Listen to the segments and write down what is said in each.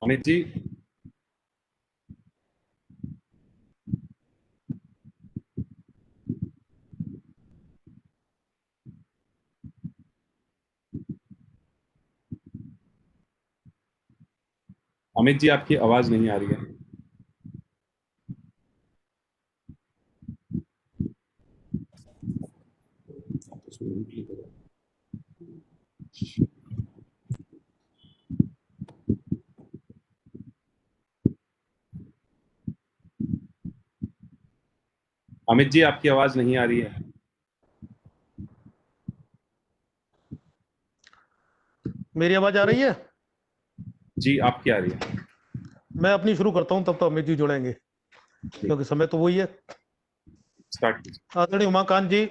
अमित जी। अमित जी, आपकी आवाज नहीं आ रही है। अमित जी, आपकी आवाज नहीं आ रही है। मेरी आवाज आ रही है? जी, आपकी आ रही है। मैं अपनी शुरू करता हूं, तब तो अमित जी जुड़ेंगे जी, क्योंकि समय तो वही है। स्टार्ट कीजिए। आदरणीय उमाकांत जी,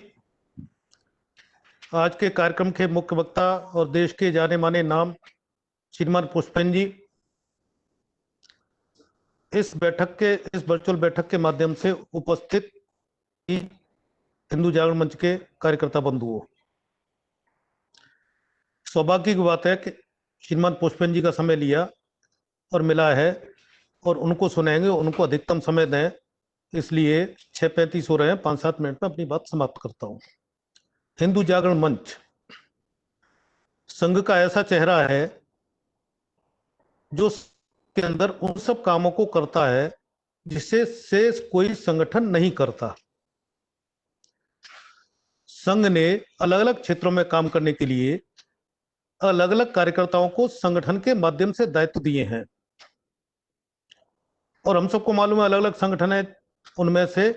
आज के कार्यक्रम के मुख्य वक्ता और देश के जाने माने नाम श्रीमान पुष्पन जी इस वर्चुअल बैठक के माध्यम से उपस्थित हिंदू जागरण मंच के कार्यकर्ता बंधुओं, सौभाग्य की बात है कि श्रीमान पुष्पन जी का समय लिया और मिला है और उनको सुनेंगे। उनको अधिकतम समय दें, इसलिए 6:35 हो रहे हैं, 5-7 मिनट में अपनी बात समाप्त करता हूं। हिंदू जागरण मंच संघ का ऐसा चेहरा है जो के अंदर उन सब कामों को करता है जिससे शेष कोई संगठन नहीं करता। संघ ने अलग अलग क्षेत्रों में काम करने के लिए अलग अलग कार्यकर्ताओं को संगठन के माध्यम से दायित्व दिए हैं और हम सबको मालूम है अलग अलग संगठन है। उनमें से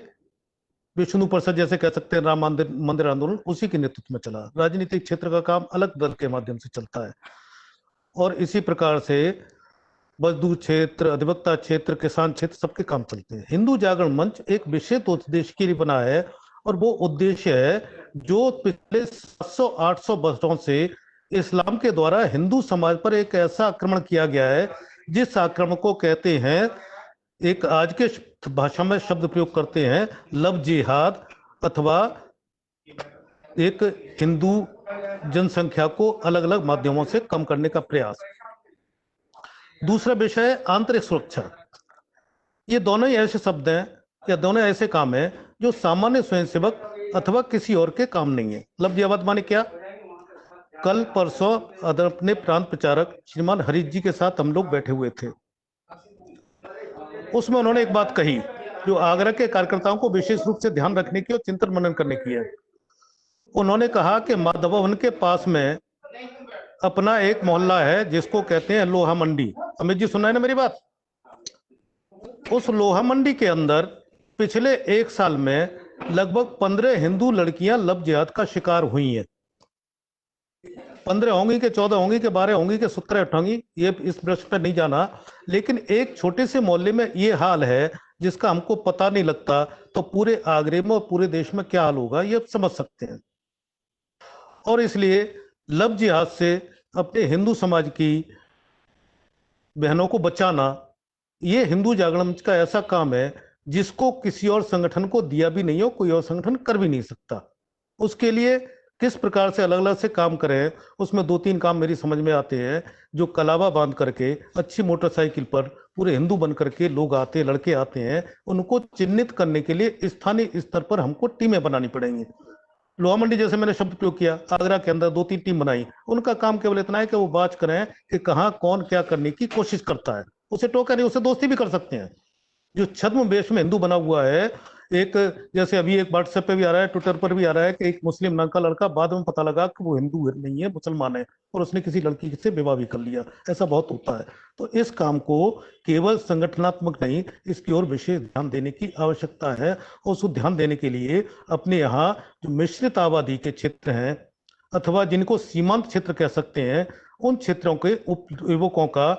विष्णु प्रसाद जैसे कह सकते हैं, राम मंदिर मंदिर आंदोलन उसी के नेतृत्व में चला। राजनीतिक क्षेत्र का काम अलग दल के माध्यम से चलता है और इसी प्रकार से मजदूर क्षेत्र, अधिवक्ता क्षेत्र, किसान क्षेत्र सबके काम चलते हैं। हिंदू जागरण मंच एक विशेष उद्देश्य के लिए बना है और वो उद्देश्य है जो पिछले 700-800 वर्षों से इस्लाम के द्वारा हिंदू समाज पर एक ऐसा आक्रमण किया गया है जिस आक्रमण को कहते हैं, एक आज के भाषा में शब्द प्रयोग करते हैं, लव जिहाद, अथवा एक हिंदू जनसंख्या को अलग अलग माध्यमों से कम करने का प्रयास। दूसरा विषय है आंतरिक सुरक्षा। ये दोनों ही ऐसे शब्द हैं या दोनों ऐसे काम हैं जो सामान्य स्वयंसेवक अथवा किसी और के काम नहीं है। लव जिहाद माने क्या? कल परसों अपने प्रांत प्रचारक श्रीमान हरीश जी के साथ हम लोग बैठे हुए थे। उसमें उन्होंने एक बात कही जो आगरा के कार्यकर्ताओं को विशेष रूप से ध्यान रखने की और चिंतन मनन करने की है। उन्होंने कहा कि माधव भवन के पास में अपना एक मोहल्ला है जिसको कहते हैं लोहा मंडी। अमित जी, सुना है ना मेरी बात? उस लोहा मंडी के अंदर पिछले 1 साल में लगभग 15 हिंदू लड़कियां लव जिहाद का शिकार हुई हैं। 15 होंगी कि 14 होंगी कि 12 होंगी कि 17 होंगी, ये इस प्रश्न पर नहीं जाना, लेकिन एक छोटे से मोहल्ले में ये हाल है जिसका हमको पता नहीं लगता, तो पूरे आगरे में और पूरे देश में क्या हाल होगा ये समझ सकते हैं। और इसलिए लव जिहाद से अपने हिंदू समाज की बहनों को बचाना, ये हिंदू जागरण मंच का ऐसा काम है जिसको किसी और संगठन को दिया भी नहीं हो, कोई और संगठन कर भी नहीं सकता। उसके लिए किस प्रकार से अलग अलग से काम करें, उसमें 2-3 काम मेरी समझ में आते हैं। जो कलावा बांध करके अच्छी मोटरसाइकिल पर पूरे हिंदू बन करके लोग आते, लड़के आते हैं, उनको चिन्हित करने के लिए स्थानीय स्तर पर हमको टीमें बनानी पड़ेंगी। लोहा मंडी जैसे मैंने शब्द प्रयोग किया, आगरा के अंदर 2-3 टीम बनाई। उनका काम केवल इतना है कि वो बात करें कि कहां कौन क्या करने की कोशिश करता है। उसे टोका नहीं, उसे दोस्ती भी कर सकते हैं। जो छद्म वेश में हिंदू बना हुआ है, एक जैसे अभी एक व्हाट्सएप पे भी आ रहा है, ट्विटर पर भी आ रहा है कि एक मुस्लिम नाम का लड़का, बाद में पता लगा कि वो हिंदू नहीं है, मुसलमान है, और उसने किसी लड़की से विवाह भी कर लिया। ऐसा बहुत होता है। तो इस काम को केवल संगठनात्मक नहीं, इसकी ओर विशेष ध्यान देने की आवश्यकता है। और उस ध्यान देने के लिए अपने यहाँ जो मिश्रित आबादी के क्षेत्र हैं अथवा जिनको सीमांत क्षेत्र कह सकते हैं, उन क्षेत्रों के युवकों का,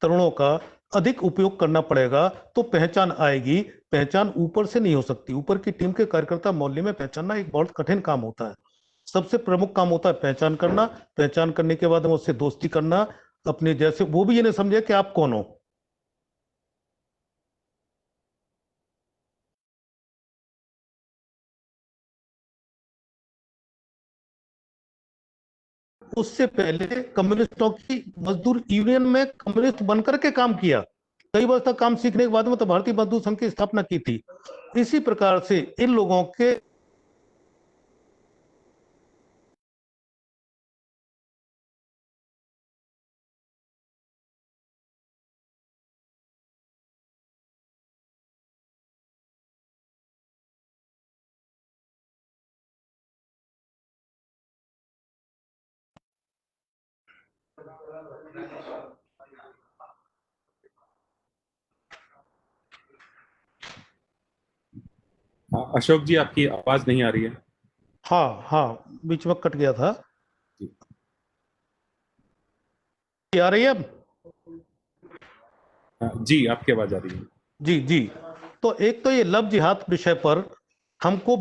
तरुणों का अधिक उपयोग करना पड़ेगा, तो पहचान आएगी। पहचान ऊपर से नहीं हो सकती। ऊपर की टीम के कार्यकर्ता मोहल्ले में पहचानना एक बहुत कठिन काम होता है। सबसे प्रमुख काम होता है पहचान करना। पहचान करने के बाद उससे दोस्ती करना, अपने जैसे, वो भी ये नहीं समझे कि आप कौन हो। उससे पहले कम्युनिस्टों की मजदूर यूनियन में कम्युनिस्ट बनकर के काम किया। कई वर्ष तक काम सीखने के बाद में तो भारतीय मजदूर संघ की स्थापना की थी। इसी प्रकार से इन लोगों के अशोक जी आपकी आवाज नहीं आ रही है। हाँ हाँ, बीच में कट गया था। जी। आ रही है अब? जी आपकी आवाज आ रही है। जी जी। तो एक तो ये लव जिहाद विषय पर हमको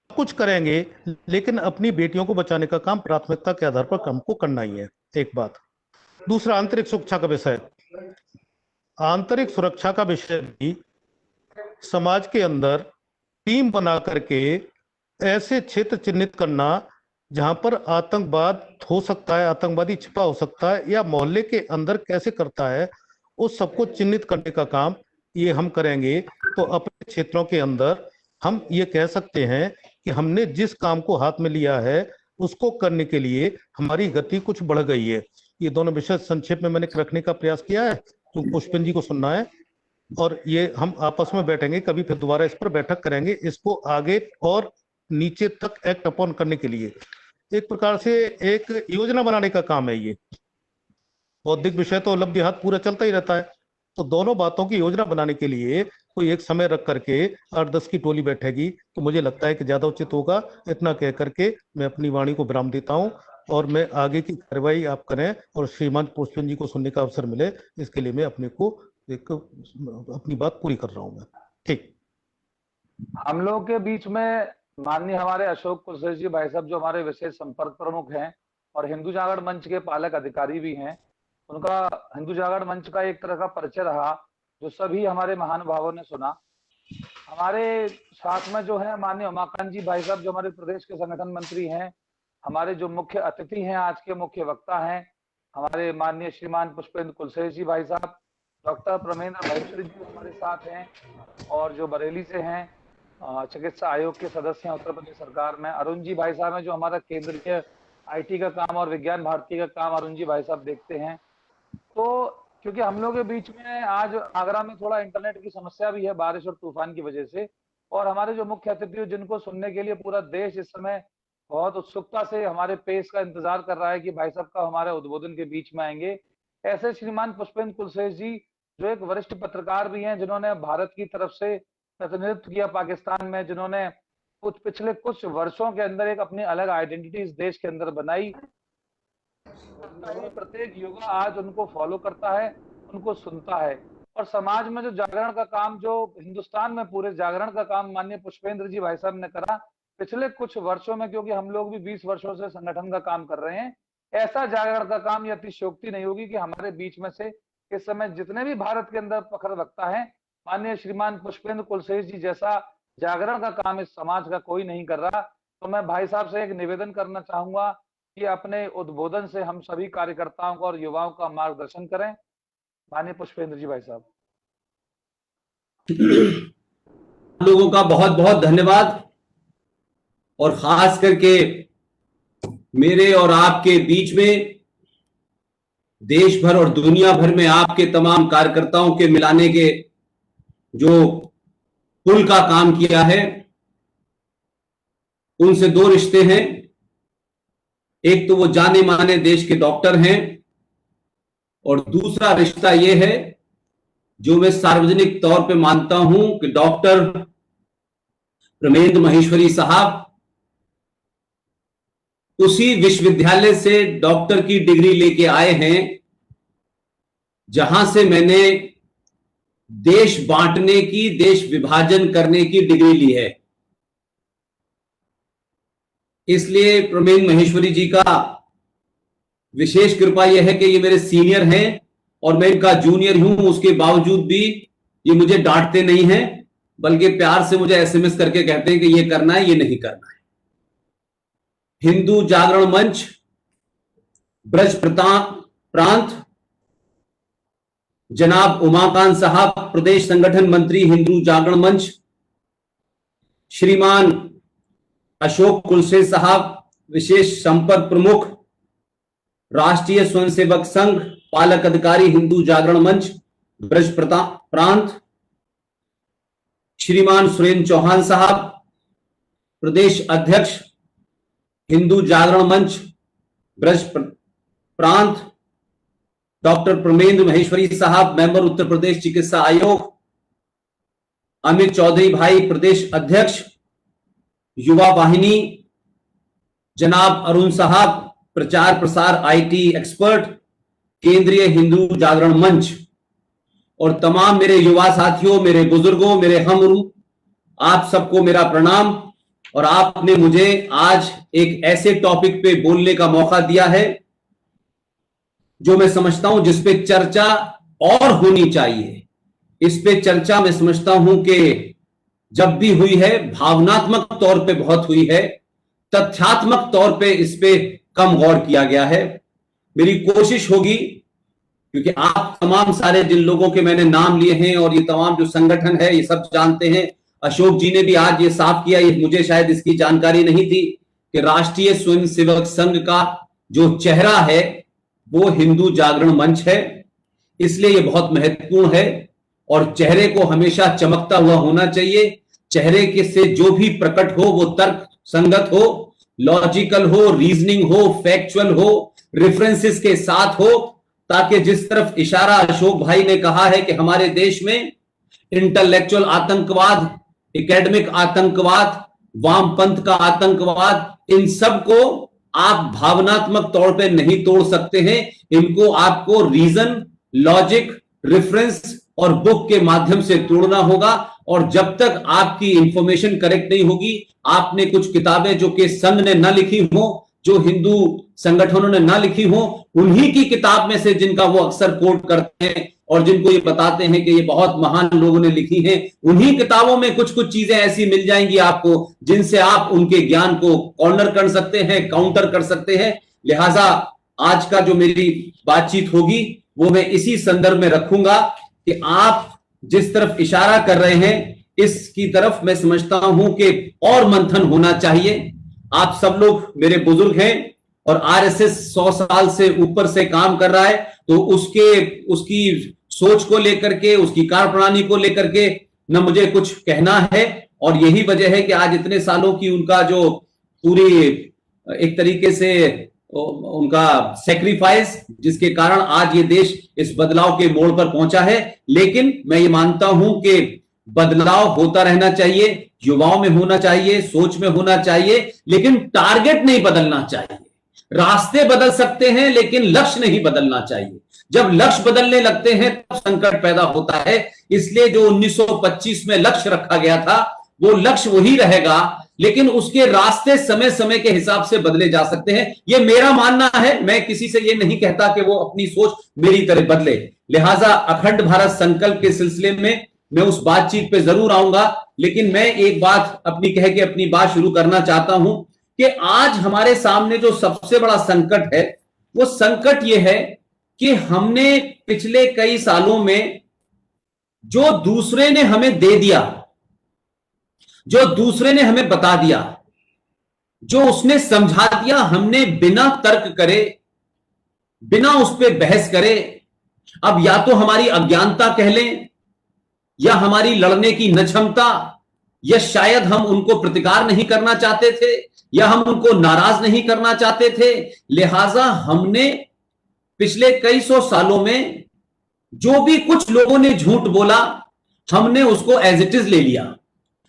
कुछ करेंगे, लेकिन अपनी बेटियों को बचाने का काम प्राथमिकता के आधार पर हमको करना ही है, एक बात। दूसरा, आंतरिक सुरक्षा का विषय। आंतरिक सुरक्षा का विषय भी समाज के अंदर टीम बना करके ऐसे क्षेत्र चिन्हित करना जहां पर आतंकवाद हो सकता है, आतंकवादी छिपा हो सकता है, या मोहल्ले के अंदर कैसे करता है, उस सबको चिन्हित करने का काम ये हम करेंगे। तो अपने क्षेत्रों के अंदर हम ये कह सकते हैं कि हमने जिस काम को हाथ में लिया है उसको करने के लिए हमारी गति कुछ बढ़ गई है। ये दोनों विषय संक्षेप में मैंने रखने का प्रयास किया है, तो पुष्पन जी को सुनना है, और ये हम आपस में बैठेंगे, कभी फिर दोबारा इस पर बैठक करेंगे, इसको आगे और नीचे तक एक्ट अपॉन करने के लिए। एक प्रकार से एक योजना बनाने का काम है ये। बौद्धिक विषय तो लव जिहाद पूरा चलता ही रहता है, तो दोनों बातों की योजना बनाने के लिए कोई एक समय रख करके 8-10 की टोली बैठेगी, तो मुझे लगता है कि ज्यादा उचित होगा। इतना कह करके मैं अपनी वाणी को विराम देता हूं, और मैं आगे की कार्रवाई आप करें और श्रीमान पुष्पन जी को सुनने का अवसर मिले, इसके लिए मैं अपने को एक अपनी बात पूरी कर रहा हूं मैं। ठीक। हम लोग के बीच में माननीय हमारे अशोक कुलश्रेष्ठ जी भाई साहब, जो हमारे विशेष संपर्क प्रमुख हैं और हिंदू जागरण मंच के पालक अधिकारी भी हैं, उनका हिंदू जागरण मंच का एक तरह का परिचय रहा जो सभी हमारे महानुभावों ने सुना। हमारे साथ में जो है माननीय उमाकांत जी भाई साहब, जो हमारे प्रदेश के संगठन मंत्री हैं। हमारे जो मुख्य अतिथि हैं, आज के मुख्य वक्ता हैं हमारे माननीय श्रीमान पुष्पेंद्र कुलश्रेष्ठ जी भाई साहब। डॉक्टर प्रमेंद्र महेश्वरी जी हमारे साथ हैं, और जो बरेली से हैं चिकित्सा आयोग के सदस्य हैं उत्तर प्रदेश सरकार में। अरुण जी भाई साहब हैं, जो हमारा केंद्रीय आईटी का काम और विज्ञान भारती का काम अरुण जी भाई साहब देखते हैं। तो क्योंकि हम लोग के बीच में आज आगरा में थोड़ा इंटरनेट की समस्या भी है बारिश और तूफान की वजह से, और हमारे जो मुख्य अतिथि जिनको सुनने के लिए पूरा देश इस समय बहुत उत्सुकता से हमारे पेश का इंतजार कर रहा है कि भाई साहब का हमारे उद्बोधन के बीच में आएंगे, ऐसे श्रीमान पुष्पेंद्र कुलश्रेष्ठ जी, जो एक वरिष्ठ पत्रकार भी हैं, जिन्होंने भारत की तरफ से प्रतिनिधित्व किया पाकिस्तान में, जिन्होंने कुछ पिछले कुछ वर्षों के अंदर एक अपनी अलग आइडेंटिटी इस देश के अंदर बनाई। प्रत्येक युवा आज उनको फॉलो करता है, उनको सुनता है, और समाज में जो जागरण का काम, जो हिंदुस्तान में पूरे जागरण का काम माननीय पुष्पेंद्र जी भाई साहब ने करा पिछले कुछ वर्षों में, क्योंकि हम लोग भी 20 वर्षों से संगठन का काम कर रहे हैं, ऐसा जागरण का काम, या अतिशयोक्ति नहीं होगी कि हमारे बीच में से इस समय जितने भी भारत के अंदर प्रखर वक्ता है, माननीय श्रीमान पुष्पेंद्र कुलश्रेष्ठ जी जैसा जागरण का काम इस समाज का कोई नहीं कर रहा। तो मैं भाई साहब से एक निवेदन करना चाहूंगा कि अपने उद्बोधन से हम सभी कार्यकर्ताओं को और युवाओं का मार्गदर्शन करें। माननीय पुष्पेंद्र जी भाई साहब। लोगों का बहुत बहुत धन्यवाद, और खास करके मेरे और आपके बीच में देश भर और दुनिया भर में आपके तमाम कार्यकर्ताओं के मिलाने के जो पुल का काम किया है, उनसे दो रिश्ते हैं। एक तो वो जाने माने देश के डॉक्टर हैं, और दूसरा रिश्ता यह है जो मैं सार्वजनिक तौर पे मानता हूं कि डॉक्टर प्रमेंद्र महेश्वरी साहब उसी विश्वविद्यालय से डॉक्टर की डिग्री लेके आए हैं जहां से मैंने देश बांटने की, देश विभाजन करने की डिग्री ली है। इसलिए प्रमेंद्र महेश्वरी जी का विशेष कृपा यह है कि ये मेरे सीनियर हैं और मैं इनका जूनियर हूं, उसके बावजूद भी ये मुझे डांटते नहीं हैं, बल्कि प्यार से मुझे एसएमएस करके कहते हैं कि ये करना है, ये नहीं करना है। हिंदू जागरण मंच ब्रज प्रांत, जनाब उमाकांत साहब, प्रदेश संगठन मंत्री हिंदू जागरण मंच, श्रीमान अशोक कुलसे साहब, विशेष संपर्क प्रमुख, राष्ट्रीय स्वयंसेवक संघ, पालक अधिकारी हिंदू जागरण मंच ब्रज प्रांत, श्रीमान सुरेंद्र चौहान साहब, प्रदेश अध्यक्ष हिंदू जागरण मंच ब्रज प्रांत, डॉक्टर प्रमेंद्र महेश्वरी साहब, मेंबर उत्तर प्रदेश चिकित्सा आयोग, अमित चौधरी भाई, प्रदेश अध्यक्ष युवा वाहिनी, जनाब अरुण साहब, प्रचार प्रसार आईटी एक्सपर्ट, केंद्रीय हिंदू जागरण मंच, और तमाम मेरे युवा साथियों, मेरे बुजुर्गों, मेरे हमरू, आप सबको मेरा प्रणाम। और आपने मुझे आज एक ऐसे टॉपिक पे बोलने का मौका दिया है जो मैं समझता हूं जिस पे चर्चा और होनी चाहिए। इस पे चर्चा मैं समझता हूं कि जब भी हुई है भावनात्मक तौर पे बहुत हुई है, तथ्यात्मक तौर पे इस पे कम गौर किया गया है। मेरी कोशिश होगी, क्योंकि आप तमाम सारे जिन लोगों के मैंने नाम लिए हैं और ये तमाम जो संगठन है ये सब जानते हैं। अशोक जी ने भी आज ये साफ किया, ये मुझे शायद इसकी जानकारी नहीं थी कि राष्ट्रीय स्वयंसेवक संघ का जो चेहरा है वो हिंदू जागरण मंच है, इसलिए ये बहुत महत्वपूर्ण है और चेहरे को हमेशा चमकता हुआ होना चाहिए। चेहरे के से जो भी प्रकट हो वो तर्क संगत हो, लॉजिकल हो, रीजनिंग हो, फैक्चुअल हो, रेफरेंसेस के साथ हो, ताकि जिस तरफ इशारा अशोक भाई ने कहा है कि हमारे देश में इंटेलेक्चुअल आतंकवाद, एकेडमिक आतंकवाद, वामपंथ का आतंकवाद, इन सब को आप भावनात्मक तौर पे नहीं तोड़ सकते हैं। इनको आपको रीजन, लॉजिक, रेफरेंस और बुक के माध्यम से तोड़ना होगा। और जब तक आपकी इंफॉर्मेशन करेक्ट नहीं होगी, आपने कुछ किताबें जो कि संघ ने ना लिखी हो, जो हिंदू संगठनों ने ना लिखी हो, उन्हीं की किताब में से जिनका वो अक्सर कोट करते हैं और जिनको ये बताते हैं कि ये बहुत महान लोगों ने लिखी है, उन्हीं किताबों में कुछ कुछ चीजें ऐसी मिल जाएंगी आपको जिनसे आप उनके ज्ञान को कॉर्नर कर सकते हैं, काउंटर कर सकते हैं। लिहाजा आज का जो मेरी बातचीत होगी वो मैं इसी संदर्भ में रखूंगा कि आप जिस तरफ इशारा कर रहे हैं इसकी तरफ मैं समझता हूं कि और मंथन होना चाहिए। आप सब लोग मेरे बुजुर्ग हैं और आरएसएस 100 साल से ऊपर से काम कर रहा है, तो उसकी सोच को लेकर के, उसकी कार्यप्रणाली को लेकर के न मुझे कुछ कहना है। और यही वजह है कि आज इतने सालों की उनका जो पूरी एक तरीके से उनका सेक्रीफाइस, जिसके कारण आज ये देश इस बदलाव के मोड़ पर पहुंचा है। लेकिन मैं ये मानता हूं कि बदलाव होता रहना चाहिए, युवाओं में होना चाहिए, सोच में होना चाहिए, लेकिन टारगेट नहीं बदलना चाहिए। रास्ते बदल सकते हैं लेकिन लक्ष्य नहीं बदलना चाहिए। जब लक्ष्य बदलने लगते हैं तब संकट पैदा होता है। इसलिए जो 1925 में लक्ष्य रखा गया था वो लक्ष्य वही रहेगा, लेकिन उसके रास्ते समय समय के हिसाब से बदले जा सकते हैं। ये मेरा मानना है, मैं किसी से ये नहीं कहता कि वो अपनी सोच मेरी तरह बदले। लिहाजा अखंड भारत संकल्प के सिलसिले में मैं उस बातचीत पे जरूर आऊंगा, लेकिन मैं एक बात अपनी कह के अपनी बात शुरू करना चाहता हूं कि आज हमारे सामने जो सबसे बड़ा संकट है वो संकट ये है कि हमने पिछले कई सालों में जो दूसरे ने हमें दे दिया, जो दूसरे ने हमें बता दिया, जो उसने समझा दिया, हमने बिना तर्क करे, बिना उस पर बहस करे, अब या तो हमारी अज्ञानता कह लें या हमारी लड़ने की न क्षमता, या शायद हम उनको प्रतिकार नहीं करना चाहते थे, या हम उनको नाराज नहीं करना चाहते थे। लिहाजा हमने पिछले कई सौ सालों में जो भी कुछ लोगों ने झूठ बोला, हमने उसको एज इट इज ले लिया।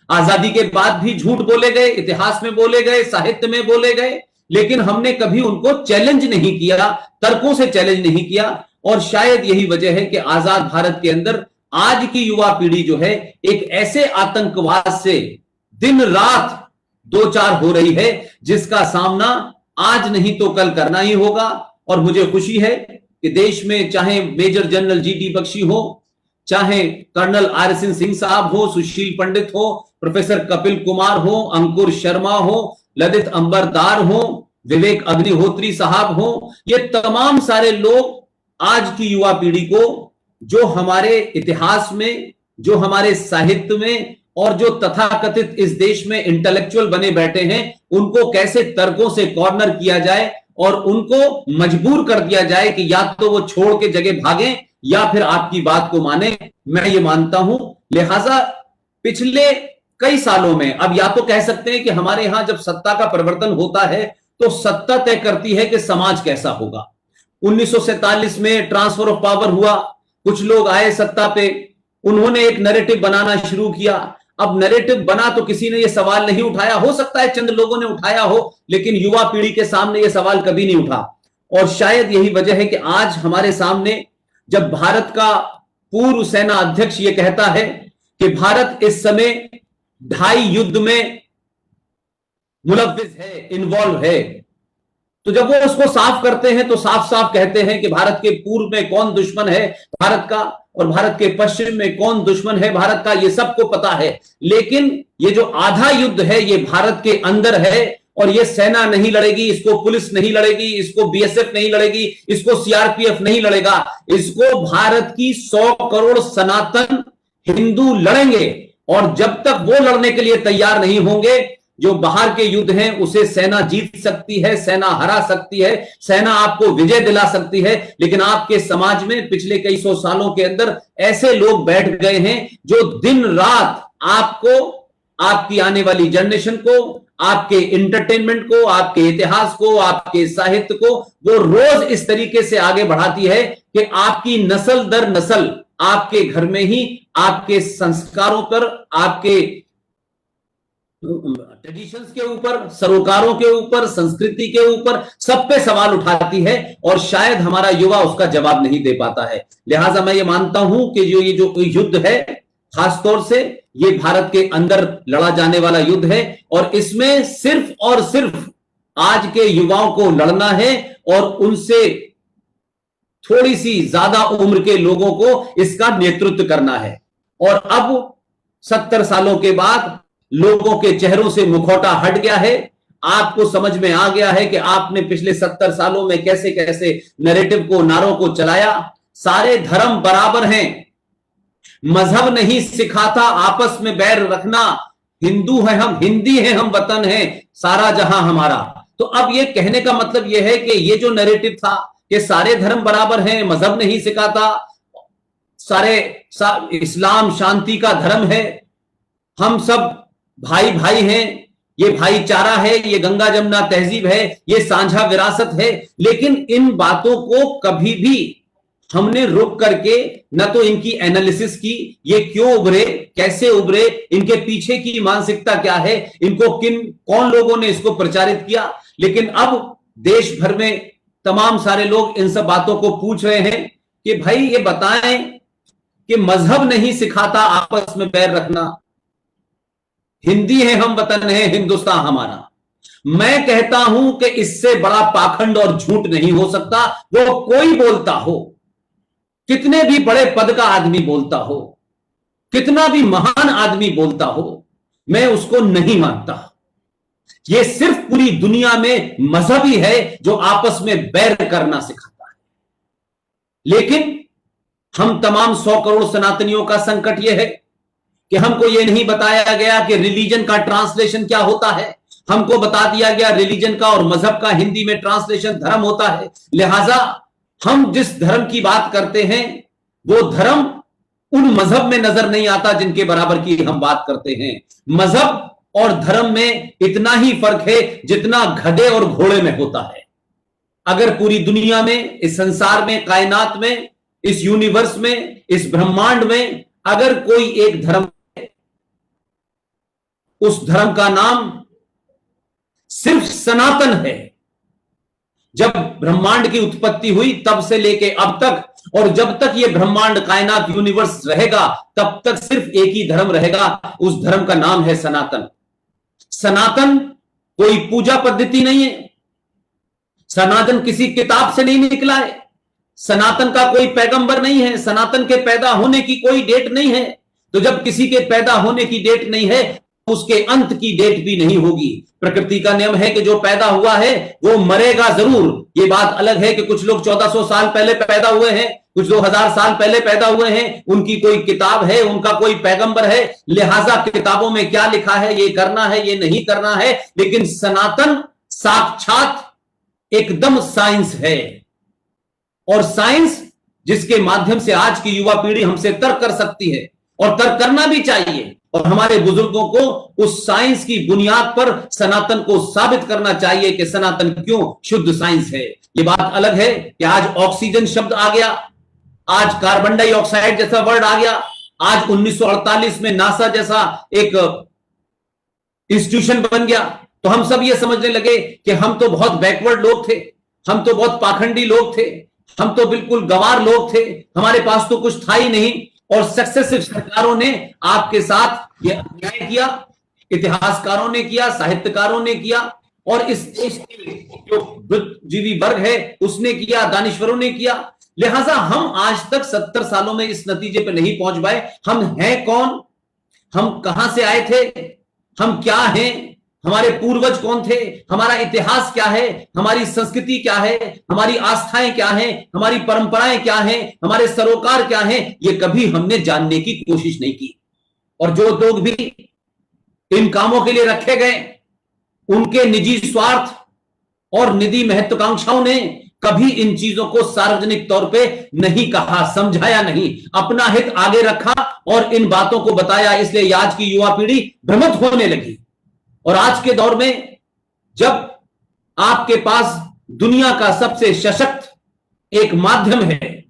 आजादी के बाद भी झूठ बोले गए, इतिहास में बोले गए, साहित्य में बोले गए, लेकिन हमने कभी उनको चैलेंज नहीं किया, तर्कों से चैलेंज नहीं किया। और शायद यही वजह है कि आजाद भारत के अंदर आज की युवा पीढ़ी जो है एक ऐसे आतंकवाद से दिन रात 2-4 हो रही है, जिसका सामना आज नहीं तो कल करना ही होगा। और मुझे खुशी है कि देश में चाहे मेजर जनरल जीडी बख्शी हो, चाहे कर्नल आर सिंह साहब हो, सुशील पंडित हो, प्रोफेसर कपिल कुमार हो, अंकुर शर्मा हो, ललित अंबरदार हो, विवेक अग्निहोत्री साहब हो, ये तमाम सारे लोग आज की युवा पीढ़ी को, जो हमारे इतिहास में, जो हमारे साहित्य में और जो तथाकथित इस देश में इंटेलेक्चुअल बने बैठे हैं, उनको कैसे तर्कों से कॉर्नर किया जाए और उनको मजबूर कर दिया जाए कि या तो वो छोड़ के जगह भागें या फिर आपकी बात को माने, मैं ये मानता हूं। लिहाजा पिछले कई सालों में, अब या तो कह सकते हैं कि हमारे यहां जब सत्ता का परिवर्तन होता है तो सत्ता तय करती है कि समाज कैसा होगा। 1947 में ट्रांसफर ऑफ पावर हुआ, कुछ लोग आए सत्ता पे, उन्होंने एक नैरेटिव बनाना शुरू किया। अब नैरेटिव बना तो किसी ने यह सवाल नहीं उठाया, हो सकता है चंद लोगों ने उठाया हो, लेकिन युवा पीढ़ी के सामने यह सवाल कभी नहीं उठा। और शायद यही वजह है कि आज हमारे सामने जब भारत का पूर्व सेना अध्यक्ष यह कहता है कि भारत इस समय 2.5 युद्ध में मुलव्विस है, इन्वॉल्व है, तो जब वो उसको साफ करते हैं तो साफ साफ कहते हैं कि भारत के पूर्व में कौन दुश्मन है भारत का और भारत के पश्चिम में कौन दुश्मन है भारत का, ये सबको पता है। लेकिन ये जो आधा युद्ध है ये भारत के अंदर है और ये सेना नहीं लड़ेगी, इसको पुलिस नहीं लड़ेगी, इसको बीएसएफ नहीं लड़ेगी, इसको सीआरपीएफ नहीं लड़ेगा, इसको भारत की 100 करोड़ सनातन हिंदू लड़ेंगे। और जब तक वो लड़ने के लिए तैयार नहीं होंगे, जो बाहर के युद्ध हैं उसे सेना जीत सकती है, सेना हरा सकती है, सेना आपको विजय दिला सकती है। लेकिन आपके समाज में पिछले कई 100 सालों के अंदर ऐसे लोग बैठ गए हैं जो दिन रात आपको, आपकी आने वाली जनरेशन को, आपके इंटरटेनमेंट को, आपके इतिहास को, आपके साहित्य को वो रोज इस तरीके से आगे बढ़ाती है कि आपकी नस्ल दर नस्ल आपके घर में ही आपके संस्कारों पर, आपके ट्रेडिशंस के ऊपर, सरोकारों के ऊपर, संस्कृति के ऊपर, सब पे सवाल उठाती है और शायद हमारा युवा उसका जवाब नहीं दे पाता है। लिहाजा मैं ये मानता हूं कि ये जो युद्ध है, खासतौर से ये भारत के अंदर लड़ा जाने वाला युद्ध है और इसमें सिर्फ और सिर्फ आज के युवाओं को लड़ना है और उनसे थोड़ी सी ज्यादा उम्र के लोगों को इसका नेतृत्व करना है। और अब 70 सालों के बाद लोगों के चेहरों से मुखौटा हट गया है, आपको समझ में आ गया है कि आपने पिछले 70 सालों में कैसे कैसे नैरेटिव को, नारों को चलाया। सारे धर्म बराबर हैं, मजहब नहीं सिखाता आपस में बैर रखना, हिंदू है हम, हिंदी है हम, वतन है सारा जहां हमारा। तो अब ये कहने का मतलब यह है कि ये जो नैरेटिव था कि सारे धर्म बराबर हैं, मजहब नहीं सिखाता, इस्लाम शांति का धर्म है, हम सब भाई भाई हैं, ये भाईचारा है, ये गंगा जमुना तहजीब है, ये साझा विरासत है। लेकिन इन बातों को कभी भी हमने रुक करके न तो इनकी एनालिसिस की, ये क्यों उभरे, कैसे उभरे, इनके पीछे की मानसिकता क्या है, इनको कौन लोगों ने इसको प्रचारित किया। लेकिन अब देश भर में तमाम सारे लोग इन सब बातों को पूछ रहे हैं कि भाई ये बताएं कि मजहब नहीं सिखाता आपस में पैर रखना, हिंदी है हम, वतन है हिंदुस्तान हमारा। मैं कहता हूं कि इससे बड़ा पाखंड और झूठ नहीं हो सकता। वो कोई बोलता हो, कितने भी बड़े पद का आदमी बोलता हो, कितना भी महान आदमी बोलता हो, मैं उसको नहीं मानता। ये सिर्फ पूरी दुनिया में मजहब ही है जो आपस में बैर करना सिखाता है। लेकिन हम तमाम 100 करोड़ सनातनियों का संकट यह है कि हमको यह नहीं बताया गया कि रिलीजन का ट्रांसलेशन क्या होता है। हमको बता दिया गया रिलीजन का और मजहब का हिंदी में ट्रांसलेशन धर्म होता है। लिहाजा हम जिस धर्म की बात करते हैं वो धर्म उन मजहब में नजर नहीं आता जिनके बराबर की हम बात करते हैं। मजहब और धर्म में इतना ही फर्क है जितना गधे और घोड़े में होता है। अगर पूरी दुनिया में, इस संसार में, कायनात में, इस यूनिवर्स में, इस ब्रह्मांड में अगर कोई एक धर्म, उस धर्म का नाम सिर्फ सनातन है। जब ब्रह्मांड की उत्पत्ति हुई तब से लेके अब तक, और जब तक ये ब्रह्मांड, कायनात, यूनिवर्स रहेगा तब तक सिर्फ एक ही धर्म रहेगा, उस धर्म का नाम है सनातन। सनातन कोई पूजा पद्धति नहीं है, सनातन किसी किताब से नहीं निकला है, सनातन का कोई पैगंबर नहीं है, सनातन के पैदा होने की कोई डेट नहीं है। तो जब किसी के पैदा होने की डेट नहीं है, उसके अंत की डेट भी नहीं होगी। प्रकृति का नियम है कि जो पैदा हुआ है वो मरेगा जरूर। ये बात अलग है कि कुछ लोग 1400 साल पहले पैदा हुए हैं, कुछ 2000 साल पहले पैदा हुए हैं, उनकी कोई किताब है, उनका कोई पैगंबर है, लिहाजा किताबों में क्या लिखा है, ये करना है, ये नहीं करना है। लेकिन सनातन साक्षात एकदम साइंस है, और साइंस जिसके माध्यम से आज की युवा पीढ़ी हमसे तर्क कर सकती है, और तर्क करना भी चाहिए। और हमारे बुजुर्गों को उस साइंस की बुनियाद पर सनातन को साबित करना चाहिए कि सनातन क्यों शुद्ध साइंस है। ये बात अलग है कि आज ऑक्सीजन शब्द आ गया, आज कार्बन डाइऑक्साइड जैसा वर्ड आ गया, आज 1948 में नासा जैसा एक इंस्टीट्यूशन बन गया, तो हम सब ये समझने लगे कि हम तो बहुत बैकवर्ड लोग थे, हम तो बहुत पाखंडी लोग थे, हम तो बिल्कुल गंवार लोग थे, हमारे पास तो कुछ था ही नहीं। और सक्सेसिव सरकारों ने आपके साथ ये अन्याय किया, इतिहासकारों ने किया, साहित्यकारों ने किया, और इस देश के जो बुद्धिजीवी वर्ग है उसने किया, दानिश्वरों ने किया। लिहाजा हम आज तक 70 सालों में इस नतीजे पर नहीं पहुंच पाए। हम हैं कौन, हम कहां से आए थे, हम क्या हैं, हमारे पूर्वज कौन थे, हमारा इतिहास क्या है, हमारी संस्कृति क्या है, हमारी आस्थाएं क्या हैं, हमारी परंपराएं क्या हैं, हमारे सरोकार क्या हैं, ये कभी हमने जानने की कोशिश नहीं की। और जो लोग भी इन कामों के लिए रखे गए, उनके निजी स्वार्थ और निजी महत्वाकांक्षाओं ने कभी इन चीजों को सार्वजनिक तौर पे नहीं कहा, समझाया नहीं, अपना हित आगे रखा और इन बातों को बताया। इसलिए आज की युवा पीढ़ी भ्रमित होने लगी। और आज के दौर में जब आपके पास दुनिया का सबसे सशक्त एक माध्यम है,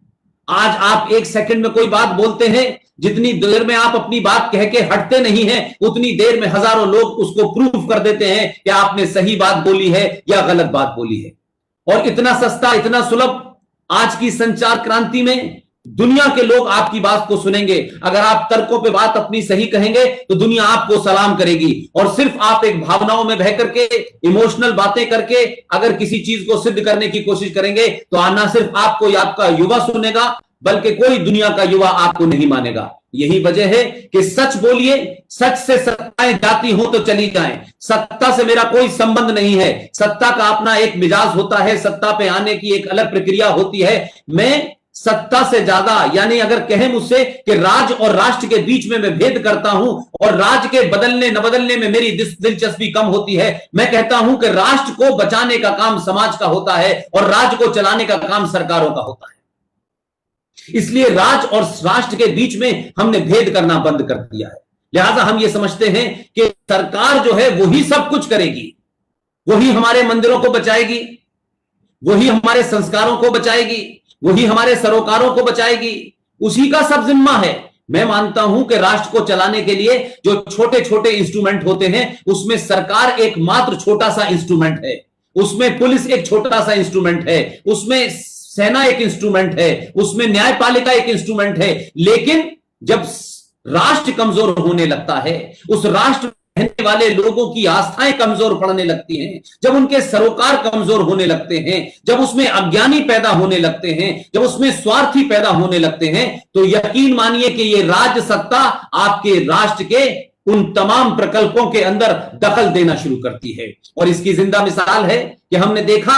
आज आप एक सेकंड में कोई बात बोलते हैं, जितनी देर में आप अपनी बात कह के हटते नहीं हैं, उतनी देर में हजारों लोग उसको प्रूफ कर देते हैं कि आपने सही बात बोली है या गलत बात बोली है। और इतना सस्ता, इतना सुलभ आज की संचार क्रांति में दुनिया के लोग आपकी बात को सुनेंगे। अगर आप तर्कों पे बात अपनी सही कहेंगे तो दुनिया आपको सलाम करेगी, और सिर्फ आप एक भावनाओं में बह करके, इमोशनल बातें करके अगर किसी चीज को सिद्ध करने की कोशिश करेंगे तो ना सिर्फ आपको या आपका युवा सुनेगा, बल्कि कोई दुनिया का युवा आपको नहीं मानेगा। यही वजह है कि सच बोलिए, सच से सत्ताएं जाती हो तो चली जाएं। सत्ता से मेरा कोई संबंध नहीं है, सत्ता का अपना एक मिजाज होता है, सत्ता पे आने की एक अलग प्रक्रिया होती है। मैं सत्ता से ज्यादा, यानी अगर कहें मुझसे कि राज और राष्ट्र के बीच में मैं भेद करता हूं और राज के बदलने न बदलने में मेरी दिलचस्पी कम होती है, मैं कहता हूं कि राष्ट्र को बचाने का काम समाज का होता है और राज्य को चलाने का काम सरकारों का होता है। इसलिए राज और राष्ट्र के बीच में हमने भेद करना बंद कर दिया है। लिहाजा हम ये समझते हैं कि सरकार जो है वही सब कुछ करेगी, वही हमारे मंदिरों को बचाएगी, वही हमारे संस्कारों को बचाएगी, वही हमारे सरोकारों को बचाएगी, उसी का सब जिम्मा है। मैं मानता हूं कि राष्ट्र को चलाने के लिए जो छोटे छोटे इंस्ट्रूमेंट होते हैं, उसमें सरकार एक मात्र छोटा सा इंस्ट्रूमेंट है, उसमें पुलिस एक छोटा सा इंस्ट्रूमेंट है, उसमें सेना एक इंस्ट्रूमेंट है, उसमें न्यायपालिका एक इंस्ट्रूमेंट है। लेकिन जब राष्ट्र कमजोर होने लगता है, उस राष्ट्र रहने वाले लोगों की आस्थाएं कमजोर पड़ने लगती हैं, जब उनके सरोकार कमजोर होने लगते हैं, जब उसमें अज्ञानी पैदा होने लगते हैं, जब उसमें स्वार्थी पैदा होने लगते हैं, तो यकीन मानिए कि ये राज्य सत्ता आपके राष्ट्र के उन तमाम प्रकल्पों के अंदर दखल देना शुरू करती है। और इसकी जिंदा मिसाल है कि हमने देखा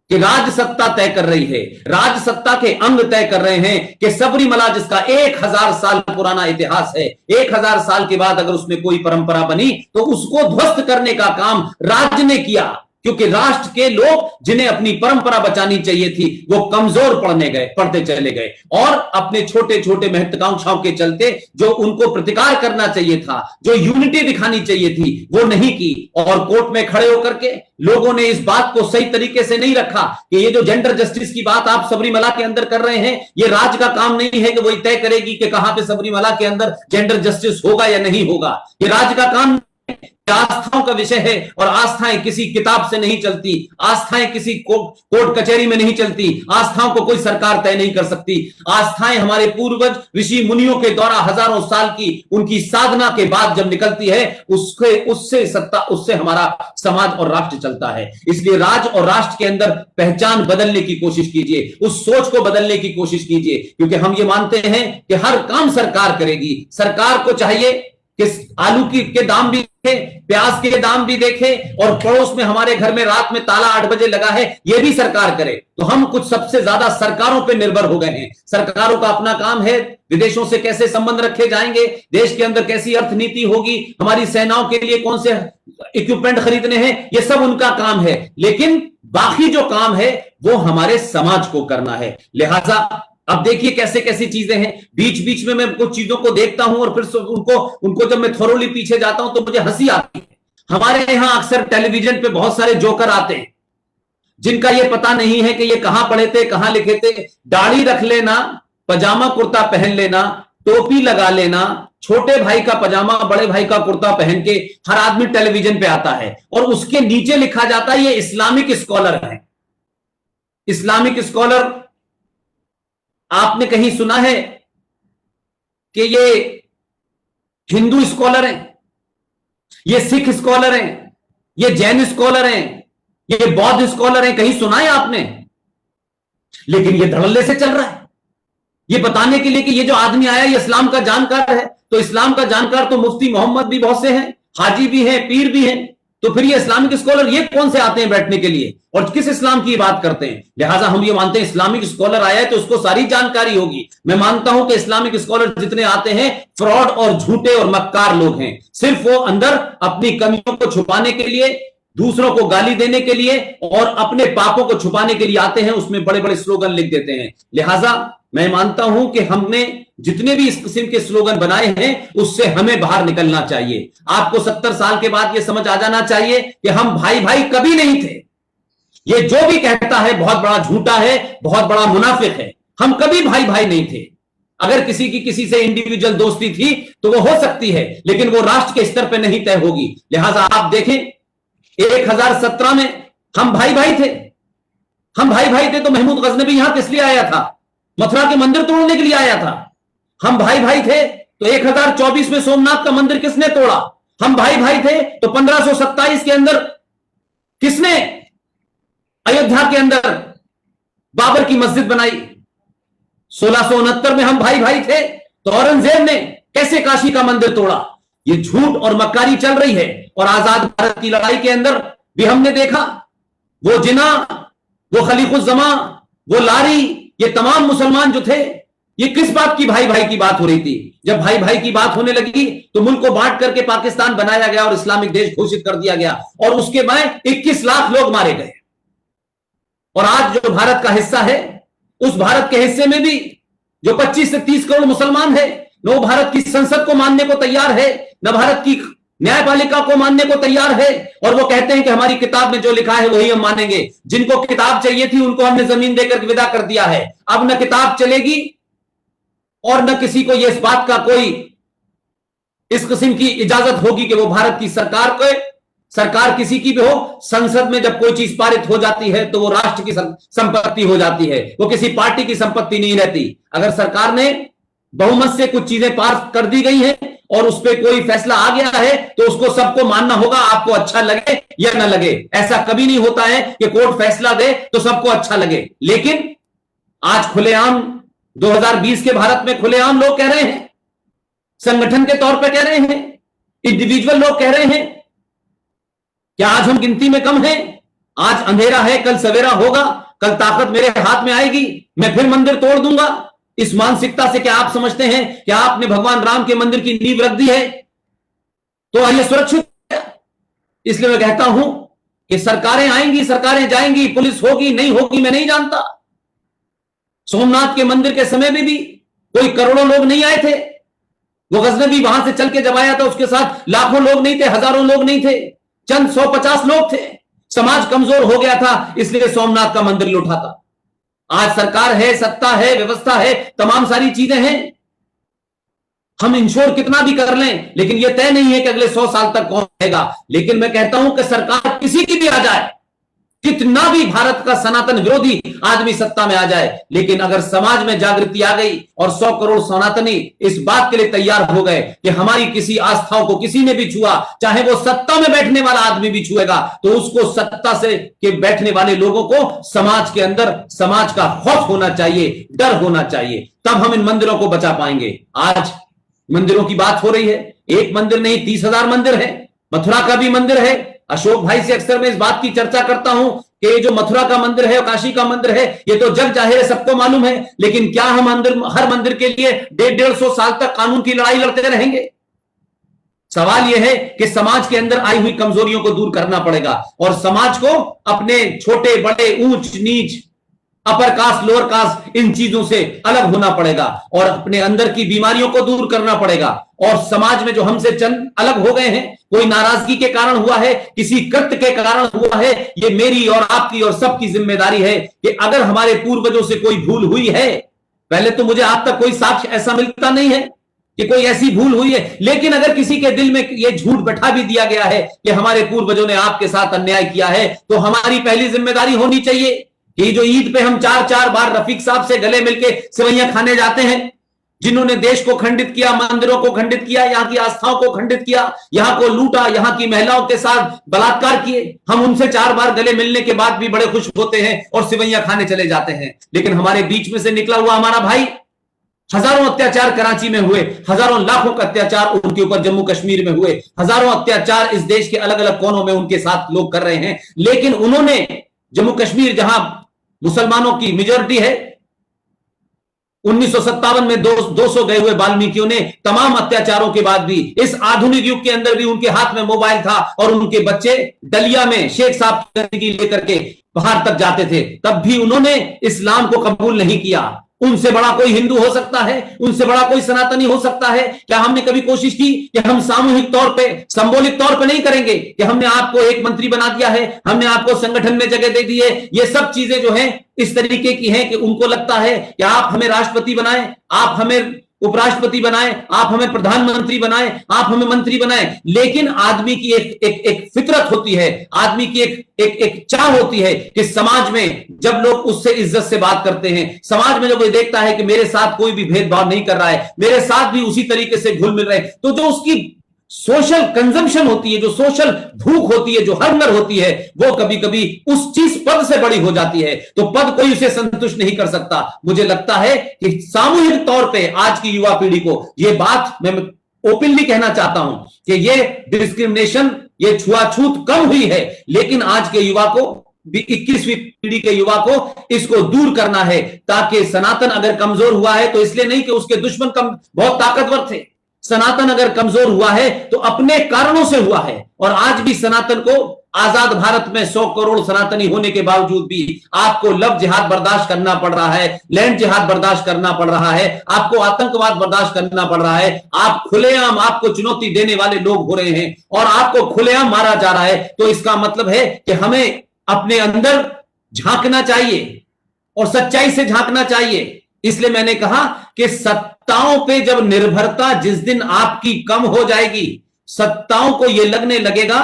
कि राज्य सत्ता तय कर रही है, राज्य सत्ता के अंग तय कर रहे हैं कि सबरीमला, जिसका 1000 साल पुराना इतिहास है, 1000 साल के बाद अगर उसमें कोई परंपरा बनी तो उसको ध्वस्त करने का काम राज्य ने किया, क्योंकि राष्ट्र के लोग जिन्हें अपनी परंपरा बचानी चाहिए थी वो कमजोर पड़ते चले गए, और अपने छोटे छोटे महत्वाकांक्षाओं के चलते जो उनको प्रतिकार करना चाहिए था, जो यूनिटी दिखानी चाहिए थी, वो नहीं की। और कोर्ट में खड़े होकर के लोगों ने इस बात को सही तरीके से नहीं रखा कि ये जो जेंडर जस्टिस की बात आप सबरीमला के अंदर कर रहे हैं, ये राज्य का काम नहीं है कि वो तय करेगी कि कहां पे सबरीमला के अंदर जेंडर जस्टिस होगा या नहीं होगा। ये राज्य का काम आस्थाओं का विषय है और आस्थाएं किसी किताब से नहीं चलती, आस्थाएं किसी कोर्ट कचहरी में नहीं चलती, आस्थाओं को कोई सरकार तय नहीं कर सकती। आस्थाएं हमारे पूर्वज ऋषि मुनियों के द्वारा हजारों साल की उनकी साधना के बाद जब निकलती है, उससे हमारा समाज और राष्ट्र चलता है। इसलिए राज्य और राष्ट्र के अंदर पहचान बदलने की कोशिश कीजिए, उस सोच को बदलने की कोशिश कीजिए, क्योंकि हम ये मानते हैं कि हर काम सरकार करेगी। सरकार को चाहिए कि आलू के दाम भी देखे, प्याज के दाम भी देखे, और पड़ोस में हमारे घर में रात में ताला 8 बजे लगा है यह भी सरकार करे। तो हम कुछ सबसे ज्यादा सरकारों पे निर्भर हो गए हैं। सरकारों का अपना काम है विदेशों से कैसे संबंध रखे जाएंगे, देश के अंदर कैसी अर्थनीति होगी, हमारी सेनाओं के लिए कौन से इक्विपमेंट खरीदने हैं, यह सब उनका काम है। लेकिन बाकी जो काम है वो हमारे समाज को करना है। लिहाजा अब देखिए कैसे कैसी चीजें हैं। बीच बीच में मैं कुछ चीजों को देखता हूं और फिर उनको जब मैं थोरोली पीछे जाता हूं तो मुझे हंसी आती है। हमारे यहां अक्सर टेलीविजन पे बहुत सारे जोकर आते हैं जिनका यह पता नहीं है कि ये कहां पढ़े थे, कहां लिखे थे। दाढ़ी रख लेना, पजामा कुर्ता पहन लेना, टोपी लगा लेना, छोटे भाई का पजामा बड़े भाई का कुर्ता पहन के हर आदमी टेलीविजन पे आता है और उसके नीचे लिखा जाता है ये इस्लामिक स्कॉलर है। इस्लामिक स्कॉलर आपने कहीं सुना है कि ये हिंदू स्कॉलर हैं, ये सिख स्कॉलर हैं, ये जैन स्कॉलर हैं, ये बौद्ध स्कॉलर हैं? कहीं सुना है आपने? लेकिन ये धड़ल्ले से चल रहा है, ये बताने के लिए कि ये जो आदमी आया ये इस्लाम का जानकार है। तो इस्लाम का जानकार तो मुफ्ती मोहम्मद भी बहुत से हैं, हाजी भी हैं, पीर भी हैं। तो फिर ये इस्लामिक स्कॉलर ये कौन से आते हैं बैठने के लिए और किस इस्लाम की बात करते हैं? लिहाजा हम ये मानते हैं इस्लामिक स्कॉलर आया है तो उसको सारी जानकारी होगी। मैं मानता हूं कि इस्लामिक स्कॉलर जितने आते हैं फ्रॉड और झूठे और मक्कार लोग हैं। सिर्फ वो अंदर अपनी कमियों को छुपाने के लिए, दूसरों को गाली देने के लिए और अपने पापों को छुपाने के लिए आते हैं, उसमें बड़े बड़े स्लोगन लिख देते हैं। लिहाजा मैं मानता हूं कि हमने जितने भी इस किस्म के स्लोगन बनाए हैं उससे हमें बाहर निकलना चाहिए। आपको 70 साल के बाद यह समझ आ जाना चाहिए कि हम भाई भाई कभी नहीं थे। ये जो भी कहता है बहुत बड़ा झूठा है, बहुत बड़ा मुनाफिक है। हम कभी भाई भाई नहीं थे। अगर किसी की किसी से इंडिविजुअल दोस्ती थी तो वो हो सकती है, लेकिन वो राष्ट्र के स्तर पर नहीं तय होगी। लिहाजा आप देखें 1017 में हम भाई भाई थे। हम भाई भाई थे तो महमूद गजनबी यहां किस लिए आया था? मथुरा के मंदिर तोड़ने के लिए आया था। हम भाई भाई थे तो 1024 में सोमनाथ का मंदिर किसने तोड़ा? हम भाई भाई थे तो 1527 के अंदर किसने अयोध्या के अंदर बाबर की मस्जिद बनाई? 1669 में हम भाई भाई थे तो औरंगजेब ने कैसे काशी का मंदिर तोड़ा? ये झूठ और मक्कारी चल रही है। और आजाद भारत की लड़ाई के अंदर भी हमने देखा वो जिना, वो खलीकुज्जमा, वो लारी, ये तमाम मुसलमान जो थे, ये किस बात की भाई भाई की बात हो रही थी? जब भाई भाई की बात होने लगी तो मुल्क को बांट करके पाकिस्तान बनाया गया और इस्लामिक देश घोषित कर दिया गया और उसके बाद 21 लाख लोग मारे गए। और आज जो भारत का हिस्सा है उस भारत के हिस्से में भी जो 25 से 30 करोड़ मुसलमान है, न वो भारत की संसद को मानने को तैयार है, न भारत की न्यायपालिका को मानने को तैयार है। और वो कहते हैं कि हमारी किताब में जो लिखा है वही हम मानेंगे। जिनको किताब चाहिए थी उनको हमने जमीन देकर विदा कर दिया है। अब न किताब चलेगी और न किसी को यह इस बात का कोई इस किस्म की इजाजत होगी कि वो भारत की सरकार किसी की भी हो, संसद में जब कोई चीज पारित हो जाती है तो वो राष्ट्र की संपत्ति हो जाती है, वो किसी पार्टी की संपत्ति नहीं रहती। अगर सरकार ने बहुमत से कुछ चीजें पास कर दी गई हैं और उस पर कोई फैसला आ गया है तो उसको सबको मानना होगा, आपको अच्छा लगे या ना लगे। ऐसा कभी नहीं होता है कि कोर्ट फैसला दे तो सबको अच्छा लगे। लेकिन आज खुलेआम 2020 के भारत में खुलेआम लोग कह रहे हैं, संगठन के तौर पे कह रहे हैं, इंडिविजुअल लोग कह रहे हैं कि आज हम गिनती में कम हैं, आज अंधेरा है कल सवेरा होगा, कल ताकत मेरे हाथ में आएगी, मैं फिर मंदिर तोड़ दूंगा। इस मानसिकता से क्या आप समझते हैं कि आपने भगवान राम के मंदिर की नींव रख दी है तो ये सुरक्षित है? इसलिए मैं कहता हूं कि सरकारें आएंगी, सरकारें जाएंगी, पुलिस होगी नहीं होगी मैं नहीं जानता। सोमनाथ के मंदिर के समय में भी कोई करोड़ों लोग नहीं आए थे। वो गजनबी वहां से चल के जब आया था उसके साथ लाखों लोग नहीं थे, हजारों लोग नहीं थे, चंद 150 लोग थे। समाज कमजोर हो गया था इसलिए सोमनाथ का मंदिर लूटा था। आज सरकार है, सत्ता है, व्यवस्था है, तमाम सारी चीजें हैं। हम इंश्योर कितना भी कर लें, लेकिन यह तय नहीं है कि अगले 100 साल तक कौन रहेगा। लेकिन मैं कहता हूं कि सरकार किसी की भी आ जाए, कितना भी भारत का सनातन विरोधी आदमी सत्ता में आ जाए, लेकिन अगर समाज में जागृति आ गई और 100 करोड़ सनातनी इस बात के लिए तैयार हो गए कि हमारी किसी आस्थाओं को किसी ने भी छुआ, चाहे वो सत्ता में बैठने वाला आदमी भी छुएगा, तो उसको सत्ता से के बैठने वाले लोगों को समाज के अंदर समाज का खौफ होना चाहिए, डर होना चाहिए, तब हम इन मंदिरों को बचा पाएंगे। आज मंदिरों की बात हो रही है, एक मंदिर नहीं 30,000 मंदिर है, मथुरा का भी मंदिर है। अशोक भाई से अक्सर मैं इस बात की चर्चा करता हूं कि ये जो मथुरा का मंदिर है और काशी का मंदिर है, ये तो जग जाहिर है, सबको मालूम है, लेकिन क्या हम हर मंदिर के लिए 150-150 साल तक कानून की लड़ाई लड़ते रहेंगे? सवाल यह है कि समाज के अंदर आई हुई कमजोरियों को दूर करना पड़ेगा और समाज को अपने छोटे बड़े, ऊंच नीच, अपर कास्ट लोअर कास्ट, इन चीजों से अलग होना पड़ेगा और अपने अंदर की बीमारियों को दूर करना पड़ेगा। और समाज में जो हमसे चंद अलग हो गए हैं, कोई नाराजगी के कारण हुआ है, किसी कृत्य के कारण हुआ है, ये मेरी और आपकी और सबकी जिम्मेदारी है कि अगर हमारे पूर्वजों से कोई भूल हुई है, पहले तो मुझे आज तक कोई साक्ष्य ऐसा मिलता नहीं है कि कोई ऐसी भूल हुई है, लेकिन अगर किसी के दिल में यह झूठ बैठा भी दिया गया है कि हमारे पूर्वजों ने आपके साथ अन्याय किया है, तो हमारी पहली जिम्मेदारी होनी चाहिए कि जो ईद पे हम 4-4 बार रफीक साहब से गले मिलके सेवैयां खाने जाते हैं, जिन्होंने देश को खंडित किया, मंदिरों को खंडित किया, यहां की आस्थाओं को खंडित किया, यहां को लूटा, यहां की महिलाओं के साथ बलात्कार किए, हम उनसे 4 बार गले मिलने के बाद भी बड़े खुश होते हैं और सेवैयां खाने चले जाते हैं। लेकिन हमारे बीच में से निकला हुआ हमारा भाई, हजारों अत्याचार कराची में हुए, हजारों लाखों का अत्याचार उनके ऊपर जम्मू कश्मीर में हुए, हजारों अत्याचार इस देश के अलग अलग कोनों में उनके साथ लोग कर रहे हैं, लेकिन उन्होंने जम्मू कश्मीर जहां मुसलमानों की मेजॉरिटी है, 1957 में 200 गए हुए वाल्मीकियों ने तमाम अत्याचारों के बाद भी, इस आधुनिक युग के अंदर भी उनके हाथ में मोबाइल था और उनके बच्चे डलिया में शेख साहब की जिंदगी लेकर के बाहर तक जाते थे, तब भी उन्होंने इस्लाम को कबूल नहीं किया। उनसे बड़ा कोई हिंदू हो सकता है? उनसे बड़ा कोई सनातनी हो सकता है? क्या हमने कभी कोशिश की कि हम सामूहिक तौर पे, संबोलिक तौर पे नहीं करेंगे कि हमने आपको एक मंत्री बना दिया है, हमने आपको संगठन में जगह दे दी है? ये सब चीजें जो हैं इस तरीके की हैं कि उनको लगता है कि आप हमें राष्ट्रपति बनाएं, आप हमें उपराष्ट्रपति बनाएं, आप हमें प्रधानमंत्री बनाएं, आप हमें मंत्री बनाएं। लेकिन आदमी की एक फितरत होती है, आदमी की एक चाह होती है कि समाज में जब लोग उससे इज्जत से बात करते हैं, समाज में जब वो देखता है कि मेरे साथ कोई भी भेदभाव नहीं कर रहा है, मेरे साथ भी उसी तरीके से घुल मिल रहे हैं, तो जो उसकी सोशल कंजम्पशन होती है, जो सोशल भूख होती है, जो हंगर होती है, वो कभी कभी उस चीज पद से बड़ी हो जाती है, तो पद कोई उसे संतुष्ट नहीं कर सकता। मुझे लगता है कि सामूहिक तौर पे आज की युवा पीढ़ी को ये बात मैं ओपनली कहना चाहता हूं कि ये डिस्क्रिमिनेशन, ये छुआछूत कम हुई है, लेकिन आज के युवा को, 21वीं पीढ़ी के युवा को इसको दूर करना है, ताकि सनातन अगर कमजोर हुआ है तो इसलिए नहीं कि उसके दुश्मन बहुत ताकतवर थे। सनातन अगर कमजोर हुआ है तो अपने कारणों से हुआ है, और आज भी सनातन को आजाद भारत में 100 करोड़ सनातनी होने के बावजूद भी आपको लव जिहाद बर्दाश्त करना पड़ रहा है, लैंड जिहाद बर्दाश्त करना पड़ रहा है, आपको आतंकवाद बर्दाश्त करना पड़ रहा है, आप खुलेआम, आपको चुनौती देने वाले लोग हो रहे हैं और आपको खुलेआम मारा जा रहा है। तो इसका मतलब है कि हमें अपने अंदर झांकना चाहिए और सच्चाई से झांकना चाहिए। इसलिए मैंने कहा कि सत्ताओं पे जब निर्भरता जिस दिन आपकी कम हो जाएगी, सत्ताओं को यह लगने लगेगा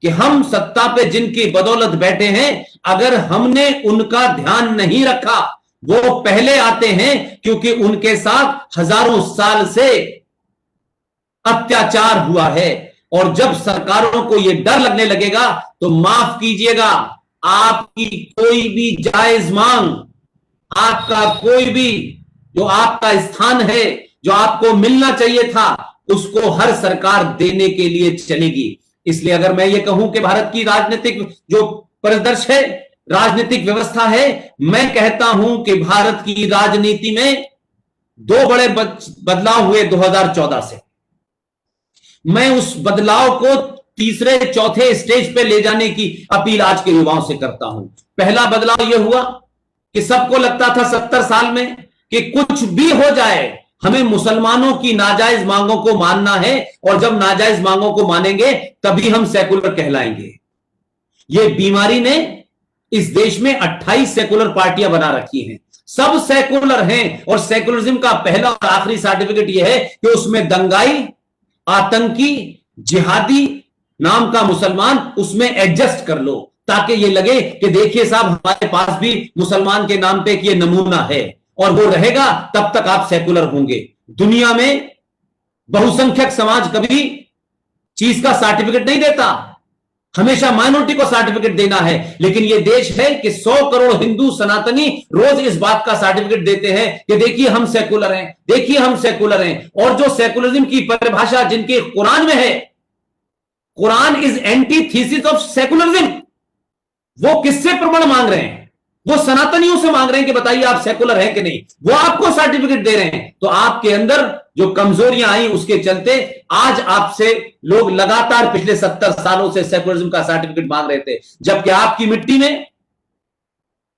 कि हम सत्ता पे जिनकी बदौलत बैठे हैं, अगर हमने उनका ध्यान नहीं रखा, वो पहले आते हैं क्योंकि उनके साथ हजारों साल से अत्याचार हुआ है। और जब सरकारों को यह डर लगने लगेगा तो माफ कीजिएगा, आपकी कोई भी जायज मांग, आपका कोई भी जो आपका स्थान है, जो आपको मिलना चाहिए था, उसको हर सरकार देने के लिए चलेगी। इसलिए अगर मैं ये कहूं कि भारत की राजनीतिक जो परिदृश्य है, राजनीतिक व्यवस्था है, मैं कहता हूं कि भारत की राजनीति में 2 बड़े बदलाव हुए 2014 से। मैं उस बदलाव को तीसरे चौथे स्टेज पे ले जाने की अपील आज के युवाओं से करता हूं। पहला बदलाव यह हुआ कि सबको लगता था 70 साल में कि कुछ भी हो जाए, हमें मुसलमानों की नाजायज मांगों को मानना है, और जब नाजायज मांगों को मानेंगे तभी हम सेकुलर कहलाएंगे। यह बीमारी ने इस देश में 28 सेकुलर पार्टियां बना रखी हैं। सब सेकुलर हैं, और सेकुलरिज्म का पहला और आखिरी सर्टिफिकेट यह है कि उसमें दंगाई, आतंकी, जिहादी नाम का मुसलमान उसमें एडजस्ट कर लो, ताकि ये लगे कि देखिए साहब हमारे पास भी मुसलमान के नाम पे एक ये नमूना है, और वो रहेगा तब तक आप सेकुलर होंगे। दुनिया में बहुसंख्यक समाज कभी चीज का सर्टिफिकेट नहीं देता, हमेशा माइनॉरिटी को सर्टिफिकेट देना है। लेकिन यह देश है कि 100 करोड़ हिंदू सनातनी रोज इस बात का सर्टिफिकेट देते हैं कि देखिए हम सेकुलर हैं, देखिए हम सेकुलर हैं। और जो सेकुलरिज्म की परिभाषा जिनके कुरान में है, Quran is antithesis of secularism, वो किससे प्रमाण मांग रहे हैं? वो सनातनियों से मांग रहे हैं कि बताइए आप सेकुलर हैं कि नहीं, वो आपको सर्टिफिकेट दे रहे हैं। तो आपके अंदर जो कमजोरियां आई उसके चलते आज आपसे लोग लगातार पिछले 70 सालों से सेकुलरिज्म का सर्टिफिकेट मांग रहे थे, जबकि आपकी मिट्टी में,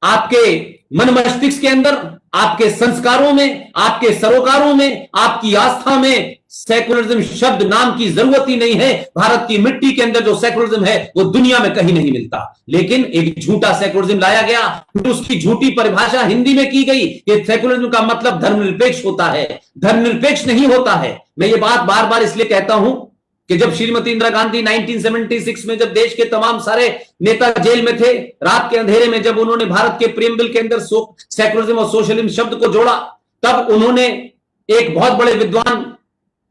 आपके मन मस्तिष्क के अंदर, आपके संस्कारों में, आपके सरोकारों में, आपकी आस्था में सेकुलरिज्म शब्द नाम की जरूरत ही नहीं है। भारत की मिट्टी के अंदर जो सेकुलरिज्म है वो दुनिया में कहीं नहीं मिलता। लेकिन एक झूठा सेकुलरिज्म लाया गया, फिर उसकी झूठी परिभाषा हिंदी में की गई कि सेकुलरिज्म का मतलब धर्मनिरपेक्ष होता है। धर्मनिरपेक्ष नहीं होता है। मैं ये बात बार बार इसलिए कहता हूं कि जब श्रीमती इंदिरा गांधी 1976 में जब देश के तमाम सारे नेता जेल में थे, रात के अंधेरे में जब उन्होंने भारत के प्रीएम्बल के अंदर सेकुलरिज्म और सोशलिज्म शब्द को जोड़ा, तब उन्होंने एक बहुत बड़े विद्वान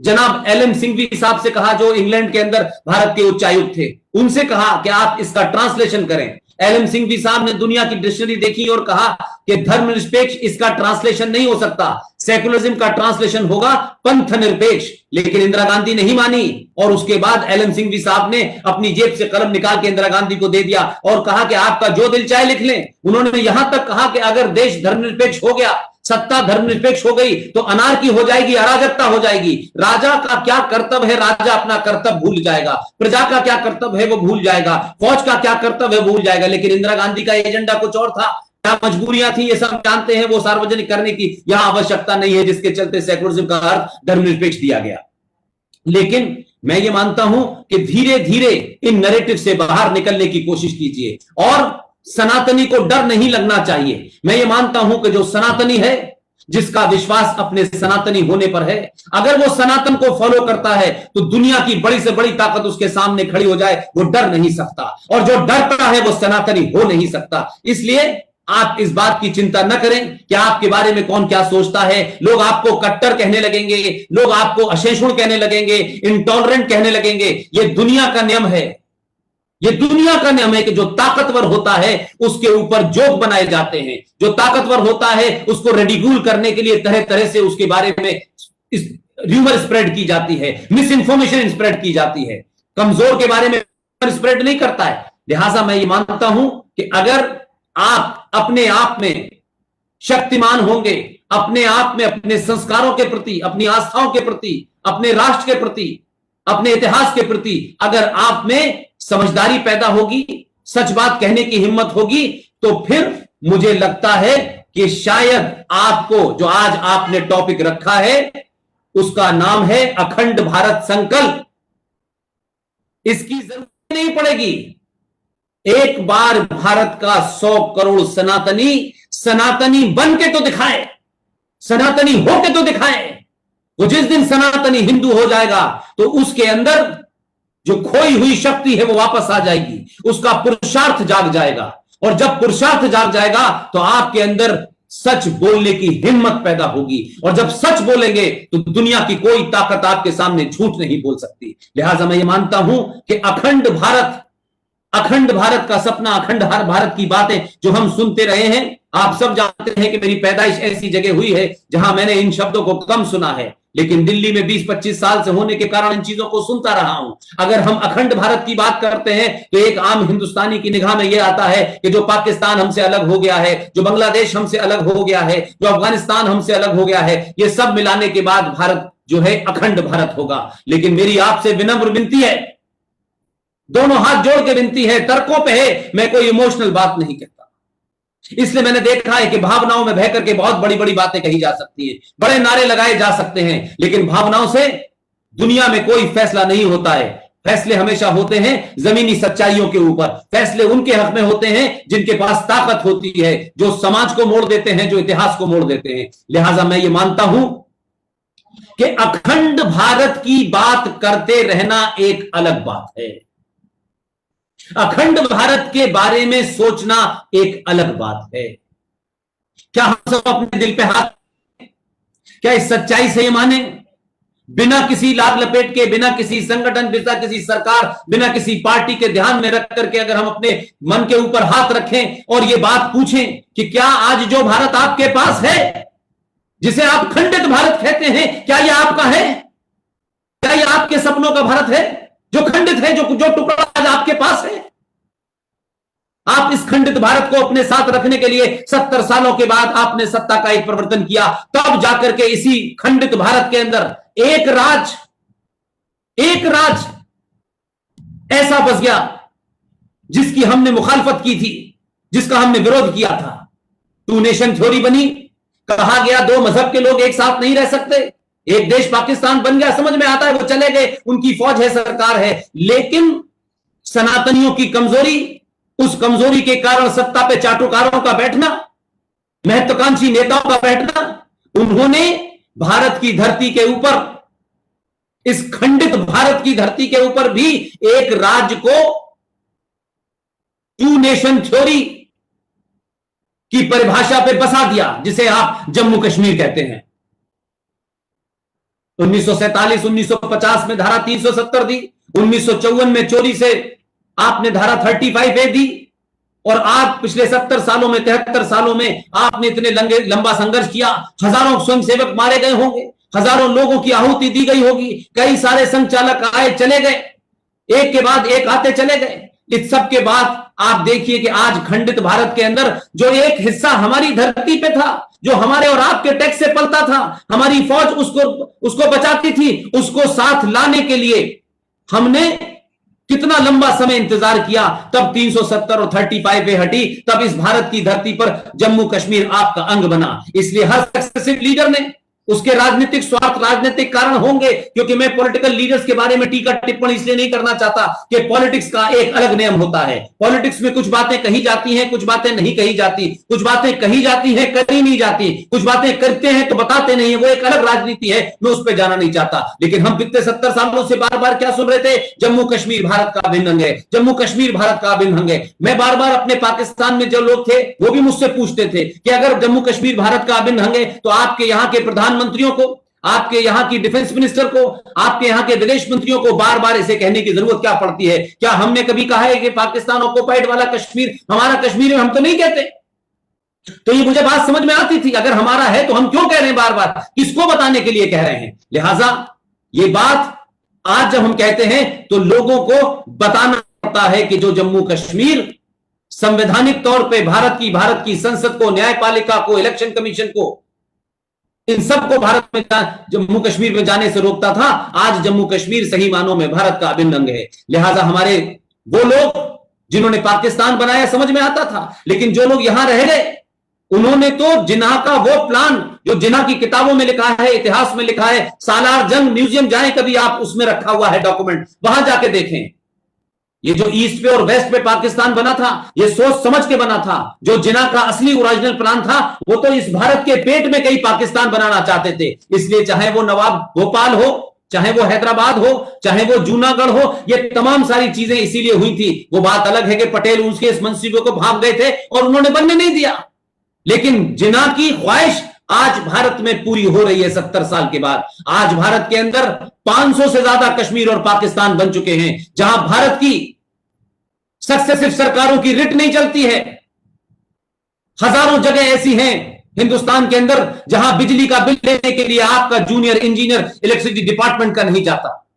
जनाब एल.एम. सिंघवी साहब से कहा, जो इंग्लैंड के अंदर भारत के उच्चायुक्त थे, उनसे कहा कि आप इसका ट्रांसलेशन करें। एल.एम. सिंघवी साहब ने दुनिया की डिक्शनरी देखी और कहा कि धर्मनिरपेक्ष इसका ट्रांसलेशन नहीं हो सकता, सेकुलरिज्म का ट्रांसलेशन होगा पंथ निरपेक्ष। लेकिन इंदिरा गांधी नहीं मानी, और उसके बाद एल.एम. सिंघवी साहब ने अपनी जेब से कलम निकाल के इंदिरा गांधी को दे दिया और कहा कि आपका जो दिल चाहे लिख लें। उन्होंने यहां तक कहा कि अगर देश धर्मनिरपेक्ष हो गया, सत्ता धर्मनिरपेक्ष हो गई, तो अनार्की हो जाएगी, अराजकता हो जाएगी। राजा का क्या कर्तव्य है, राजा अपना कर्तव्य भूल जाएगा। प्रजा का क्या कर्तव्य है वो भूल जाएगा। फौज का क्या कर्तव्य है भूल जाएगा। लेकिन इंदिरा गांधी का एजेंडा कुछ और था, क्या मजबूरियां थी ये सब जानते हैं, वो सार्वजनिक करने की यहां आवश्यकता नहीं है, जिसके चलते सेकुलरिज्म का अर्थ धर्मनिरपेक्ष दिया गया। लेकिन मैं ये मानता हूं कि धीरे धीरे इन नैरेटिव से बाहर निकलने की कोशिश कीजिए, और सनातनी को डर नहीं लगना चाहिए। मैं ये मानता हूं कि जो सनातनी है, जिसका विश्वास अपने सनातनी होने पर है, अगर वो सनातन को फॉलो करता है तो दुनिया की बड़ी से बड़ी ताकत उसके सामने खड़ी हो जाए, वो डर नहीं सकता। और जो डरता है वो सनातनी हो नहीं सकता। इसलिए आप इस बात की चिंता न करें कि आपके बारे में कौन क्या सोचता है। लोग आपको कट्टर कहने लगेंगे, लोग आपको अशेषुण कहने लगेंगे, इंटॉलरेंट कहने लगेंगे। ये दुनिया का नियम है, ये दुनिया का नियम है कि जो ताकतवर होता है उसके ऊपर जोक बनाए जाते हैं। जो ताकतवर होता है उसको रेडिक्यूल करने के लिए तरह तरह से उसके बारे में र्यूमर स्प्रेड की जाती है, मिस इंफॉर्मेशन स्प्रेड की जाती है। कमजोर के बारे में स्प्रेड नहीं करता है। लिहाजा मैं ये मानता हूं कि अगर आप अपने आप में शक्तिमान होंगे, अपने आप में अपने संस्कारों के प्रति, अपनी आस्थाओं के प्रति, अपने राष्ट्र के प्रति, अपने इतिहास के प्रति अगर आप में समझदारी पैदा होगी, सच बात कहने की हिम्मत होगी, तो फिर मुझे लगता है कि शायद आपको जो आज आपने टॉपिक रखा है उसका नाम है अखंड भारत संकल्प, इसकी जरूरत नहीं पड़ेगी। एक बार भारत का 100 करोड़ सनातनी बन के तो दिखाए, सनातनी होके तो दिखाए। वो जिस दिन सनातनी हिंदू हो जाएगा तो उसके अंदर जो खोई हुई शक्ति है वो वापस आ जाएगी, उसका पुरुषार्थ जाग जाएगा। और जब पुरुषार्थ जाग जाएगा तो आपके अंदर सच बोलने की हिम्मत पैदा होगी, और जब सच बोलेंगे तो दुनिया की कोई ताकत आपके सामने झूठ नहीं बोल सकती। लिहाजा मैं ये मानता हूं कि अखंड भारत का सपना, अखंड भारत की बातें जो हम सुनते रहे हैं, आप सब जानते हैं कि मेरी पैदाइश ऐसी जगह हुई है जहां मैंने इन शब्दों को कम सुना है, लेकिन दिल्ली में 20-25 साल से होने के कारण इन चीजों को सुनता रहा हूं। अगर हम अखंड भारत की बात करते हैं तो एक आम हिंदुस्तानी की निगाह में यह आता है कि जो पाकिस्तान हमसे अलग हो गया है, जो बांग्लादेश हमसे अलग हो गया है, जो अफगानिस्तान हमसे अलग हो गया है, ये सब मिलाने के बाद भारत जो है अखंड भारत होगा। लेकिन मेरी आपसे विनम्र विनती है, दोनों हाथ जोड़ के विनती है, तर्कों पे है, मैं कोई इमोशनल बात नहीं कहता। इसलिए मैंने देखा है कि भावनाओं में बह करके बहुत बड़ी बड़ी बातें कही जा सकती हैं, बड़े नारे लगाए जा सकते हैं, लेकिन भावनाओं से दुनिया में कोई फैसला नहीं होता है। फैसले हमेशा होते हैं जमीनी सच्चाइयों के ऊपर। फैसले उनके हक में होते हैं जिनके पास ताकत होती है, जो समाज को मोड़ देते हैं, जो इतिहास को मोड़ देते हैं। लिहाजा मैं ये मानता हूं कि अखंड भारत की बात करते रहना एक अलग बात है, अखंड भारत के बारे में सोचना एक अलग बात है। क्या हम सब अपने दिल पे हाथ, क्या इस सच्चाई से ये माने, बिना किसी लाग लपेट के, बिना किसी संगठन, बिना किसी सरकार, बिना किसी पार्टी के ध्यान में रख करके अगर हम अपने मन के ऊपर हाथ रखें और ये बात पूछें कि क्या आज जो भारत आपके पास है, जिसे आप खंडित भारत कहते हैं, क्या यह आपका है? क्या यह आपके सपनों का भारत है जो खंडित है, जो टुकड़ा आज आपके पास है? आप इस खंडित भारत को अपने साथ रखने के लिए 70 सालों के बाद आपने सत्ता का एक परिवर्तन किया, तब जाकर के इसी खंडित भारत के अंदर एक राज ऐसा बस गया जिसकी हमने मुखालफत की थी, जिसका हमने विरोध किया था। 2 नेशन थ्योरी बनी, कहा गया 2 मजहब के लोग एक साथ नहीं रह सकते, एक देश पाकिस्तान बन गया, समझ में आता है, वो चले गए, उनकी फौज है, सरकार है, लेकिन सनातनियों की कमजोरी, उस कमजोरी के कारण सत्ता पे चाटुकारों का बैठना, महत्वाकांक्षी नेताओं का बैठना, उन्होंने भारत की धरती के ऊपर, इस खंडित भारत की धरती के ऊपर भी एक राज्य को 2 नेशन थ्योरी की परिभाषा पे बसा दिया, जिसे आप जम्मू कश्मीर कहते हैं। 1947-1950 में धारा 370 दी, 1954 में चोरी से आपने धारा 35A दी, और आप पिछले 70 सालों में, 73 सालों में आपने इतने लंबा संघर्ष किया, हजारों स्वयंसेवक मारे गए होंगे, हजारों लोगों की आहुति दी गई होगी, कई सारे संचालक आए चले गए, एक के बाद एक आते चले गए। इस सब के बाद आप देखिए कि आज खंडित भारत के अंदर जो एक हिस्सा हमारी धरती पे था, जो हमारे और आपके टैक्स से पलता था, हमारी फौज उसको बचाती थी, उसको साथ लाने के लिए हमने कितना लंबा समय इंतजार किया, तब 370 और 35A हटी, तब इस भारत की धरती पर जम्मू कश्मीर आपका अंग बना। इसलिए हर सक्सेसिव लीडर ने, उसके राजनीतिक स्वार्थ, राजनीतिक कारण होंगे, क्योंकि मैं पॉलिटिकल लीडर्स के बारे में टीका टिप्पणी इसलिए नहीं करना चाहता कि पॉलिटिक्स का एक अलग नियम होता है। पॉलिटिक्स में कुछ बातें कही जाती हैं, कुछ बातें नहीं कही जाती, कुछ बातें कही जाती हैं, करी नहीं जाती, कुछ बातें करते हैं तो बताते नहीं है, वो एक अलग राजनीति है, मैं उस पर जाना नहीं चाहता। लेकिन हम पिछले 70 सालों से बार बार क्या सुन रहे थे? जम्मू कश्मीर भारत का अभिन्न अंग है, जम्मू कश्मीर भारत का अभिन्न अंग है। मैं बार बार अपने पाकिस्तान में जो लोग थे वो भी मुझसे पूछते थे कि अगर जम्मू कश्मीर भारत का अभिन्न अंग है तो आपके यहाँ के प्रधानमंत्रियों को, आपके यहां की डिफेंस मिनिस्टर को, आपके यहां के विदेश मंत्रियों को बार बार इसे कहने की जरूरत क्या पड़ती है? क्या हमने कभी कहा है कि पाकिस्तान ऑक्युपाइड वाला कश्मीर हमारा कश्मीर है? हम तो नहीं कहते। तो ये मुझे बात समझ में आती थी, अगर हमारा है तो हम क्यों कह रहे हैं बार बार, किसको बताने के लिए कह रहे हैं? लिहाजा ये बात आज जब हम कहते हैं तो लोगों को बताना पड़ता है कि जो जम्मू कश्मीर संवैधानिक तौर पे भारत की संसद को, न्यायपालिका को, इलेक्शन कमीशन को, इन सबको भारत में, जम्मू कश्मीर में जाने से रोकता था, आज जम्मू कश्मीर सही मानों में भारत का अभिन्न अंग है। लिहाजा हमारे वो लोग जिन्होंने पाकिस्तान बनाया समझ में आता था, लेकिन जो लोग यहां रह गए उन्होंने तो जिन्ना का वो प्लान जो जिन्ना की किताबों में लिखा है, इतिहास में लिखा है, सालार जंग म्यूजियम जाएं कभी आप, उसमें रखा हुआ है डॉक्यूमेंट, वहां जाके देखें। ये जो ईस्ट पे और वेस्ट पे पाकिस्तान बना था, ये सोच समझ के बना था। जो जिन्ना का असली ओरिजिनल प्लान था वो तो इस भारत के पेट में कई पाकिस्तान बनाना चाहते थे। इसलिए चाहे वो नवाब भोपाल हो, चाहे वो हैदराबाद हो, चाहे वो जूनागढ़ हो, ये तमाम सारी चीजें इसीलिए हुई थी। वो बात अलग है कि पटेल उसके इस मंसूबे को भाग गए थे और उन्होंने बनने नहीं दिया, लेकिन जिन्ना की ख्वाहिश आज भारत में पूरी हो रही है 70 साल के बाद। आज भारत के अंदर 500 से ज्यादा कश्मीर और पाकिस्तान बन चुके हैं, जहां भारत की सक्सेसिव सरकारों की रिट नहीं चलती है। हजारों जगह ऐसी हैं हिंदुस्तान के अंदर जहां बिजली का बिल लेने के लिए आपका जूनियर इंजीनियर इलेक्ट्रिसिटी डिपार्टमेंट का नहीं जाता।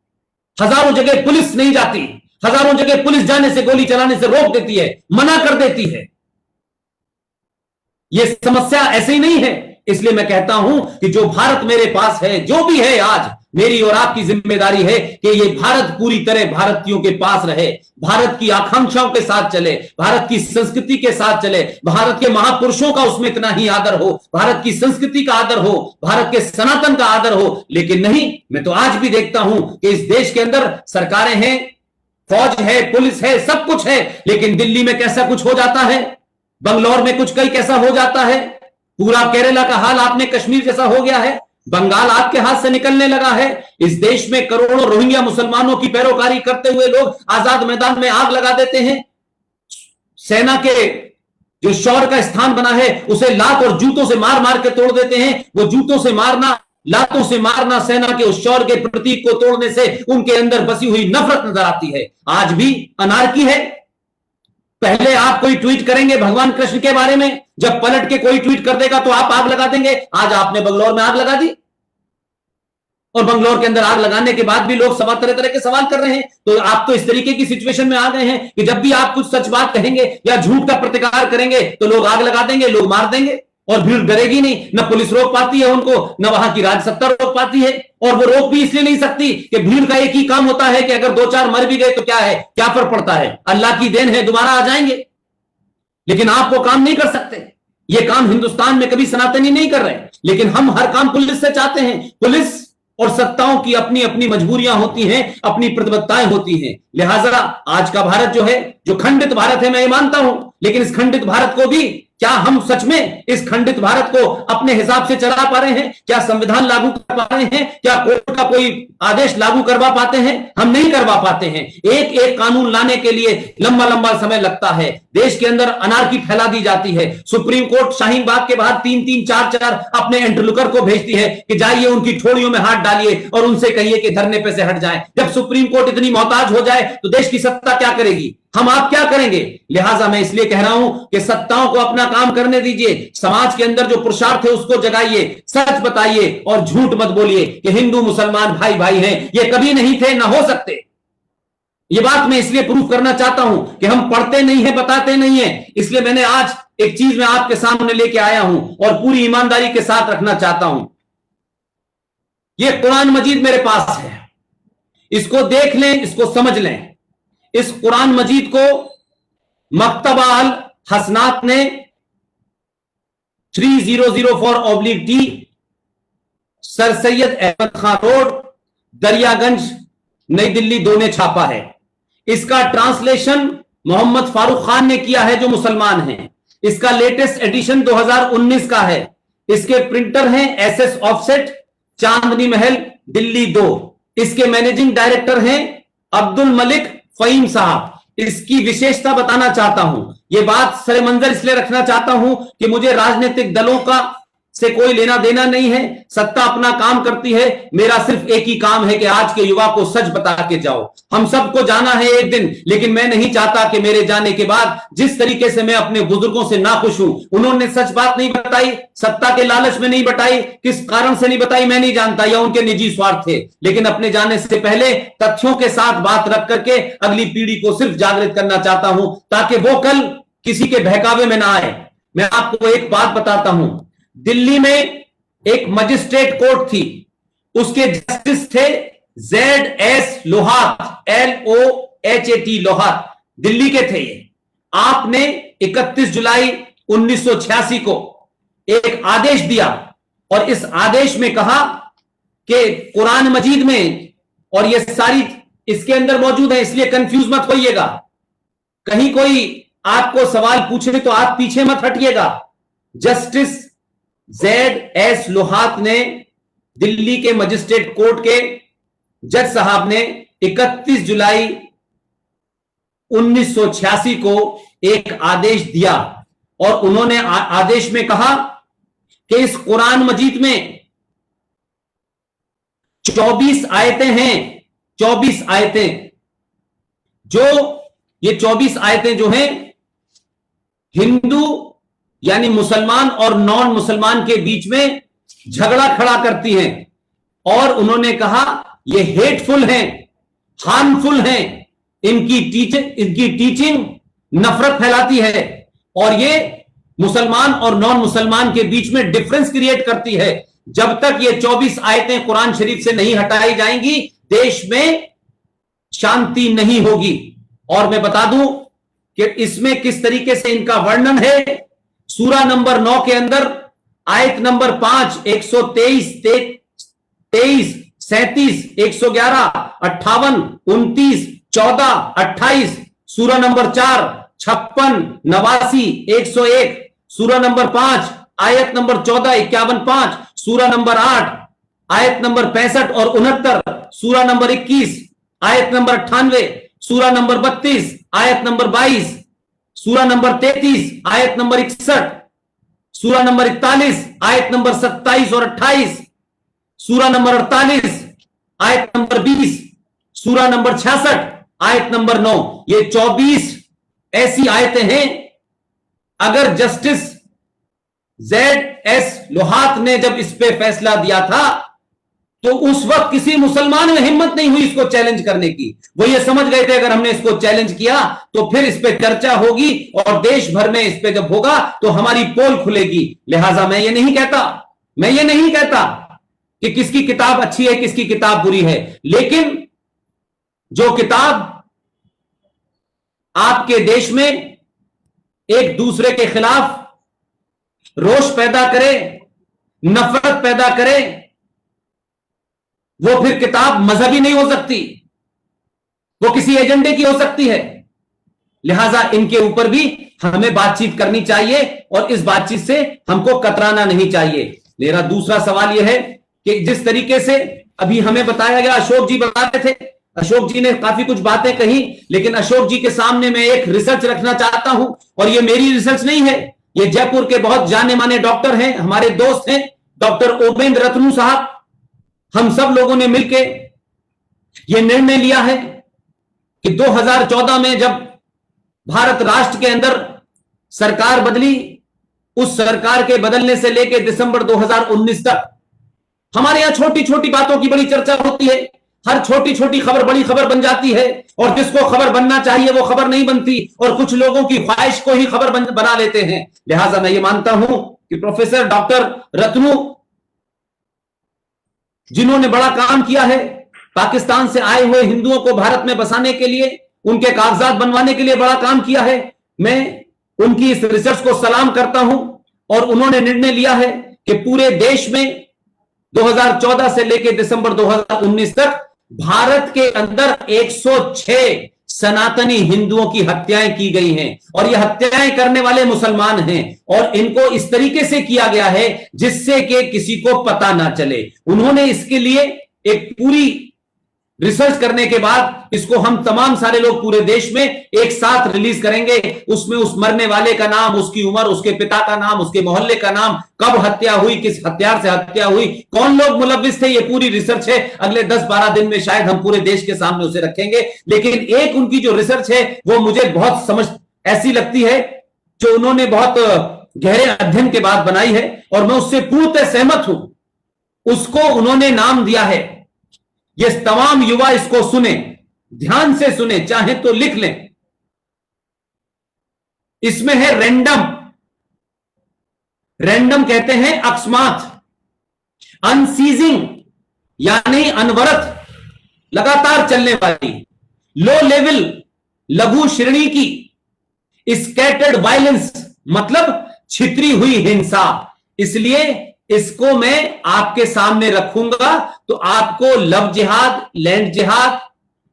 हजारों जगह पुलिस नहीं जाती, हजारों जगह पुलिस जाने से, गोली चलाने से रोक देती है, मना कर देती है। यह समस्या ऐसे ही नहीं है। इसलिए मैं कहता हूं कि जो भारत मेरे पास है, जो भी है, आज मेरी और आपकी जिम्मेदारी है कि ये भारत पूरी तरह भारतीयों के पास रहे, भारत की आकांक्षाओं के साथ चले, भारत की संस्कृति के साथ चले, भारत के महापुरुषों का उसमें इतना ही आदर हो, भारत की संस्कृति का आदर हो, भारत के सनातन का आदर हो। लेकिन नहीं, मैं तो आज भी देखता हूं कि इस देश के अंदर सरकारें हैं, फौज है, पुलिस है, सब कुछ है, लेकिन दिल्ली में कैसा कुछ हो जाता है, बंगलौर में कुछ कई कैसा हो जाता है, पूरा केरला का हाल आपने कश्मीर जैसा हो गया है, बंगाल आपके हाथ से निकलने लगा है। इस देश में करोड़ों रोहिंग्या मुसलमानों की पैरोकारी करते हुए लोग आजाद मैदान में आग लगा देते हैं। सेना के जो शौर्य का स्थान बना है उसे लात और जूतों से मार मार के तोड़ देते हैं। वो जूतों से मारना, लातों से मारना सेना के उस शौर्य के प्रतीक को तोड़ने से उनके अंदर बसी हुई नफरत नजर आती है। आज भी अनारकी है। पहले आप कोई ट्वीट करेंगे भगवान कृष्ण के बारे में, जब पलट के कोई ट्वीट कर देगा तो आप आग लगा देंगे। आज आपने बंगलौर में आग लगा दी, और बंगलौर के अंदर आग लगाने के बाद भी लोग तरह तरह के सवाल कर रहे हैं। तो आप तो इस तरीके की सिचुएशन में आ गए हैं कि जब भी आप कुछ सच बात कहेंगे या झूठ का प्रतिकार करेंगे तो लोग आग लगा देंगे, लोग मार देंगे, और भीड़ डरेगी नहीं। न पुलिस रोक पाती है उनको, न वहां की राज्य सत्ता रोक पाती है। और वो रोक भी इसलिए नहीं सकती कि भीड़ का एक ही काम होता है कि अगर 2-4 मर भी गए तो क्या है, क्या फर्क पड़ता है, अल्लाह की देन है, दोबारा आ जाएंगे। लेकिन आप वो काम नहीं कर सकते। ये काम हिंदुस्तान में कभी सनातनी नहीं कर रहे, लेकिन हम हर काम पुलिस से चाहते हैं। पुलिस और सत्ताओं की अपनी अपनी मजबूरियां होती हैं, अपनी प्रतिबद्धताएं होती हैं। लिहाजा आज का भारत जो है, जो खंडित भारत है, मैं ये मानता हूं, लेकिन इस खंडित भारत को भी, क्या हम सच में इस खंडित भारत को अपने हिसाब से चला पा रहे हैं? क्या संविधान लागू कर पा रहे हैं? क्या कोर्ट का कोई आदेश लागू करवा पाते हैं? हम नहीं करवा पाते हैं। एक एक कानून लाने के लिए लंबा लंबा समय लगता है। देश के अंदर अनारकी फैला दी जाती है। सुप्रीम कोर्ट शाहीन बाग के बाहर 3-3, 4-4 अपने इंटरलॉकर को भेजती है कि जाइए उनकी ठोड़ियों में हाथ डालिए और उनसे कहिए कि धरने पे से हट जाएं। जब सुप्रीम कोर्ट इतनी मोहताज हो जाए तो देश की सत्ता क्या करेगी? हम आप क्या करेंगे? लिहाजा मैं इसलिए कह रहा हूं कि सत्ताओं को अपना काम करने दीजिए। समाज के अंदर जो पुरुषार्थ है उसको जगाइए, सच बताइए और झूठ मत बोलिए कि हिंदू मुसलमान भाई भाई हैं। ये कभी नहीं थे, ना हो सकते। ये बात मैं इसलिए प्रूफ करना चाहता हूं कि हम पढ़ते नहीं है, बताते नहीं है। इसलिए मैंने आज एक चीज मैं आपके सामने लेके आया हूं और पूरी ईमानदारी के साथ रखना चाहता हूं। ये कुरान मजीद मेरे पास है, इसको देख लें, इसको समझ लें। इस कुरान मजीद को मकतबा अल हसनात ने 3004/T sir Syed Ahmad Khan road, Daryaganj, New Delhi 2 ने छापा है। इसका ट्रांसलेशन मोहम्मद फारूक खान ने किया है जो मुसलमान हैं। इसका लेटेस्ट एडिशन 2019 का है। इसके प्रिंटर हैं SS ऑफसेट, चांदनी महल, दिल्ली 2। इसके मैनेजिंग डायरेक्टर हैं अब्दुल मलिक फहीम साहब। इसकी विशेषता बताना चाहता हूं। यह बात सरे मंजर इसलिए रखना चाहता हूं कि मुझे राजनीतिक दलों का से कोई लेना देना नहीं है। सत्ता अपना काम करती है, मेरा सिर्फ एक ही काम है कि आज के युवा को सच बता के जाओ। हम सबको जाना है एक दिन, लेकिन मैं नहीं चाहता कि मेरे जाने के बाद जिस तरीके से मैं अपने बुजुर्गों से नाखुश हूं, उन्होंने सच बात नहीं बताई, सत्ता के लालच में नहीं बताई, किस कारण से नहीं बताई मैं नहीं जानता, या उनके निजी स्वार्थ थे। लेकिन अपने जाने से पहले तथ्यों के साथ बात रख करके अगली पीढ़ी को सिर्फ जागृत करना चाहता हूं, ताकि वो कल किसी के बहकावे में ना आए। मैं आपको एक बात बताता हूं, दिल्ली में एक मजिस्ट्रेट कोर्ट थी, उसके जस्टिस थे ZS लोहात, LOHAT लोहात, दिल्ली के थे ये। आपने 31 जुलाई 1986 को एक आदेश दिया और इस आदेश में कहा कि कुरान मजीद में, और ये सारी इसके अंदर मौजूद है, इसलिए कंफ्यूज मत होइएगा। कहीं कोई आपको सवाल पूछे तो आप पीछे मत हटिएगा। जस्टिस ZS लोहात ने, दिल्ली के मजिस्ट्रेट कोर्ट के जज साहब ने 31 जुलाई 1986 को एक आदेश दिया और उन्होंने आदेश में कहा कि इस कुरान मजीद में 24 आयतें हैं, 24 आयतें, जो ये 24 आयतें जो हैं हिंदू यानी मुसलमान और नॉन मुसलमान के बीच में झगड़ा खड़ा करती हैं। और उन्होंने कहा ये हेटफुल हैं, हार्मफुल हैं, इनकी टीचिंग नफरत फैलाती है और ये मुसलमान और नॉन मुसलमान के बीच में डिफरेंस क्रिएट करती है। जब तक ये 24 आयतें कुरान शरीफ से नहीं हटाई जाएंगी, देश में शांति नहीं होगी। और मैं बता दूं कि इसमें किस तरीके से इनका वर्णन है। सूरा नंबर 9 के अंदर आयत नंबर 5, 123, 23, 37, 111, 58, 29, 14, 28, सूरा नंबर 4, 56, 89, 101, सूरा नंबर 5, आयत नंबर 14, 51, 5, सूरा नंबर 8, आयत नंबर 65 और 69, सूरा नंबर 21, आयत नंबर 98, सूरा नंबर 32, आयत नंबर 22, सूरा नंबर 33, आयत नंबर 61, सूरा नंबर 41, आयत नंबर 27 और 28, सूरा नंबर 48, आयत नंबर 20, सूरा नंबर 66, आयत नंबर 9। ये 24 ऐसी आयतें हैं। अगर जस्टिस Z.S. लोहात ने जब इस पे फैसला दिया था तो उस वक्त किसी मुसलमान में हिम्मत नहीं हुई इसको चैलेंज करने की। वो ये समझ गए थे अगर हमने इसको चैलेंज किया तो फिर इस पे चर्चा होगी और देश भर में इस पे जब होगा तो हमारी पोल खुलेगी। लिहाजा मैं ये नहीं कहता कि किसकी किताब अच्छी है किसकी किताब बुरी है, लेकिन जो किताब आपके देश में एक दूसरे के खिलाफ रोष पैदा करे, नफरत पैदा करे, वो फिर किताब मजहबी नहीं हो सकती, वो किसी एजेंडे की हो सकती है। लिहाजा इनके ऊपर भी हमें बातचीत करनी चाहिए और इस बातचीत से हमको कतराना नहीं चाहिए। मेरा दूसरा सवाल यह है कि जिस तरीके से अभी हमें बताया गया, अशोक जी बता रहे थे, अशोक जी ने काफी कुछ बातें कही, लेकिन अशोक जी के सामने मैं एक रिसर्च रखना चाहता हूं और ये मेरी रिसर्च नहीं है, ये जयपुर के बहुत जाने माने डॉक्टर हैं, हमारे दोस्त हैं, डॉक्टर ओबेंद्र रत्नू साहब। हम सब लोगों ने मिलकर यह निर्णय लिया है कि 2014 में जब भारत राष्ट्र के अंदर सरकार बदली, उस सरकार के बदलने से लेकर दिसंबर 2019 तक हमारे यहां छोटी छोटी बातों की बड़ी चर्चा होती है। हर छोटी छोटी खबर बड़ी खबर बन जाती है और जिसको खबर बनना चाहिए वो खबर नहीं बनती और कुछ लोगों की ख्वाहिश को ही खबर बना लेते हैं। लिहाजा मैं ये मानता हूं कि प्रोफेसर डॉक्टर रत्नू, जिन्होंने बड़ा काम किया है पाकिस्तान से आए हुए हिंदुओं को भारत में बसाने के लिए, उनके कागजात बनवाने के लिए बड़ा काम किया है, मैं उनकी इस रिसर्च को सलाम करता हूं। और उन्होंने निर्णय लिया है कि पूरे देश में 2014 से लेकर दिसंबर 2019 तक भारत के अंदर 106 सनातनी हिंदुओं की हत्याएं की गई हैं और ये हत्याएं करने वाले मुसलमान हैं और इनको इस तरीके से किया गया है जिससे कि किसी को पता ना चले। उन्होंने इसके लिए एक पूरी रिसर्च करने के बाद इसको हम तमाम सारे लोग पूरे देश में एक साथ रिलीज करेंगे। उसमें उस मरने वाले का नाम, उसकी उम्र, उसके पिता का नाम, उसके मोहल्ले का नाम, कब हत्या हुई, किस हथियार से हत्या हुई, कौन लोग मुलव्विस थे, ये पूरी रिसर्च है। अगले 10-12 दिन में शायद हम पूरे देश के सामने उसे रखेंगे। लेकिन एक उनकी जो रिसर्च है वो मुझे बहुत समझ ऐसी लगती है, जो उन्होंने बहुत गहरे अध्ययन के बाद बनाई है और मैं उससे पूर्णतः सहमत हूं। उसको उन्होंने नाम दिया है, ये तमाम युवा इसको सुने, ध्यान से सुने, चाहे तो लिख लें। इसमें है रैंडम, रैंडम कहते हैं अकस्मात, अनसीजिंग यानी अनवरत लगातार चलने वाली, लो लेवल लघु श्रेणी की, स्कैटर्ड वायलेंस मतलब छितरी हुई हिंसा। इसलिए इसको मैं आपके सामने रखूंगा तो आपको लव जिहाद, लैंड जिहाद,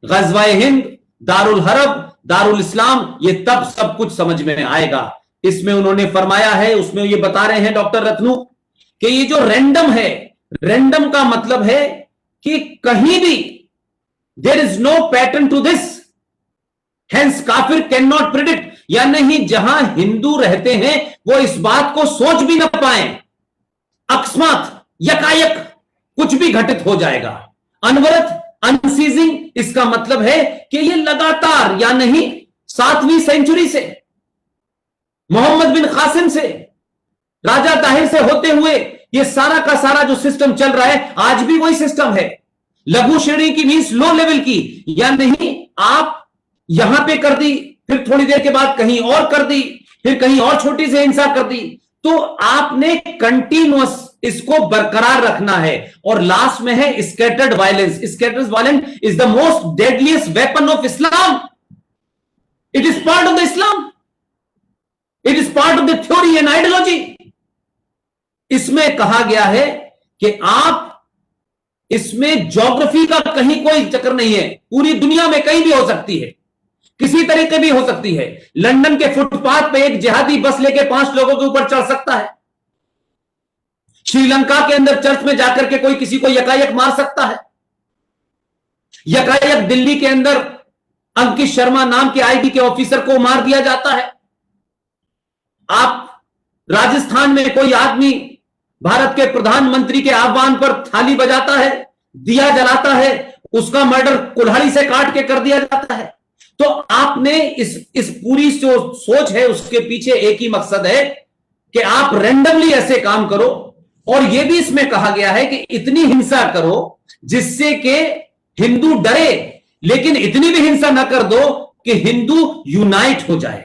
गजवाए हिंद, दारुल हरब, दारुल इस्लाम, ये तब सब कुछ समझ में आएगा। इसमें उन्होंने फरमाया है, उसमें ये बता रहे हैं डॉक्टर रत्नू कि ये जो रैंडम है, रैंडम का मतलब है कि कहीं भी there is no pattern to this, hence काफिर कैन नॉट प्रिडिक्ट, या नहीं जहां हिंदू रहते हैं वो इस बात को सोच भी ना पाए, अकस्मात यकायक कुछ भी घटित हो जाएगा। अनवरत, अनसीजिंग, इसका मतलब है कि ये लगातार, या नहीं 7वीं सेंचुरी से, मोहम्मद बिन कासिम से, राजा ताहिर से होते हुए ये सारा का सारा जो सिस्टम चल रहा है आज भी वही सिस्टम है। लघु श्रेणी की मीन्स लो लेवल की, या नहीं आप यहां पे कर दी, फिर थोड़ी देर के बाद कहीं और कर दी, फिर कहीं और छोटी सी हिंसा कर दी, तो आपने कंटिन्यूअस इसको बरकरार रखना है। और लास्ट में है scattered violence. Scattered violence is the most deadliest weapon of Islam. It is part of the Islam, it is part of the theory and ideology. इसमें कहा गया है कि आप इसमें ज्योग्राफी का कहीं कोई चक्कर नहीं है, पूरी दुनिया में कहीं भी हो सकती है, किसी तरीके भी हो सकती है। लंदन के फुटपाथ पे एक जिहादी बस लेके 5 लोगों के ऊपर चढ़ सकता है। श्रीलंका के अंदर चर्च में जाकर के कोई किसी को यकायक मार सकता है। यकायक दिल्ली के अंदर अंकित शर्मा नाम के आईबी के ऑफिसर को मार दिया जाता है। आप राजस्थान में कोई आदमी भारत के प्रधानमंत्री के आह्वान पर थाली बजाता है, दिया जलाता है, उसका मर्डर कुल्हाड़ी से काट के कर दिया जाता है। तो आपने इस पूरी जो सोच है उसके पीछे एक ही मकसद है कि आप रैंडमली ऐसे काम करो, और यह भी इसमें कहा गया है कि इतनी हिंसा करो जिससे कि हिंदू डरे, लेकिन इतनी भी हिंसा ना कर दो कि हिंदू यूनाइट हो जाए।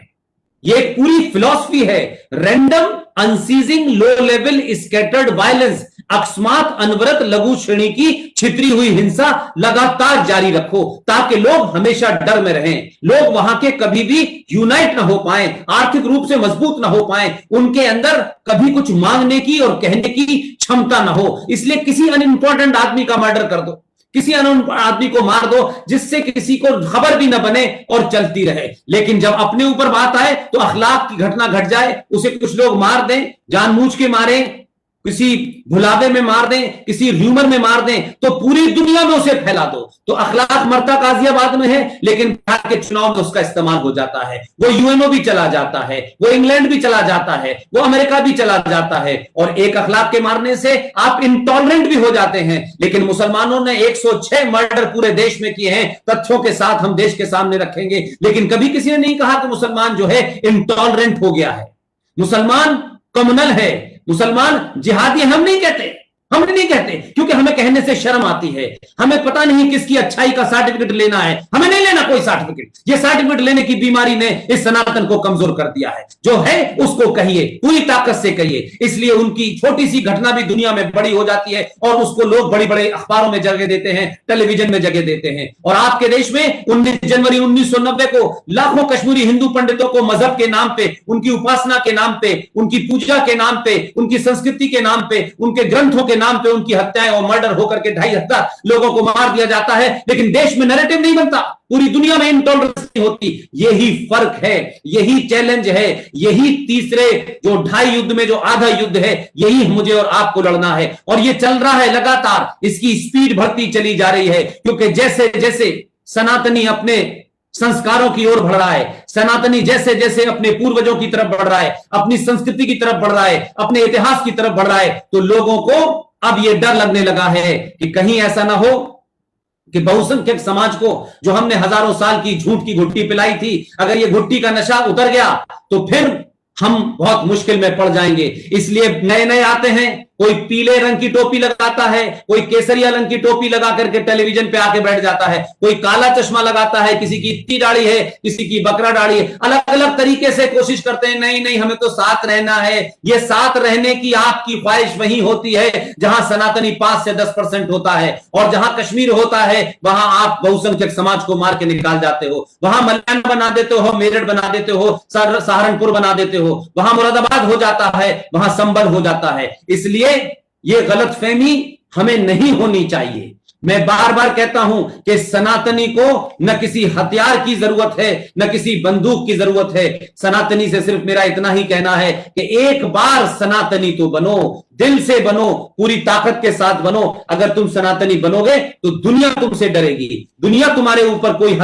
यह एक पूरी फिलॉसफी है, random unceasing low level scattered violence, अकस्मात अनवरत लघु श्रेणी की छितरी हुई हिंसा लगातार जारी रखो ताकि लोग हमेशा डर में रहें, लोग वहां के कभी भी यूनाइट ना हो पाए, आर्थिक रूप से मजबूत ना हो पाए, उनके अंदर कभी कुछ मांगने की और कहने की क्षमता ना हो। इसलिए किसी अनइंपॉर्टेंट आदमी का मर्डर कर दो, किसी आदमी को मार दो जिससे किसी को खबर भी न बने और चलती रहे। लेकिन जब अपने ऊपर बात आए तो अखलाक की घटना घट जाए, उसे कुछ लोग मार दें, जानबूझ के मारें, किसी भुलावे में मार दें, किसी र्यूमर में मार दें, तो पूरी दुनिया में उसे फैला दो। तो अखलाक मरता गाजियाबाद में है, लेकिन बिहार के चुनाव में उसका इस्तेमाल हो जाता है। वो यूएनओ भी चला जाता है, वो इंग्लैंड भी चला जाता है, वो अमेरिका भी चला जाता है, और एक अखलाक के मारने से आप इंटॉलरेंट भी हो जाते हैं। लेकिन मुसलमानों ने 106 मर्डर पूरे देश में किए हैं, तथ्यों के साथ हम देश के सामने रखेंगे, लेकिन कभी किसी ने नहीं कहा कि मुसलमान जो है इंटॉलरेंट हो गया है, मुसलमान कम्युनल है, मुसलमान जिहादी। हम नहीं कहते, हम नहीं कहते, क्योंकि हमें कहने से शर्म आती है। हमें पता नहीं किसकी अच्छाई का सर्टिफिकेट लेना है, हमें नहीं लेना कोई सर्टिफिकेट। ये सर्टिफिकेट लेने की बीमारी ने इस सनातन को कमजोर कर दिया है। जो है उसको कहिए, पूरी ताकत से कहिए। इसलिए उनकी छोटी सी घटना भी दुनिया में बड़ी हो जाती है और उसको लोग बड़े बड़े अखबारों में जगह देते हैं, टेलीविजन में जगह देते हैं। और आपके देश में 19 जनवरी 1990 को लाखों कश्मीरी हिंदू पंडितों को मजहब के नाम पे, उनकी उपासना के नाम पे, उनकी पूजा के नाम पे, उनकी संस्कृति के नाम पे, उनके ग्रंथों के नाम पे उनकी हत्याएं और मर्डर होकर के 2,500 लोगों को मार दिया जाता है। लेकिन देश में नैरेटिव नहीं बनता, पूरी दुनिया में इंटॉलरेंस नहीं होती। यही फर्क है, यही चैलेंज है, यही तीसरे जो 2.5 युद्ध में जो आधा युद्ध है, यही मुझे और आपको लड़ना है। और ये चल रहा है लगातार, इसकी स्पीड बढ़ती चली जा रही है, क्योंकि जैसे जैसे सनातनी अपने संस्कारों की ओर बढ़ रहा है, सनातनी जैसे जैसे अपने पूर्वजों की तरफ बढ़ रहा है, अपनी संस्कृति की तरफ बढ़ रहा है, अपने इतिहास की तरफ बढ़ रहा है, तो लोगों को अब यह डर लगने लगा है कि कहीं ऐसा ना हो कि बहुसंख्यक समाज को जो हमने हजारों साल की झूठ की घुट्टी पिलाई थी, अगर ये घुट्टी का नशा उतर गया तो फिर हम बहुत मुश्किल में पड़ जाएंगे। इसलिए नए नए आते हैं, कोई पीले रंग की टोपी लगाता है, कोई केसरिया रंग की टोपी लगा करके टेलीविजन पे आके बैठ जाता है, कोई काला चश्मा लगाता है, किसी की इतनी दाढ़ी है, किसी की बकरा दाढ़ी है, अलग अलग तरीके से कोशिश करते हैं, नहीं नहीं हमें तो साथ रहना है। ये साथ रहने की आपकी ख्वाहिश वही होती है जहां सनातनी 5 से 10% होता है, और जहां कश्मीर होता है वहां आप बहुसंख्यक समाज को मार के निकाल जाते हो, वहां मल्यान बना देते हो, मेरठ बना देते हो, सहारनपुर बना देते हो, वहां मुरादाबाद हो जाता है, वहां संबल हो जाता है। इसलिए ये गलतफहमी हमें नहीं होनी चाहिए। मैं बार बार कहता हूं कि सनातनी को न किसी हथियार की जरूरत है, न किसी बंदूक की जरूरत है। सनातनी से सिर्फ मेरा इतना ही कहना है कि एक बार सनातनी तो बनो, दिल से बनो, पूरी ताकत के साथ बनो। अगर तुम सनातनी बनोगे तो दुनिया तुमसे डरेगी, दुनिया तुम्हारे ऊपर कोई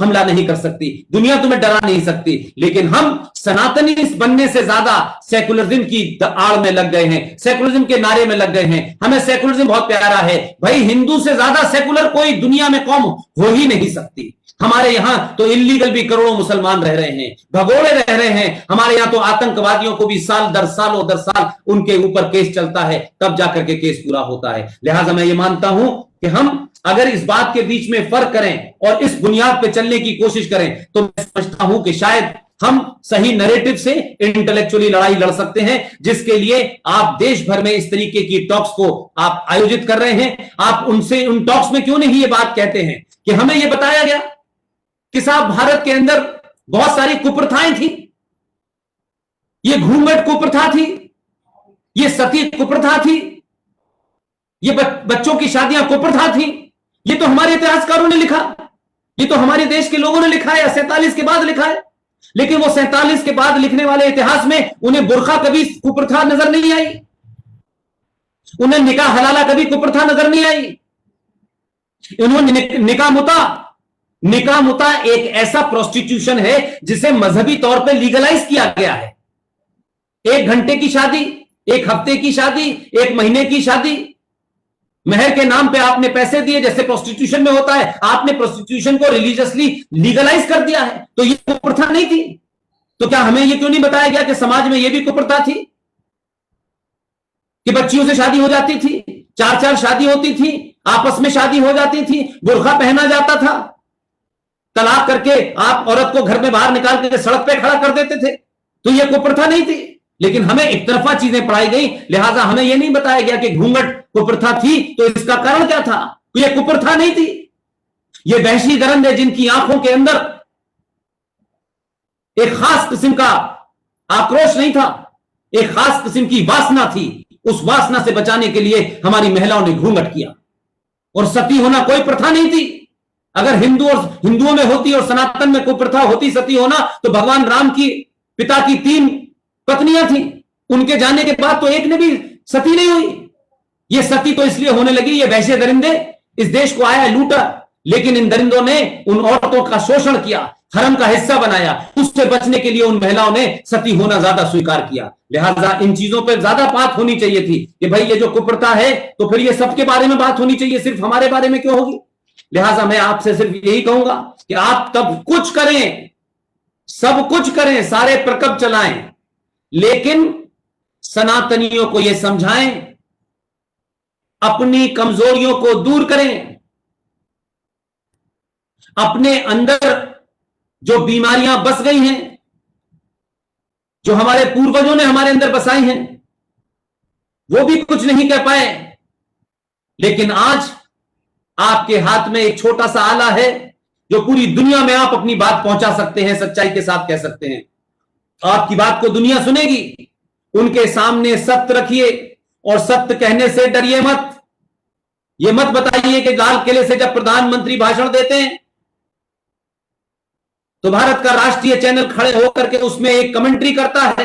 हमला नहीं कर सकती, दुनिया तुम्हें डरा नहीं सकती। लेकिन हम सनातनी बनने से ज्यादा सेकुलरिज्म की आड़ में लग गए हैं, सेकुलरिज्म के नारे में लग गए हैं। हमें सेकुलरिज्म बहुत प्यारा है भाई, हिंदू से ज्यादा सेकुलर कोई दुनिया में कौम हो ही नहीं सकती। हमारे यहां तो इलीगल भी करोड़ों मुसलमान रह रहे हैं, भगोड़े रह रहे हैं। हमारे यहां तो आतंकवादियों को भी सालों दर साल उनके ऊपर केस चलता है, तब जाकर के केस पूरा होता है। लिहाजा मैं ये मानता हूं कि हम अगर इस बात के बीच में फर्क करें और इस बुनियाद पे चलने की कोशिश करें तो मैं समझता हूं कि शायद हम सही नैरेटिव से इंटेलेक्चुअली लड़ाई लड़ सकते हैं, जिसके लिए आप देश भर में इस तरीके की टॉक्स को आप आयोजित कर रहे हैं। आप उनसे उन टॉक्स में क्यों नहीं ये बात कहते हैं कि हमें यह बताया गया कि साहब भारत के अंदर बहुत सारी कुप्रथाएं थी, ये घूंघट कुप्रथा थी, ये सती कुप्रथा थी, ये बच्चों की शादियां कुप्रथा थी। ये तो हमारे इतिहासकारों ने लिखा, ये तो हमारे देश के लोगों ने लिखा है, 47 के बाद लिखा है। लेकिन वो 47 के बाद लिखने वाले इतिहास में उन्हें बुर्का कभी कुप्रथा नजर नहीं आई, उन्हें निकाह हलाला कभी कुप्रथा नजर नहीं आई। उन्होंने निकाह मुता एक ऐसा प्रोस्टिट्यूशन है जिसे मजहबी तौर पे लीगलाइज किया गया है। 1 घंटे की शादी, 1 हफ्ते की शादी, 1 महीने की शादी, मेहर के नाम पे आपने पैसे दिए, जैसे प्रोस्टिट्यूशन में होता है, आपने प्रोस्टिट्यूशन को रिलीजियसली लीगलाइज कर दिया है। तो ये कुप्रथा नहीं थी। तो क्या हमें ये क्यों नहीं बताया गया कि समाज में ये भी कुप्रथा थी कि बच्चियों से शादी हो जाती थी, 4-4 शादी होती थी, आपस में शादी हो जाती थी, बुर्का पहना जाता था, तलाक करके आप औरत को घर में बाहर निकाल के सड़क पे खड़ा कर देते थे। तो ये कुप्रथा नहीं थी। लेकिन हमें एक तरफा चीजें पढ़ाई गई, लिहाजा हमें यह नहीं बताया गया कि घूंघट कुप्रथा थी तो इसका कारण क्या था। तो यह कुप्रथा नहीं थी, ये वहशी दरिंदे है जिनकी आंखों के अंदर एक खास किस्म का आक्रोश नहीं था, एक खास किस्म की वासना थी। उस वासना से बचाने के लिए हमारी महिलाओं ने घूंघट किया। और सती होना कोई प्रथा नहीं थी। अगर हिंदुओं में होती और सनातन में कोई प्रथा होती सती होना, तो भगवान राम की पिता की 3 पत्नियां थी, उनके जाने के बाद तो एक ने भी सती नहीं हुई। ये सती तो इसलिए होने लगी, ये वैसे दरिंदे इस देश को आया लूटा, लेकिन इन दरिंदों ने उन औरतों का शोषण किया, हरम का हिस्सा बनाया। उससे बचने के लिए उन महिलाओं ने सती होना ज्यादा स्वीकार किया। लिहाजा इन चीजों पर ज्यादा बात होनी चाहिए थी कि भाई ये जो कुप्रथा है तो फिर ये सबके बारे में बात होनी चाहिए, सिर्फ हमारे बारे में क्यों होगी। लिहाजा मैं आपसे सिर्फ यही कहूंगा कि आप तब कुछ करें, सब कुछ करें, सारे प्रकल्प चलाएं, लेकिन सनातनियों को यह समझाएं, अपनी कमजोरियों को दूर करें, अपने अंदर जो बीमारियां बस गई हैं, जो हमारे पूर्वजों ने हमारे अंदर बसाई हैं, वो भी कुछ नहीं कह पाए। लेकिन आज आपके हाथ में एक छोटा सा आला है जो पूरी दुनिया में आप अपनी बात पहुंचा सकते हैं, सच्चाई के साथ कह सकते हैं। आपकी बात को दुनिया सुनेगी। उनके सामने सत्य रखिए और सत्य कहने से डरिए मत। ये मत बताइए कि लाल किले से जब प्रधानमंत्री भाषण देते हैं तो भारत का राष्ट्रीय चैनल खड़े होकर के उसमें एक कमेंट्री करता है।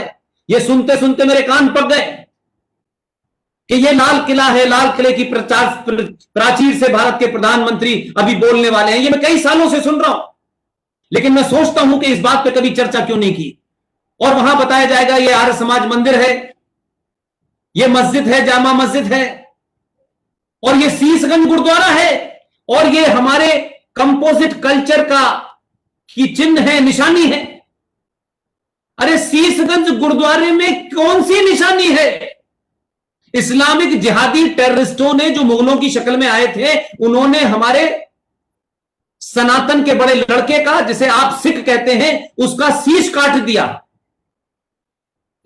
ये सुनते सुनते मेरे कान पक गए कि ये लाल किला है, लाल किले की प्राचीर से भारत के प्रधानमंत्री अभी बोलने वाले हैं। ये मैं कई सालों से सुन रहा हूं, लेकिन मैं सोचता हूं कि इस बात पे कभी चर्चा क्यों नहीं की। और वहां बताया जाएगा ये आर्य समाज मंदिर है, ये मस्जिद है, जामा मस्जिद है, और ये शीशगंज गुरुद्वारा है, और ये हमारे कंपोजिट कल्चर का की चिन्ह है, निशानी है। अरे शीशगंज गुरुद्वारे में कौन सी निशानी है? इस्लामिक जिहादी टेररिस्टों ने जो मुगलों की शक्ल में आए थे, उन्होंने हमारे सनातन के बड़े लड़के का, जिसे आप सिख कहते हैं, उसका शीश काट दिया,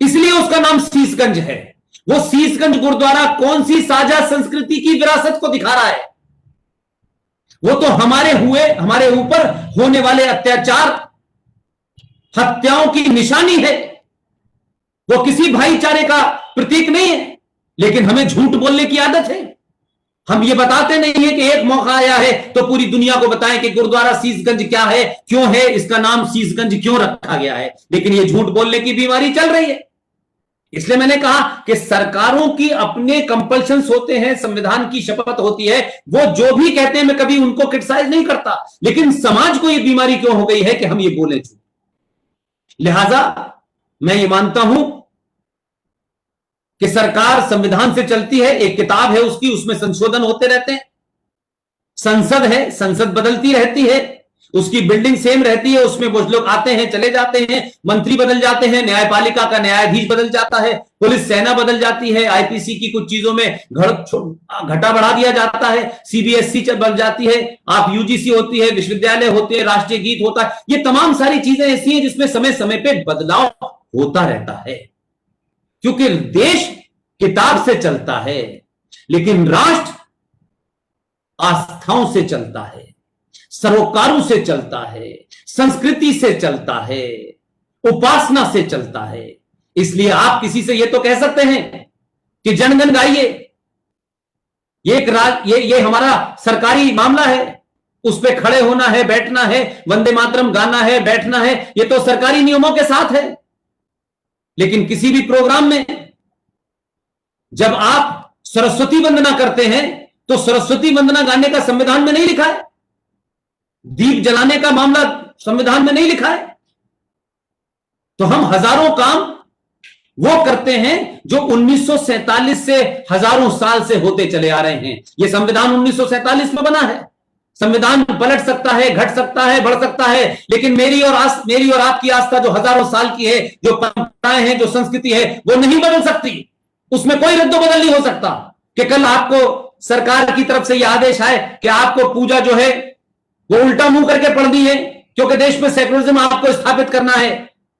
इसलिए उसका नाम शीशगंज है। वो शीशगंज गुरुद्वारा कौन सी साझा संस्कृति की विरासत को दिखा रहा है? वो तो हमारे ऊपर होने वाले अत्याचार, हत्याओं की निशानी है। वो किसी भाईचारे का प्रतीक नहीं है। लेकिन हमें झूठ बोलने की आदत है। हम ये बताते नहीं है कि एक मौका आया है तो पूरी दुनिया को बताएं कि गुरुद्वारा शीशगंज क्या है, क्यों है, इसका नाम शीशगंज क्यों रखा गया है। लेकिन ये झूठ बोलने की बीमारी चल रही है। इसलिए मैंने कहा कि सरकारों की अपने कंपल्शंस होते हैं, संविधान की शपथ होती है, वो जो भी कहते हैं मैं कभी उनको क्रिटिसाइज नहीं करता, लेकिन समाज को ये बीमारी क्यों हो गई है कि हम ये बोले झूठ। लिहाजा मैं ये मानता हूं कि सरकार संविधान से चलती है, एक किताब है उसकी, उसमें संशोधन होते रहते हैं। संसद है, संसद बदलती रहती है, उसकी बिल्डिंग सेम रहती है, उसमें वो लोग आते हैं चले जाते हैं, मंत्री बदल जाते हैं, न्यायपालिका का न्यायाधीश बदल जाता है, पुलिस सेना बदल जाती है, आईपीसी की कुछ चीजों में घटा बढ़ा दिया जाता है, सीबीएसई बदल जाती है, आप यूजीसी होती है, विश्वविद्यालय होते हैं, राष्ट्रीय गीत होता है। ये तमाम सारी चीजें ऐसी हैं जिसमें समय समय पे बदलाव होता रहता है, क्योंकि देश किताब से चलता है, लेकिन राष्ट्र आस्थाओं से चलता है, सरोकारों से चलता है, संस्कृति से चलता है, उपासना से चलता है। इसलिए आप किसी से यह तो कह सकते हैं कि जनगण गाइए, ये हमारा सरकारी मामला है, उस पे खड़े होना है, बैठना है, वंदे मातरम गाना है, बैठना है, ये तो सरकारी नियमों के साथ है। लेकिन किसी भी प्रोग्राम में जब आप सरस्वती वंदना करते हैं तो सरस्वती वंदना गाने का संविधान में नहीं लिखा है, दीप जलाने का मामला संविधान में नहीं लिखा है। तो हम हजारों काम वो करते हैं जो 1947 से हजारों साल से होते चले आ रहे हैं। यह संविधान 1947 में बना है। संविधान पलट सकता है, घट सकता है, बढ़ सकता है, लेकिन मेरी और आपकी आस्था जो हजारों साल की है, जो परंपराएं हैं, जो संस्कृति है, वो नहीं बदल सकती। उसमें कोई रद्दोबदल नहीं हो सकता कि कल आपको सरकार की तरफ से यह आदेश आए कि आपको पूजा जो है वो उल्टा मुंह करके पढ़नी है क्योंकि देश में सेकुलरिज्म आपको स्थापित करना है।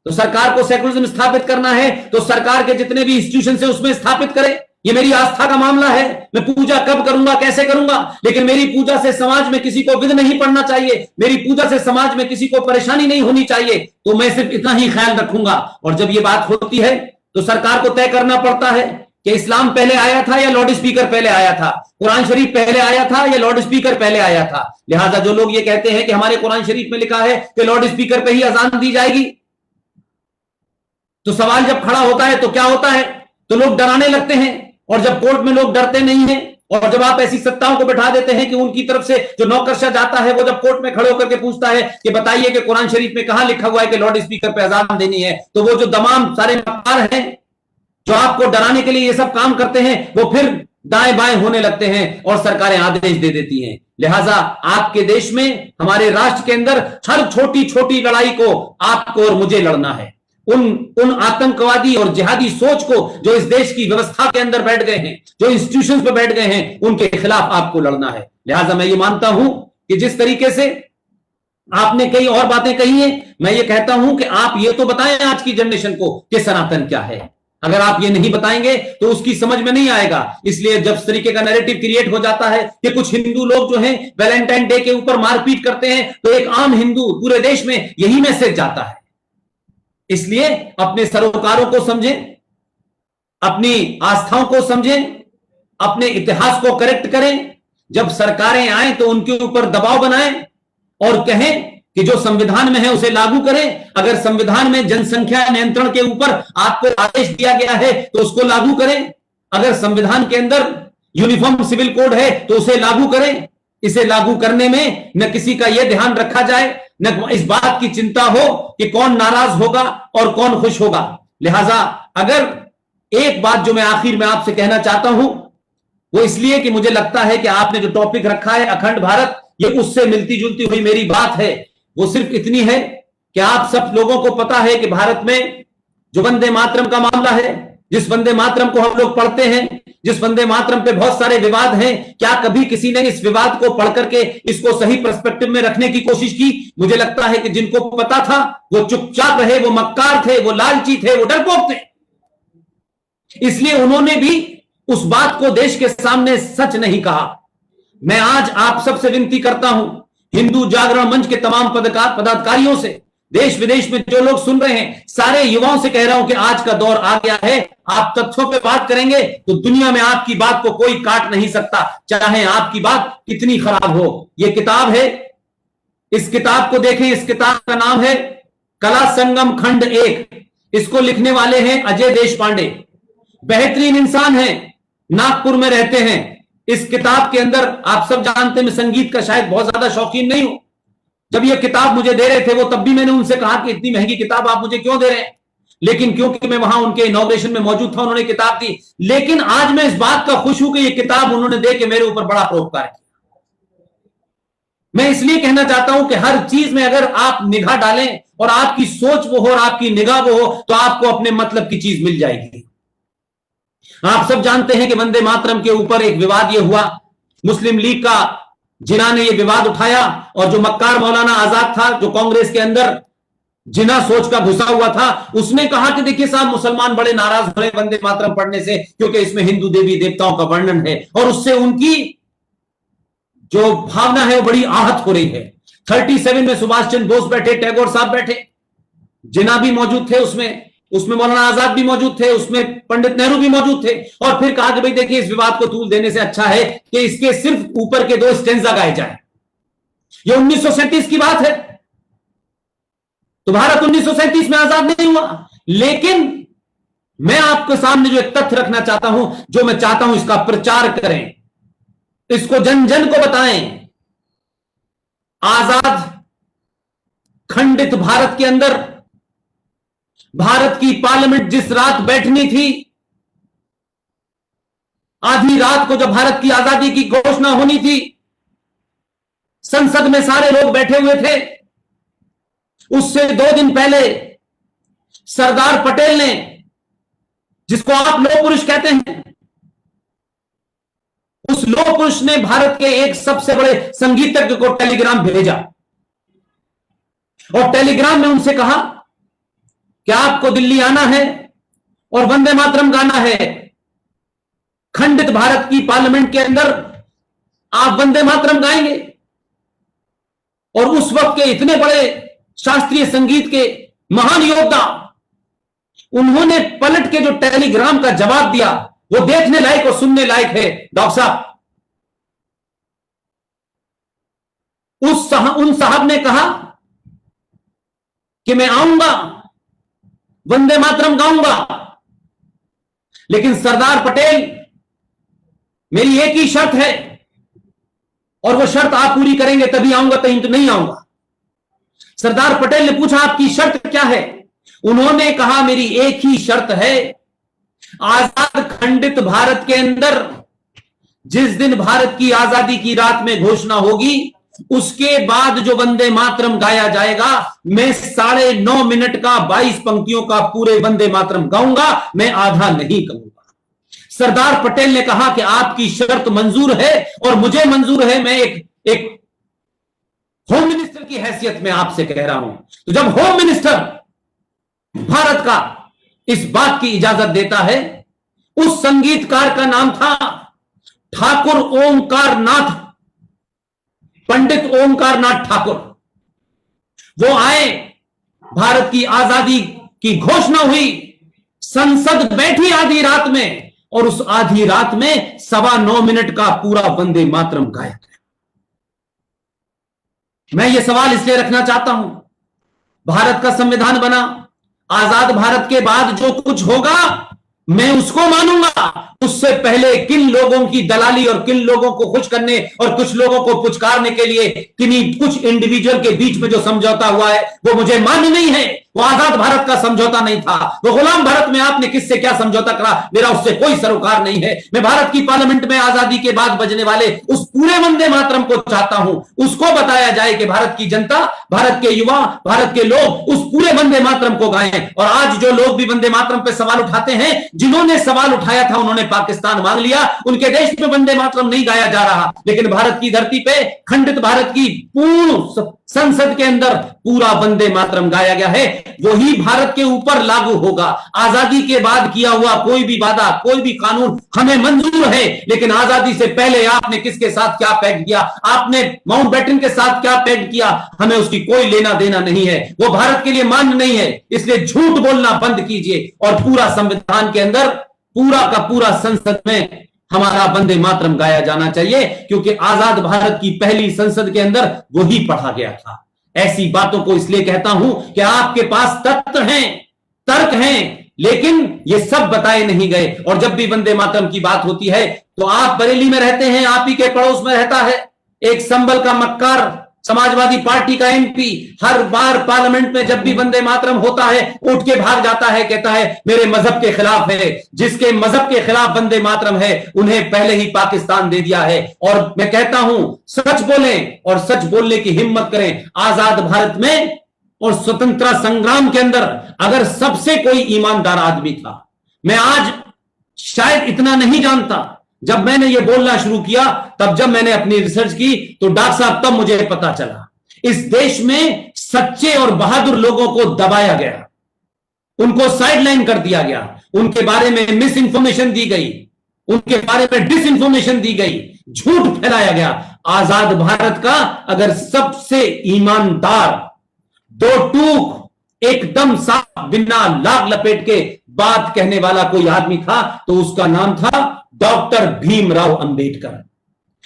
तो सरकार को सेकुलरिज्म स्थापित करना है तो सरकार के जितने भी इंस्टीट्यूशन है उसमें स्थापित करें। ये मेरी आस्था का मामला है, मैं पूजा कब करूंगा, कैसे करूंगा, लेकिन मेरी पूजा से समाज में किसी को विघ्न नहीं पड़ना चाहिए, मेरी पूजा से समाज में किसी को परेशानी नहीं होनी चाहिए। तो मैं सिर्फ इतना ही ख्याल रखूंगा। और जब ये बात होती है तो सरकार को तय करना पड़ता है कि इस्लाम पहले आया था या लाउड स्पीकर पहले आया था, कुरान शरीफ पहले आया था या लाउड स्पीकर पहले आया था। लिहाजा जो लोग ये कहते हैं कि हमारे कुरान शरीफ में लिखा है कि लाउड स्पीकर पे ही अजान दी जाएगी, तो सवाल जब खड़ा होता है तो क्या होता है, तो लोग डराने लगते हैं। और जब कोर्ट में लोग डरते नहीं हैं और जब आप ऐसी सत्ताओं को बैठा देते हैं कि उनकी तरफ से जो नौकरशाह जाता है वो जब कोर्ट में खड़े होकर के पूछता है कि बताइए कि कुरान शरीफ में कहां लिखा हुआ है कि लाउड स्पीकर पे अजान देनी है, तो वो जो तमाम सारे मक्कार हैं जो आपको डराने के लिए ये सब काम करते हैं वो फिर दाएं बाएं होने लगते हैं और सरकारें आदेश दे देती हैं। लिहाजा आपके देश में, हमारे राष्ट्र के अंदर हर छोटी छोटी लड़ाई को आपको और मुझे लड़ना है। उन आतंकवादी और जिहादी सोच को जो इस देश की व्यवस्था के अंदर बैठ गए हैं, जो इंस्टीट्यूशंस पे बैठ गए हैं, उनके खिलाफ आपको लड़ना है। लिहाजा मैं ये मानता हूं कि जिस तरीके से आपने कई और बातें कही हैं, मैं ये कहता हूं कि आप ये तो बताएं आज की जनरेशन को कि सनातन क्या है। अगर आप ये नहीं बताएंगे तो उसकी समझ में नहीं आएगा। इसलिए जब इस तरीके का नैरेटिव क्रिएट हो जाता है कि कुछ हिंदू लोग जो हैं वैलेंटाइन डे के ऊपर मारपीट करते हैं, तो एक आम हिंदू पूरे देश में यही मैसेज जाता है। इसलिए अपने सरोकारों को समझें, अपनी आस्थाओं को समझें, अपने इतिहास को करेक्ट करें। जब सरकारें आए तो उनके ऊपर दबाव बनाएं और कहें कि जो संविधान में है उसे लागू करें। अगर संविधान में जनसंख्या नियंत्रण के ऊपर आपको आदेश दिया गया है तो उसको लागू करें। अगर संविधान के अंदर यूनिफॉर्म सिविल कोड है तो उसे लागू करें। इसे लागू करने में न किसी का यह ध्यान रखा जाए, न इस बात की चिंता हो कि कौन नाराज होगा और कौन खुश होगा। लिहाजा अगर एक बात जो मैं आखिर में आपसे कहना चाहता हूं वो इसलिए कि मुझे लगता है कि आपने जो टॉपिक रखा है अखंड भारत, ये उससे मिलती जुलती हुई मेरी बात है। वो सिर्फ इतनी है कि आप सब लोगों को पता है कि भारत में जो वंदे मातरम का मामला है, जिस वंदे मातरम को हम लोग पढ़ते हैं, जिस वंदे मातरम पे बहुत सारे विवाद हैं, क्या कभी किसी ने इस विवाद को पढ़ करके इसको सही पर्सपेक्टिव में रखने की कोशिश की? मुझे लगता है कि जिनको पता था वो चुपचाप रहे, वो मक्कार थे, वो लालची थे, वो डरपोक थे। इसलिए उन्होंने भी उस बात को देश के सामने सच नहीं कहा। मैं आज आप सबसे विनती करता हूं, हिंदू जागरण मंच के तमाम पदाधिकारियों से, देश विदेश में जो लोग सुन रहे हैं, सारे युवाओं से कह रहा हूं कि आज का दौर आ गया है। आप तथ्यों पे बात करेंगे तो दुनिया में आपकी बात को कोई काट नहीं सकता, चाहे आपकी बात कितनी खराब हो। यह किताब है, इस किताब को देखें। इस किताब का नाम है कला संगम खंड 1। इसको लिखने वाले हैं अजय देश पांडे, बेहतरीन इंसान हैं, नागपुर में रहते हैं। इस किताब के अंदर आप सब जानते हैं मैं संगीत का शायद बहुत ज्यादा शौकीन नहीं हूं। जब ये किताब मुझे दे रहे थे वो तब भी मैंने उनसे कहा कि इतनी महंगी किताब आप मुझे क्यों दे रहे हैं, लेकिन क्योंकि मैं वहां उनके इनॉग्रेशन में मौजूद था उन्होंने किताब दी। लेकिन आज मैं इस बात का खुश हूं कि ये किताब उन्होंने दे के मेरे ऊपर बड़ा परोपकार किया। मैं इसलिए कहना चाहता हूं कि हर चीज में अगर आप निगाह डालें और आपकी सोच वो हो और आपकी निगाह वो हो तो आपको अपने मतलब की चीज मिल जाएगी। आप सब जानते हैं कि वंदे मातरम के ऊपर एक विवाद यह हुआ, मुस्लिम लीग का जिना ने यह विवाद उठाया और जो मक्कार मौलाना आजाद था जो कांग्रेस के अंदर जिना सोच का घुसा हुआ था, उसने कहा कि देखिए साहब मुसलमान बड़े नाराज हो रहे वंदे मातरम पढ़ने से क्योंकि इसमें हिंदू देवी देवताओं का वर्णन है और उससे उनकी जो भावना है वो बड़ी आहत हो रही है। 37 में सुभाष चंद्र बोस बैठे, टैगोर साहब बैठे, जिना भी मौजूद थे उसमें। उसमें मौलाना आजाद भी मौजूद थे, उसमें पंडित नेहरू भी मौजूद थे, और फिर कहा कि भाई देखिए इस विवाद को तूल देने से अच्छा है कि इसके सिर्फ ऊपर के 2 स्टेंजा गाए जाए। यह 1937 की बात है, तो भारत 1937 में आजाद नहीं हुआ। लेकिन मैं आपके सामने जो एक तथ्य रखना चाहता हूं, जो मैं चाहता हूं इसका प्रचार करें, इसको जन जन को बताएं। आजाद खंडित भारत के अंदर भारत की पार्लियामेंट जिस रात बैठनी थी, आधी रात को जब भारत की आजादी की घोषणा होनी थी, संसद में सारे लोग बैठे हुए थे। उससे 2 दिन पहले सरदार पटेल ने, जिसको आप लौह पुरुष कहते हैं, उस लौह पुरुष ने भारत के एक सबसे बड़े संगीतज्ञ को टेलीग्राम भेजा, और टेलीग्राम में उनसे कहा कि आपको दिल्ली आना है और वंदे मातरम गाना है। खंडित भारत की पार्लियामेंट के अंदर आप वंदे मातरम गाएंगे। और उस वक्त के इतने बड़े शास्त्रीय संगीत के महान योद्धा, उन्होंने पलट के जो टेलीग्राम का जवाब दिया वो देखने लायक और सुनने लायक है। डॉक्टर साहब, उन साहब ने कहा कि मैं आऊंगा, वंदे मातरम गाऊंगा, लेकिन सरदार पटेल, मेरी एक ही शर्त है और वो शर्त आप पूरी करेंगे तभी आऊंगा, कहीं तो नहीं आऊंगा। सरदार पटेल ने पूछा आपकी शर्त क्या है? उन्होंने कहा मेरी एक ही शर्त है, आजाद खंडित भारत के अंदर जिस दिन भारत की आजादी की रात में घोषणा होगी, उसके बाद जो वंदे मातरम गाया जाएगा, मैं 9.5 मिनट का 22 पंक्तियों का पूरे वंदे मातरम गाऊंगा, मैं आधा नहीं कहूंगा। सरदार पटेल ने कहा कि आपकी शर्त मंजूर है और मुझे मंजूर है, मैं एक होम मिनिस्टर की हैसियत में आपसे कह रहा हूं। तो जब होम मिनिस्टर भारत का इस बात की इजाजत देता है, उस संगीतकार का नाम था ठाकुर ओमकार नाथ, पंडित ओमकार नाथ ठाकुर। वो आए, भारत की आजादी की घोषणा हुई, संसद बैठी आधी रात में, और उस आधी रात में 9.25 मिनट का पूरा वंदे मातरम गाया गया। मैं ये सवाल इसलिए रखना चाहता हूं, भारत का संविधान बना, आजाद भारत के बाद जो कुछ होगा मैं उसको मानूंगा। उससे पहले किन लोगों की दलाली और किन लोगों को खुश करने और कुछ लोगों को पुचकारने के लिए किन्हीं कुछ इंडिविजुअल के बीच में जो समझौता हुआ है वो मुझे मान्य नहीं है। वो आजाद भारत का समझौता नहीं था, वो गुलाम भारत में आपने किससे क्या समझौता करा, मेरा उससे कोई सरोकार नहीं है। मैं भारत की पार्लियामेंट में आजादी के बाद बजने वाले उस पूरे वंदे मातरम को चाहता हूं, उसको बताया जाए कि भारत की जनता, भारत के युवा, भारत के लोग उस पूरे वंदे मातरम को गाएं। और आज जो लोग भी वंदे मातरम पे सवाल उठाते हैं, जिन्होंने सवाल उठाया था उन्होंने पाकिस्तान मांग लिया, उनके देश में वंदे मातरम नहीं गाया जा रहा, लेकिन भारत की धरती पे खंडित भारत की पूर्ण संसद के अंदर पूरा वंदे मातरम गाया गया है। वही भारत के ऊपर लागू होगा। आजादी के बाद किया हुआ कोई भी वादा, कोई भी कानून हमें मंजूर है, लेकिन आजादी से पहले आपने किसके साथ क्या पैक्ट किया, आपने माउंटबेटन के साथ क्या पैक्ट किया, हमें उसकी कोई लेना देना नहीं है, वो भारत के लिए मान्य नहीं है। इसलिए झूठ बोलना बंद कीजिए और पूरा संविधान के अंदर पूरा का पूरा संसद में हमारा वंदे मातरम गाया जाना चाहिए, क्योंकि आजाद भारत की पहली संसद के अंदर वही पढ़ा गया था। ऐसी बातों को इसलिए कहता हूं कि आपके पास तथ्य हैं, तर्क हैं, लेकिन ये सब बताए नहीं गए। और जब भी वंदे मातरम की बात होती है तो आप बरेली में रहते हैं, आप ही के पड़ोस में रहता है एक संभल का मक्कार समाजवादी पार्टी का एमपी, हर बार पार्लियामेंट में जब भी वंदे मातरम होता है उठ के भाग जाता है, कहता है मेरे मजहब के खिलाफ है। जिसके मजहब के खिलाफ वंदे मातरम है उन्हें पहले ही पाकिस्तान दे दिया है। और मैं कहता हूं सच बोलें और सच बोलने की हिम्मत करें। आजाद भारत में और स्वतंत्रता संग्राम के अंदर अगर सबसे कोई ईमानदार आदमी था, मैं आज शायद इतना नहीं जानता। जब मैंने ये बोलना शुरू किया, तब जब मैंने अपनी रिसर्च की तो डॉक्टर साहब तब मुझे पता चला इस देश में सच्चे और बहादुर लोगों को दबाया गया, उनको साइडलाइन कर दिया गया, उनके बारे में मिस इंफॉर्मेशन दी गई, उनके बारे में डिस इंफॉर्मेशन दी गई, झूठ फैलाया गया। आजाद भारत का अगर सबसे ईमानदार, दो टूक एकदम साफ बिना लाग लपेट के बात कहने वाला कोई आदमी था तो उसका नाम था डॉक्टर भीमराव अंबेडकर।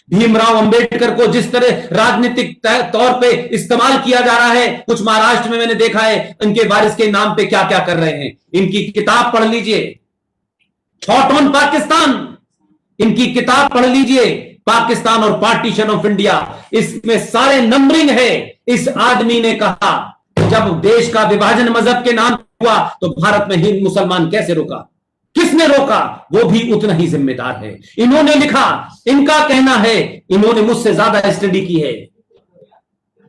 भीमराव अंबेडकर को जिस तरह राजनीतिक तौर पे इस्तेमाल किया जा रहा है, कुछ महाराष्ट्र में मैंने देखा है इनके वारिस के नाम पे क्या क्या कर रहे हैं। इनकी किताब पढ़ लीजिए, थॉट ऑन पाकिस्तान, इनकी किताब पढ़ लीजिए, पाकिस्तान और पार्टीशन ऑफ इंडिया, इसमें सारे नंबरिंग है। इस आदमी ने कहा जब देश का विभाजन मजहब के नाम हुआ तो भारत में हिंदू मुसलमान कैसे रोका, किसने रोका, वो भी उतना ही जिम्मेदार है। इन्होंने लिखा, इनका कहना है, इन्होंने मुझसे ज्यादा स्टडी की है,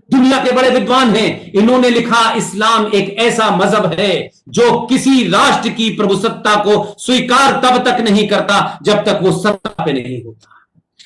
दुनिया के बड़े विद्वान हैं, इन्होंने लिखा इस्लाम एक ऐसा मजहब है जो किसी राष्ट्र की प्रभुसत्ता को स्वीकार तब तक नहीं करता जब तक वो सत्ता पे नहीं होता।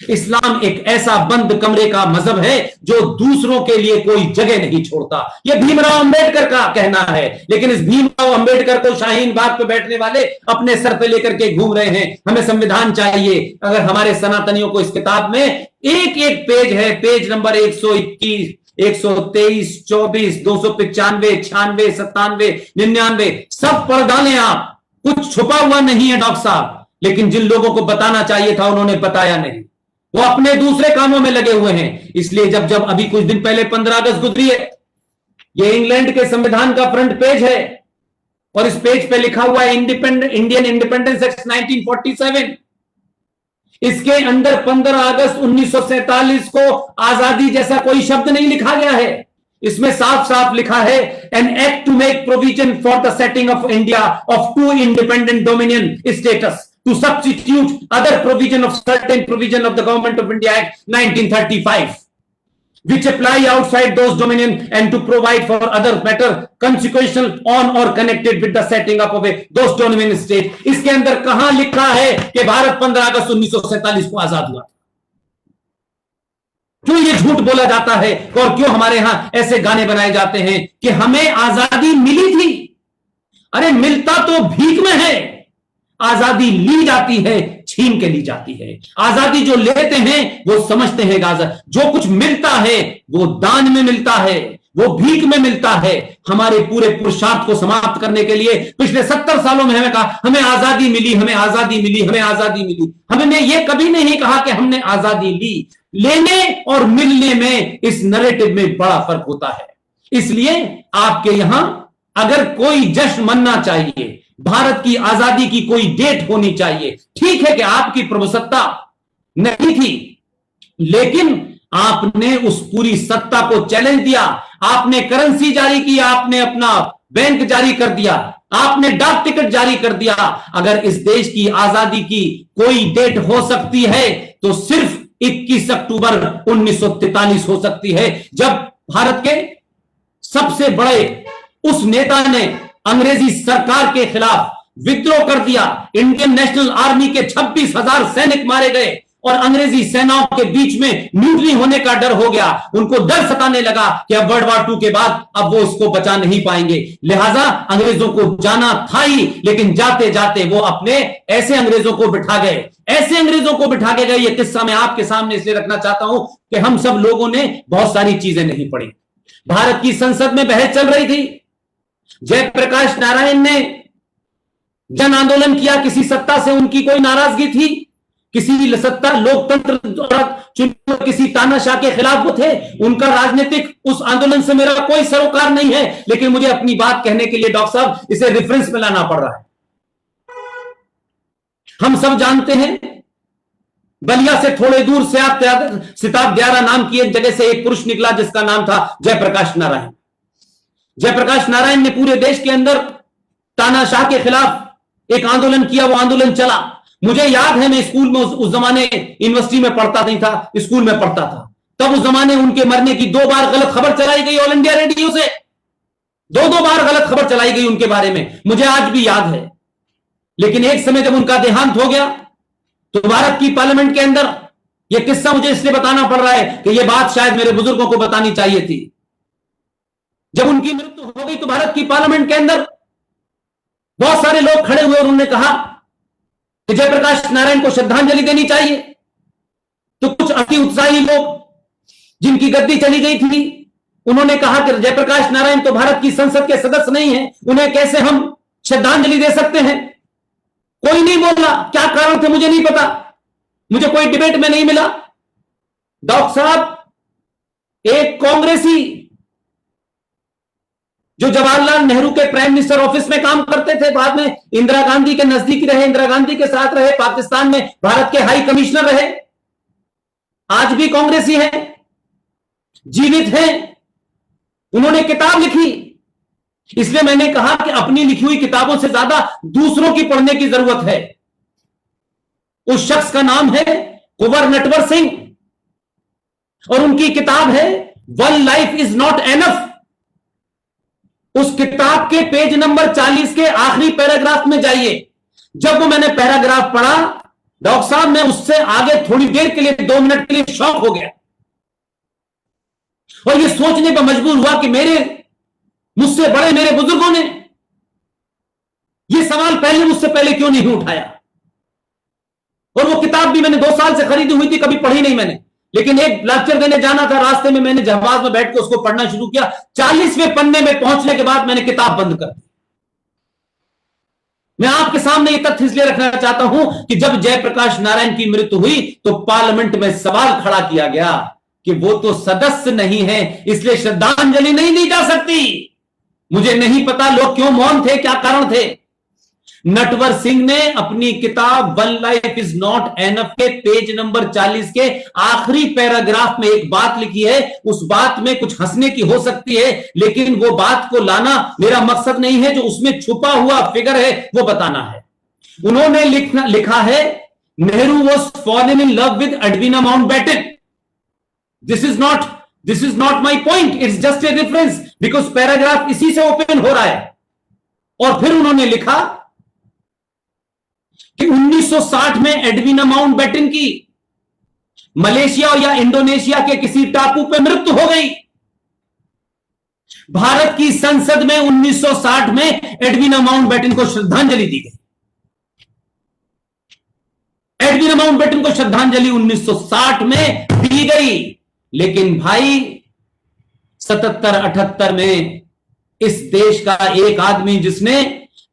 इस्लाम एक ऐसा बंद कमरे का मजहब है जो दूसरों के लिए कोई जगह नहीं छोड़ता। यह भीमराव अंबेडकर का कहना है, लेकिन इस भीमराव अंबेडकर को शाहीन बाग पे बैठने वाले अपने सर पे लेकर के घूम रहे हैं। हमें संविधान चाहिए। अगर हमारे सनातनियों को इस किताब में एक एक पेज है, पेज नंबर 121, 123, 24, 295, 96, 97, 99 सब पढ़ डालें आप, कुछ छुपा हुआ नहीं है डॉक्टर साहब। लेकिन जिन लोगों को बताना चाहिए था उन्होंने बताया नहीं, वो अपने दूसरे कामों में लगे हुए हैं। इसलिए जब अभी कुछ दिन पहले 15 अगस्त गुजरी है, ये इंग्लैंड के संविधान का फ्रंट पेज है और इस पेज पे लिखा हुआ है इंडियन इंडिपेंडेंस एक्ट 1947। इसके अंदर 15 अगस्त 1947 को आजादी जैसा कोई शब्द नहीं लिखा गया है। इसमें साफ साफ लिखा है an act to make provision for the setting of India of 2 independent dominion status to substitute other provision of certain provision of the Government of India Act 1935 which apply outside those dominion and to provide for other matter consequential on or connected with the setting up of a those dominion state। इसके अंदर कहां लिखा है कि भारत 15 अगस्त 1947 को आजाद हुआ? क्यों ये झूठ बोला जाता है और क्यों हमारे यहां ऐसे गाने बनाए जाते हैं कि हमें आजादी मिली थी? अरे मिलता तो भीख में है, आजादी ली जाती है, छीन के ली जाती है। आजादी जो लेते हैं वो समझते हैं जो कुछ मिलता है वो दान में मिलता है, वो भीख में मिलता है। हमारे पूरे पुरुषार्थ को समाप्त करने के लिए पिछले 70 सालों में हमें कहा हमें आजादी मिली, हमें आजादी मिली, हमें आजादी मिली। हमने ये कभी नहीं कहा कि हमने आजादी ली। लेने और मिलने में इस नैरेटिव में बड़ा फर्क होता है। इसलिए आपके यहां अगर कोई जश्न मनना चाहिए, भारत की आजादी की कोई डेट होनी चाहिए। ठीक है कि आपकी प्रभुसत्ता नहीं थी, लेकिन आपने उस पूरी सत्ता को चैलेंज दिया। आपने करेंसी जारी की, आपने अपना बैंक जारी कर दिया, आपने डाक टिकट जारी कर दिया। अगर इस देश की आजादी की कोई डेट हो सकती है तो सिर्फ 21 अक्टूबर 1943 हो सकती है, जब भारत के सबसे बड़े उस नेता ने अंग्रेजी सरकार के खिलाफ विद्रोह कर दिया। इंडियन नेशनल आर्मी के 26,000 सैनिक मारे गए और अंग्रेजी सेनाओं के बीच में म्यूटनी होने का डर हो गया। उनको डर सताने लगा कि अब वर्ल्ड वॉर 2 के बाद अब वो उसको बचा नहीं पाएंगे। लिहाजा अंग्रेजों को जाना था ही, लेकिन जाते जाते वो अपने ऐसे अंग्रेजों को बिठा गए, ऐसे अंग्रेजों को बिठा के गए। ये किस्सा मैं आपके सामने इसलिए रखना चाहता हूं कि हम सब लोगों ने बहुत सारी चीजें नहीं पढ़ी। भारत की संसद में बहस चल रही थी, जयप्रकाश नारायण ने जन आंदोलन किया, किसी सत्ता से उनकी कोई नाराजगी थी, किसी सत्ता लोकतंत्र द्वारा चुने किसी तानाशाह के खिलाफ वो थे। उनका राजनीतिक उस आंदोलन से मेरा कोई सरोकार नहीं है, लेकिन मुझे अपनी बात कहने के लिए डॉक्टर साहब इसे रेफरेंस में लाना पड़ रहा है। हम सब जानते हैं बलिया से थोड़े दूर से सिताब दियारा नाम की एक जगह से एक पुरुष निकला जिसका नाम था जयप्रकाश नारायण। जयप्रकाश नारायण ने पूरे देश के अंदर तानाशाह के खिलाफ एक आंदोलन किया। वो आंदोलन चला। मुझे याद है, मैं स्कूल में उस जमाने यूनिवर्सिटी में पढ़ता नहीं था, स्कूल में पढ़ता था। तब उस जमाने उनके मरने की 2 बार गलत खबर चलाई गई ऑल इंडिया रेडियो से। 2 बार गलत खबर चलाई गई उनके बारे में, मुझे आज भी याद है। लेकिन एक समय जब उनका देहांत हो गया तो भारत की पार्लियामेंट के अंदर यह किस्सा मुझे इसलिए बताना पड़ रहा है कि यह बात शायद मेरे बुजुर्गों को बतानी चाहिए थी। जब उनकी मृत्यु हो गई तो भारत की पार्लियामेंट के अंदर बहुत सारे लोग खड़े हुए और उन्होंने कहा कि जयप्रकाश नारायण को श्रद्धांजलि देनी चाहिए। तो कुछ अति उत्साही लोग जिनकी गद्दी चली गई थी, उन्होंने कहा कि जयप्रकाश नारायण तो भारत की संसद के सदस्य नहीं है, उन्हें कैसे हम श्रद्धांजलि दे सकते हैं। कोई नहीं बोला, क्या कारण थे मुझे नहीं पता, मुझे कोई डिबेट में नहीं मिला। डॉक्टर साहब एक कांग्रेसी जो जवाहरलाल नेहरू के प्राइम मिनिस्टर ऑफिस में काम करते थे, बाद में इंदिरा गांधी के नजदीक रहे, इंदिरा गांधी के साथ रहे, पाकिस्तान में भारत के हाई कमिश्नर रहे, आज भी कांग्रेसी हैं, जीवित हैं, उन्होंने किताब लिखी। इसलिए मैंने कहा कि अपनी लिखी हुई किताबों से ज्यादा दूसरों की पढ़ने की जरूरत है। उस शख्स का नाम है कुंवर नटवर सिंह और उनकी किताब है one life is not enough. उस किताब के पेज नंबर 40 के आखिरी पैराग्राफ में जाइए। जब वो मैंने पैराग्राफ पढ़ा डॉक्टर साहब, मैं उससे आगे थोड़ी देर के लिए 2 मिनट के लिए शॉक हो गया और ये सोचने पर मजबूर हुआ कि मुझसे बड़े मेरे बुजुर्गों ने ये सवाल मुझसे पहले क्यों नहीं उठाया। और वो किताब भी मैंने 2 साल से खरीदी हुई थी, कभी पढ़ी नहीं मैंने, लेकिन एक लेक्चर देने जाना था, रास्ते में मैंने जहाज में बैठ के उसको पढ़ना शुरू किया। 40वें पन्ने में पहुंचने के बाद मैंने किताब बंद कर दी। मैं आपके सामने ये तथ्य इसलिए रखना चाहता हूं कि जब जयप्रकाश नारायण की मृत्यु हुई तो पार्लियामेंट में सवाल खड़ा किया गया कि वो तो सदस्य नहीं है, इसलिए श्रद्धांजलि नहीं दी जा सकती। मुझे नहीं पता लोग क्यों मौन थे, क्या कारण थे। नटवर सिंह ने अपनी किताब one life is not enough के पेज नंबर 40 के आखिरी पैराग्राफ में एक बात लिखी है। उस बात में कुछ हंसने की हो सकती है, लेकिन वो बात को लाना मेरा मकसद नहीं है। जो उसमें छुपा हुआ फिगर है वो बताना है। उन्होंने लिखा है Nehru was fallen in love with Edwina Mountbatten. This is not my point, it's just a reference, because paragraph इसी से ओपन हो रहा है। और फिर उन्होंने लिखा कि 1960 में एडविना माउंटबेटन की मलेशिया या इंडोनेशिया के किसी टापू पे मृत्यु हो गई। भारत की संसद में 1960 में एडविना माउंटबेटन को श्रद्धांजलि दी गई। एडविना माउंटबेटन को श्रद्धांजलि 1960 में दी गई, लेकिन भाई 77-78 में इस देश का एक आदमी जिसने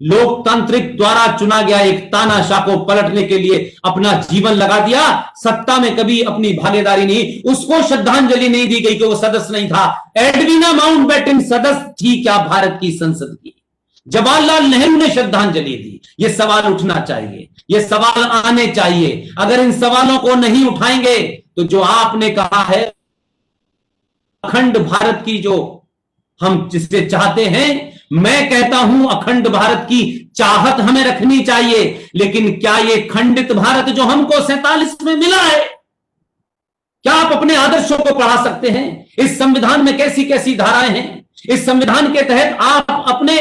लोकतांत्रिक द्वारा चुना गया एक तानाशाह को पलटने के लिए अपना जीवन लगा दिया, सत्ता में कभी अपनी भागीदारी नहीं, उसको श्रद्धांजलि नहीं दी गई कि वो सदस्य नहीं था। एडविना माउंटबेटन सदस्य थी क्या भारत की संसद की? जवाहरलाल नेहरू ने श्रद्धांजलि दी। ये सवाल उठना चाहिए, ये सवाल आने चाहिए। अगर इन सवालों को नहीं उठाएंगे तो जो आपने कहा है अखंड भारत की जो हम जिसे चाहते हैं, मैं कहता हूं अखंड भारत की चाहत हमें रखनी चाहिए, लेकिन क्या ये खंडित भारत जो हमको 47 में मिला है, क्या आप अपने आदर्शों को पढ़ा सकते हैं? इस संविधान में कैसी कैसी धाराएं हैं। इस संविधान के तहत आप अपने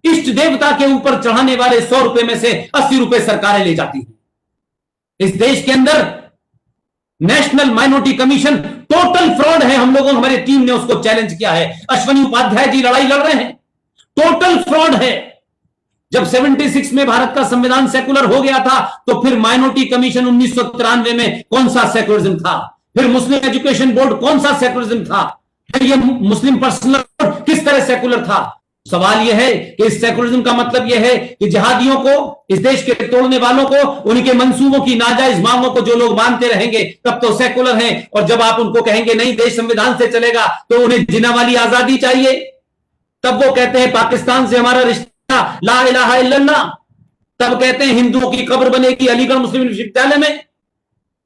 इष्ट देवता के ऊपर चढ़ाने वाले 100 रुपए में से 80 रुपए सरकारें ले जाती हैं। इस देश के अंदर national minority commission total fraud है। हम लोगों, हमारी टीम ने उसको चैलेंज किया है। अश्वनी उपाध्याय जी लड़ाई लड़ रहे हैं, टोटल फ्रॉड है। जब 76 में भारत का संविधान सेकुलर हो गया था तो फिर माइनॉरिटी कमीशन 1993 में कौन सा सेकुलरिज्म था? फिर मुस्लिम एजुकेशन बोर्ड कौन सा सेकुलरिज्म था? फिर ये मुस्लिम पर्सनल बोर्ड किस तरह सेकुलर था? सवाल यह है कि इस सेकुलरिज्म का मतलब यह है कि जिहादियों को, इस देश के तोड़ने वालों को, उनके मंसूबों की नाजायज मांगों को जो लोग मानते रहेंगे तब तो सेकुलर हैं। और जब आप उनको कहेंगे नहीं देश संविधान से चलेगा तो उन्हें जिना वाली आजादी चाहिए, तब वो कहते हैं पाकिस्तान से हमारा रिश्ता ला इलाहा इल्लल्लाह। तब कहते हैं हिंदुओं की कब्र बनेगी अलीगढ़ मुस्लिम विश्वविद्यालय में।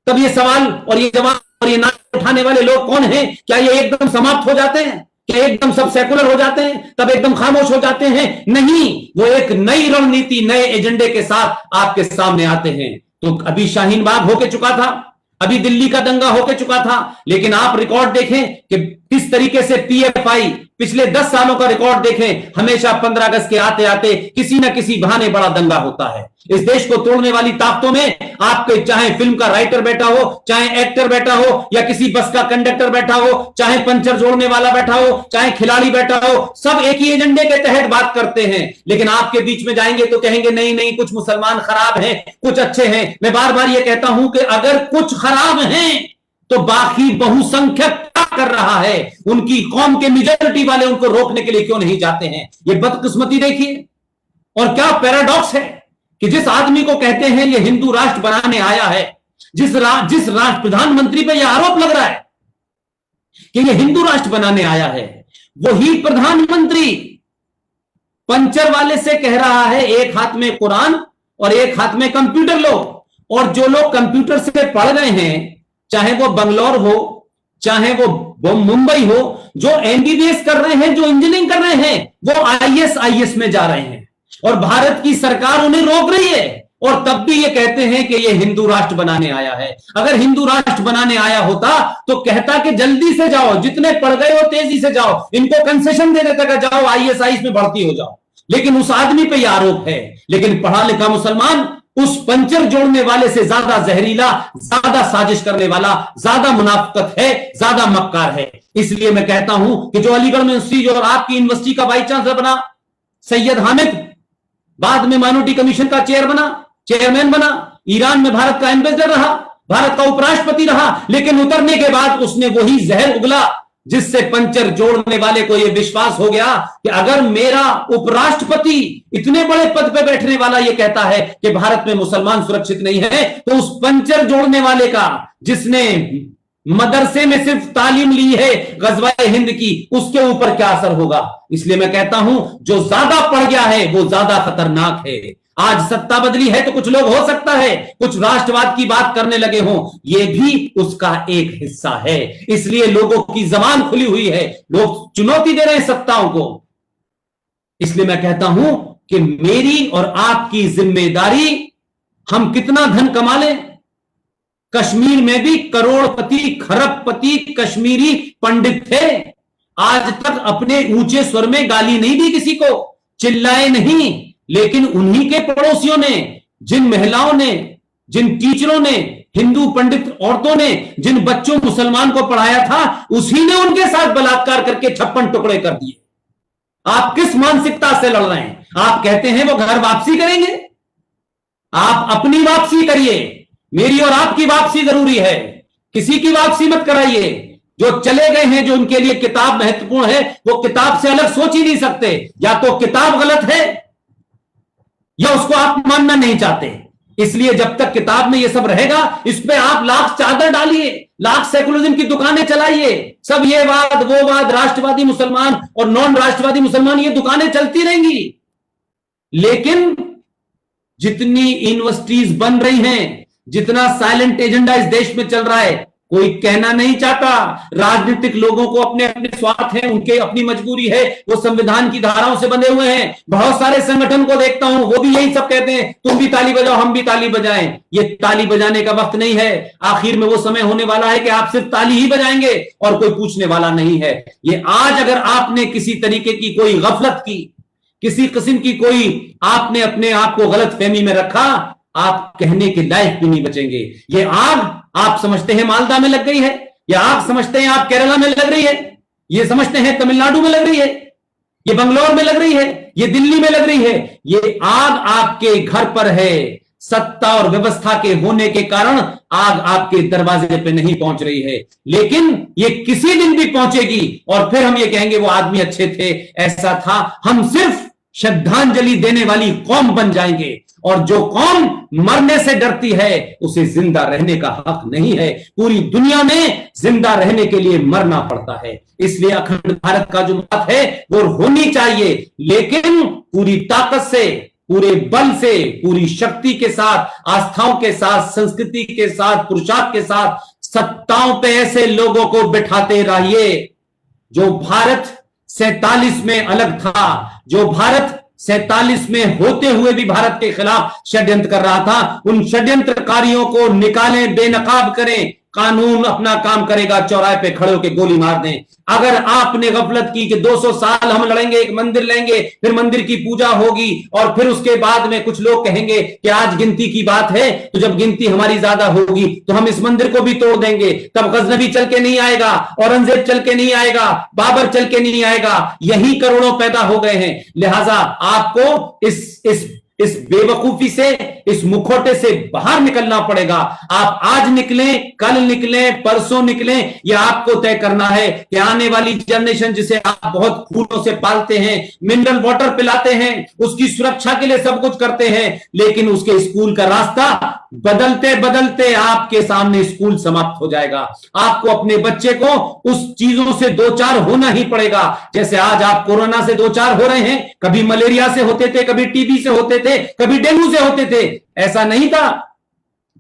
तब ये सवाल और ये जवाब और ये नारा उठाने वाले लोग कौन हैं? क्या ये एकदम समाप्त हो जाते हैं? क्या एकदम सब सेकुलर हो जाते हैं, तब एकदम खामोश हो जाते हैं? नहीं, वो एक नई रणनीति, नए एजेंडे के साथ आपके सामने आते हैं। तो अभी शाहीन बाग होके चुका था, अभी दिल्ली का दंगा होके चुका था, लेकिन आप रिकॉर्ड देखें कि किस तरीके से पीएफआई पिछले 10 सालों का रिकॉर्ड देखें, हमेशा 15 अगस्त के आते आते किसी ना किसी बहाने बड़ा दंगा होता है। इस देश को तोड़ने वाली ताकतों में आपके चाहे फिल्म का राइटर बैठा हो, चाहे एक्टर बैठा हो, या किसी बस का कंडक्टर बैठा हो, चाहे पंचर जोड़ने वाला बैठा हो, चाहे खिलाड़ी बैठा हो, सब एक ही एजेंडे के तहत बात करते हैं। लेकिन आपके बीच में जाएंगे तो कहेंगे नहीं नहीं कुछ मुसलमान खराब हैं, कुछ अच्छे हैं। मैं बार बार यह कहता हूं कि अगर कुछ खराब हैं तो बाकी बहुसंख्यक बात कर रहा है, उनकी कौम के मेजॉरिटी वाले उनको रोकने के लिए क्यों नहीं जाते हैं? ये बदकिस्मती देखिए। और क्या पैराडॉक्स है कि जिस आदमी को कहते हैं ये हिंदू राष्ट्र बनाने आया है, जिस राष्ट्र प्रधानमंत्री पे यह आरोप लग रहा है कि ये हिंदू राष्ट्र बनाने आया है, वही प्रधानमंत्री पंचर वाले से कह रहा है एक हाथ में कुरान और एक हाथ में कंप्यूटर लो। और जो लोग कंप्यूटर से पढ़ रहे हैं, चाहे वो बंगलौर हो, चाहे वो मुंबई हो, जो एमबीबीएस कर रहे हैं, जो इंजीनियरिंग कर रहे हैं, वो आईएएस में जा रहे हैं और भारत की सरकार उन्हें रोक रही है। और तब भी ये कहते हैं कि ये हिंदू राष्ट्र बनाने आया है। अगर हिंदू राष्ट्र बनाने आया होता तो कहता कि जल्दी से जाओ, जितने पढ़ गए हो तेजी से जाओ, इनको कंसेशन दे देता कि जाओ आईएएस में भर्ती हो जाओ। लेकिन उस आदमी पे यह आरोप है। लेकिन पढ़ा लिखा मुसलमान उस पंचर जोड़ने वाले से ज्यादा जहरीला, ज्यादा साजिश करने वाला, ज्यादा मुनाफिकत है, ज्यादा मक्कार है। इसलिए मैं कहता हूं कि जो अलीगढ़ यूनिवर्सिटी जो आपकी यूनिवर्सिटी का वाइस चांसलर बना सैयद हामिद, बाद में माइनॉरिटी कमीशन का चेयरमैन बना, ईरान में भारत का एम्बेसडर रहा, भारत का उपराष्ट्रपति रहा, लेकिन उतरने के बाद उसने वही जहर उगला जिससे पंचर जोड़ने वाले को यह विश्वास हो गया कि अगर मेरा उपराष्ट्रपति इतने बड़े पद पे बैठने वाला यह कहता है कि भारत में मुसलमान सुरक्षित नहीं है, तो उस पंचर जोड़ने वाले का, जिसने मदरसे में सिर्फ तालीम ली है गजवाए हिंद की, उसके ऊपर क्या असर होगा। इसलिए मैं कहता हूं जो ज्यादा पढ़ गया है वो ज्यादा खतरनाक है। आज सत्ता बदली है तो कुछ लोग हो सकता है कुछ राष्ट्रवाद की बात करने लगे हों, यह भी उसका एक हिस्सा है। इसलिए लोगों की जबान खुली हुई है, लोग चुनौती दे रहे हैं सत्ताओं को। इसलिए मैं कहता हूं कि मेरी और आपकी जिम्मेदारी, हम कितना धन कमा लें, कश्मीर में भी करोड़पति खरबपति कश्मीरी पंडित थे, आज तक अपने ऊंचे स्वर में गाली नहीं दी किसी को, चिल्लाए नहीं, लेकिन उन्हीं के पड़ोसियों ने, जिन महिलाओं ने, जिन टीचरों ने, हिंदू पंडित औरतों ने जिन बच्चों मुसलमान को पढ़ाया था, उसी ने उनके साथ बलात्कार करके 56 टुकड़े कर दिए। आप किस मानसिकता से लड़ रहे हैं? आप कहते हैं वो घर वापसी करेंगे, आप अपनी वापसी करिए। मेरी और आपकी वापसी जरूरी है, किसी की वापसी मत कराइए। जो चले गए हैं, जो उनके लिए किताब महत्वपूर्ण है, वो किताब से अलग सोच ही नहीं सकते। या तो किताब गलत है या उसको आप मानना नहीं चाहते। इसलिए जब तक किताब में ये सब रहेगा, इस पे आप लाख चादर डालिए, लाख सेकुलरिज्म की दुकानें चलाइए, सब ये वाद वो वाद, राष्ट्रवादी मुसलमान और नॉन राष्ट्रवादी मुसलमान, ये दुकानें चलती रहेंगी। लेकिन जितनी यूनिवर्सिटीज बन रही हैं, जितना साइलेंट एजेंडा इस देश में चल रहा है, कोई कहना नहीं चाहता। राजनीतिक लोगों को अपने अपने स्वार्थ हैं, उनके अपनी मजबूरी है, वो संविधान की धाराओं से बंधे हुए हैं। बहुत सारे संगठन को देखता हूं, वो भी यही सब कहते हैं, तुम भी ताली बजाओ, हम भी ताली बजाएं। ये ताली बजाने का वक्त नहीं है। आखिर में वो समय होने वाला है कि आप सिर्फ ताली ही बजाएंगे और कोई पूछने वाला नहीं है। ये आज अगर आपने किसी तरीके की कोई गफलत की, किसी किस्म की कोई आपने अपने आप को गलत फहमी में रखा, आप कहने के लायक भी नहीं बचेंगे। ये आग आप समझते हैं मालदा में लग गई है, या आग समझते हैं आप केरला में लग रही है, ये समझते हैं तमिलनाडु में लग रही है, ये बंगलौर में लग रही है, ये दिल्ली में लग रही है। ये आग आपके घर पर है। सत्ता और व्यवस्था के होने के कारण आग आपके दरवाजे पे नहीं पहुंच रही है, लेकिन ये किसी दिन भी पहुंचेगी और फिर हम ये कहेंगे वो आदमी अच्छे थे, ऐसा था। हम सिर्फ श्रद्धांजलि देने वाली कौम बन जाएंगे, और जो कौम मरने से डरती है उसे जिंदा रहने का हक नहीं है। पूरी दुनिया में जिंदा रहने के लिए मरना पड़ता है। इसलिए अखंड भारत का जो बात है वो होनी चाहिए, लेकिन पूरी ताकत से, पूरे बल से, पूरी शक्ति के साथ, आस्थाओं के साथ, संस्कृति के साथ, पुरुषार्थ के साथ, सत्ताओं पे ऐसे लोगों को बिठाते रहिए जो भारत 47 में अलग था, जो भारत 47 में होते हुए भी भारत के खिलाफ षड्यंत्र कर रहा था। उन षड्यंत्रकारियों को निकालें, बेनकाब करें। कानून अपना काम करेगा, चौराहे पे खड़े होकर गोली मार दें। अगर आपने गफलत की कि 200 साल हम लड़ेंगे, एक मंदिर लेंगे, फिर मंदिर की पूजा होगी और फिर उसके बाद में कुछ लोग कहेंगे कि आज गिनती की बात है, तो जब गिनती हमारी ज्यादा होगी तो हम इस मंदिर को भी तोड़ देंगे। तब गजनबी चल के नहीं आएगा, औरंगजेब चल के नहीं आएगा, बाबर चल के नहीं आएगा। यही करोड़ों पैदा हो गए हैं। लिहाजा आपको इस इस बेवकूफी से, इस मुखौटे से बाहर निकलना पड़ेगा। आप आज निकलें, कल निकलें, परसों निकलें, यह आपको तय करना है कि आने वाली जनरेशन जिसे आप बहुत फूलों से पालते हैं, मिनरल वाटर पिलाते हैं, उसकी सुरक्षा के लिए सब कुछ करते हैं, लेकिन उसके स्कूल का रास्ता बदलते बदलते आपके सामने स्कूल समाप्त हो जाएगा। आपको अपने बच्चे को उस चीजों से दो चार होना ही पड़ेगा, जैसे आज आप कोरोना से दो चार हो रहे हैं। कभी मलेरिया से होते थे, कभी टीबी से होते थे, कभी डेंगू से होते थे। ऐसा नहीं था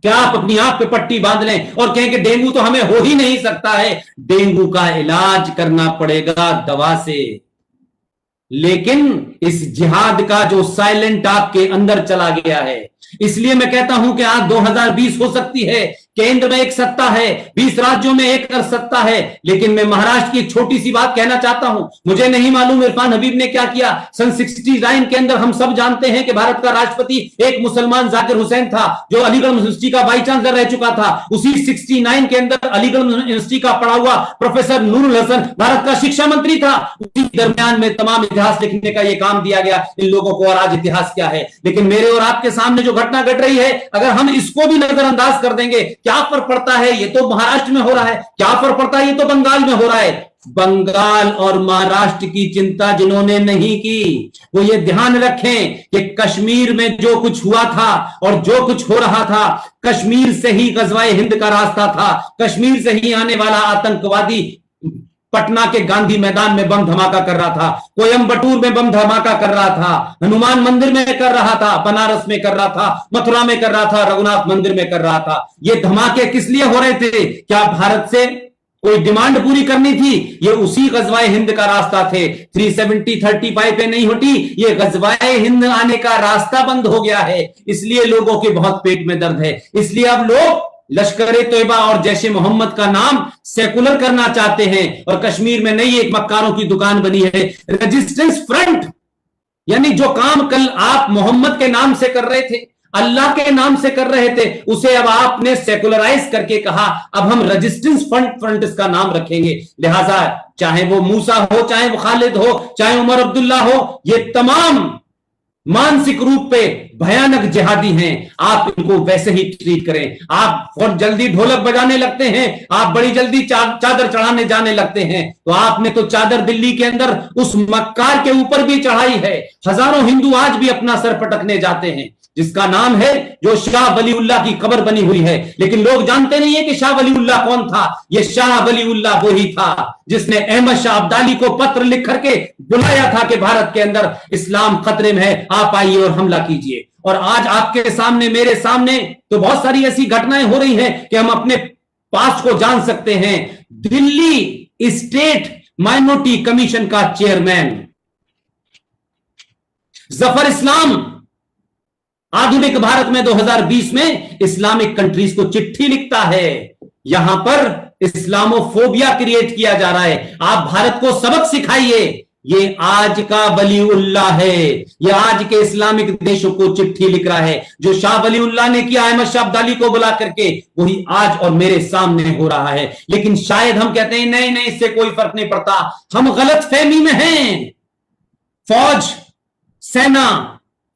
क्या आप अपनी आंख पे पट्टी बांध लें और कहें कि डेंगू तो हमें हो ही नहीं सकता है। डेंगू का इलाज करना पड़ेगा दवा से, लेकिन इस जिहाद का जो साइलेंट आपके अंदर चला गया है, इसलिए मैं कहता हूं कि आज 2020 हो सकती है, केंद्र में एक सत्ता है, 20 राज्यों में एक सत्ता है, लेकिन मैं महाराष्ट्र की एक छोटी सी बात कहना चाहता हूं। मुझे नहीं मालूम इरफान हबीब ने क्या किया। सन 69 के अंदर हम सब जानते हैं कि भारत का राष्ट्रपति एक मुसलमान जाकिर हुसैन था, जो अलीगढ़ यूनिवर्सिटी का वाइस चांसलर रह चुका था। उसी 69 के अंदर अलीगढ़ यूनिवर्सिटी का पढ़ा हुआ प्रोफेसर नूरुल हसन भारत का शिक्षा मंत्री था। उसी दरमियान में तमाम इतिहास लिखने का यह काम दिया गया इन लोगों को, और आज इतिहास क्या है। लेकिन मेरे और आपके सामने जो घटना घट रही है, अगर हम इसको भी नजरअंदाज कर देंगे, क्या फर्क पड़ता है? ये तो महाराष्ट्र में हो रहा है। क्या फर्क पड़ता है? ये तो बंगाल में हो रहा है। बंगाल और महाराष्ट्र की चिंता जिन्होंने नहीं की, वो ये ध्यान रखें कि कश्मीर में जो कुछ हुआ था और जो कुछ हो रहा था, कश्मीर से ही गजवाए हिंद का रास्ता था। कश्मीर से ही आने वाला आतंकवादी पटना के गांधी मैदान में बम धमाका कर रहा था, कोयम्बटूर में बम धमाका कर रहा था, हनुमान मंदिर में कर रहा था, बनारस में कर रहा था, मथुरा में कर रहा था, रघुनाथ मंदिर में कर रहा था। ये धमाके किस लिए हो रहे थे? क्या भारत से कोई डिमांड पूरी करनी थी? ये उसी गजवाए हिंद का रास्ता थे। 370-35 पे नहीं हटी, ये गजवाए हिंद आने का रास्ता बंद हो गया है। इसलिए लोगों के बहुत पेट में दर्द है। इसलिए अब लोग लश्कर तैयबा और जैश मोहम्मद का नाम सेकुलर करना चाहते हैं, और कश्मीर में नई एक मक्कारों की दुकान बनी है, रेजिस्टेंस फ्रंट। यानी जो काम कल आप मोहम्मद के नाम से कर रहे थे, अल्लाह के नाम से कर रहे थे, उसे अब आपने सेकुलराइज करके कहा अब हम रेजिस्टेंस फ्रंट इसका नाम रखेंगे। लिहाजा चाहे वो मूसा हो, चाहे वो खालिद हो, चाहे उमर अब्दुल्ला हो, ये तमाम मानसिक रूप पे भयानक जिहादी हैं। आप इनको वैसे ही ट्रीट करें। आप बहुत जल्दी ढोलक बजाने लगते हैं, आप बड़ी जल्दी चादर चढ़ाने जाने लगते हैं, तो आपने तो चादर दिल्ली के अंदर उस मक्कार के ऊपर भी चढ़ाई है। हजारों हिंदू आज भी अपना सर पटकने जाते हैं, जिसका नाम है, जो शाह वलीउल्लाह की कब्र बनी हुई है। लेकिन लोग जानते नहीं है कि शाह वलीउल्लाह कौन था। ये शाह वलीउल्लाह वही था जिसने अहमद शाह अब्दाली को पत्र लिख करके बुलाया था कि भारत के अंदर इस्लाम खतरे में है, आप आइए और हमला कीजिए। और आज आपके सामने, मेरे सामने तो बहुत सारी ऐसी घटनाएं हो रही हैं कि हम अपने पास्ट को जान सकते हैं। दिल्ली स्टेट माइनॉरिटी कमीशन का चेयरमैन जफर इस्लाम आधुनिक भारत में 2020 में इस्लामिक कंट्रीज को चिट्ठी लिखता है। यहां पर इस्लामोफोबिया क्रिएट किया जा रहा है। आप भारत को सबक सिखाइए। ये आज का वलीउल्लाह है, ये आज के इस्लामिक देशों को चिट्ठी लिख रहा है। जो शाह वलीउल्लाह ने किया अहमद शाह अब्दाली को बुला करके, वही आज और मेरे सामने हो रहा है। लेकिन शायद हम कहते हैं नहीं नहीं, इससे कोई फर्क नहीं पड़ता। हम गलत फहमी में हैं। फौज, सेना,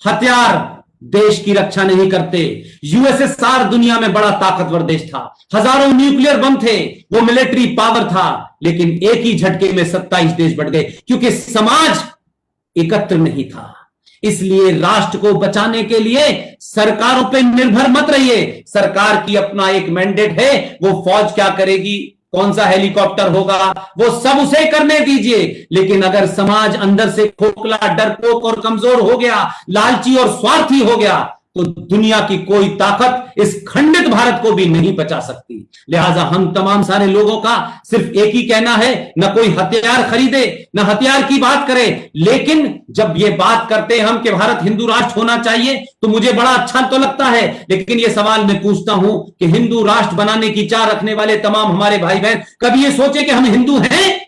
हथियार देश की रक्षा नहीं करते। यूएसएसआर दुनिया में बड़ा ताकतवर देश था, हजारों न्यूक्लियर बम थे, वो मिलिट्री पावर था, लेकिन एक ही झटके में 27 देश बढ़ गए, क्योंकि समाज एकत्र नहीं था। इसलिए राष्ट्र को बचाने के लिए सरकारों पर निर्भर मत रहिए। सरकार की अपना एक मैंडेट है, वो फौज क्या करेगी, कौन सा हेलीकॉप्टर होगा, वो सब उसे करने दीजिए। लेकिन अगर समाज अंदर से खोखला, डरपोक और कमजोर हो गया, लालची और स्वार्थी हो गया, तो दुनिया की कोई ताकत इस खंडित भारत को भी नहीं बचा सकती। लिहाजा हम तमाम सारे लोगों का सिर्फ एक ही कहना है, न कोई हथियार खरीदे, न हथियार की बात करे। लेकिन जब ये बात करते हैं हम कि भारत हिंदू राष्ट्र होना चाहिए, तो मुझे बड़ा अच्छा तो लगता है। लेकिन ये सवाल मैं पूछता हूं कि हिंदू राष्ट्र बनाने की चाह रखने वाले तमाम हमारे भाई बहन कभी ये सोचे कि हम हिंदू हैं?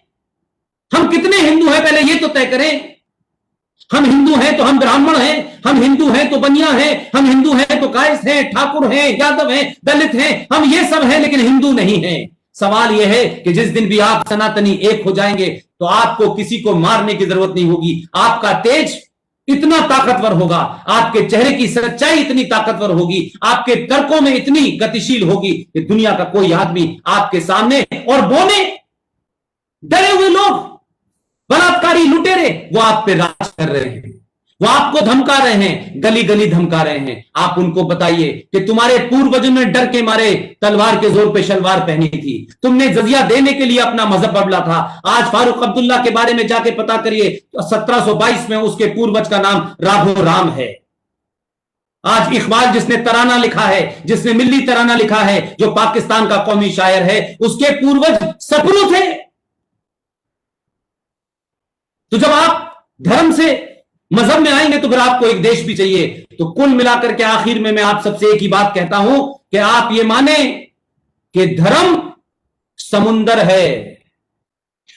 हम कितने हिंदू हैं, पहले ये तो तय करें। हम हिंदू हैं तो हम ब्राह्मण हैं, हम हिंदू हैं तो बनिया हैं, हम हिंदू हैं तो कायस हैं, ठाकुर हैं, यादव हैं, दलित हैं, हम ये सब हैं, लेकिन हिंदू नहीं हैं। सवाल यह है कि जिस दिन भी आप सनातनी एक हो जाएंगे, तो आपको किसी को मारने की जरूरत नहीं होगी। आपका तेज इतना ताकतवर होगा, आपके चेहरे की सच्चाई इतनी ताकतवर होगी, आपके तर्कों में इतनी गतिशील होगी कि दुनिया का कोई आदमी आपके सामने, और बोले डरे हुए लोग, बलात्कारी लुटेरे, वो आप पे राज कर रहे हैं, वो आपको धमका रहे हैं, गली गली धमका रहे हैं। आप उनको बताइए कि तुम्हारे पूर्वजों ने डर के मारे तलवार के जोर पे शलवार पहनी थी, तुमने जजिया देने के लिए अपना मजहब बदला था। आज फारूक अब्दुल्ला के बारे में जाके पता करिए, 1722 में उसके पूर्वज का नाम राघो राम है। आज इकबाल जिसने तराना लिखा है, जिसने मिल्ली तराना लिखा है, जो पाकिस्तान का कौमी शायर है, उसके पूर्वज सपरू थे। तो जब आप धर्म से मजहब में आएंगे तो फिर आपको एक देश भी चाहिए। तो कुल मिलाकर के आखिर में मैं आप सबसे एक ही बात कहता हूं कि आप ये माने कि धर्म समुंदर है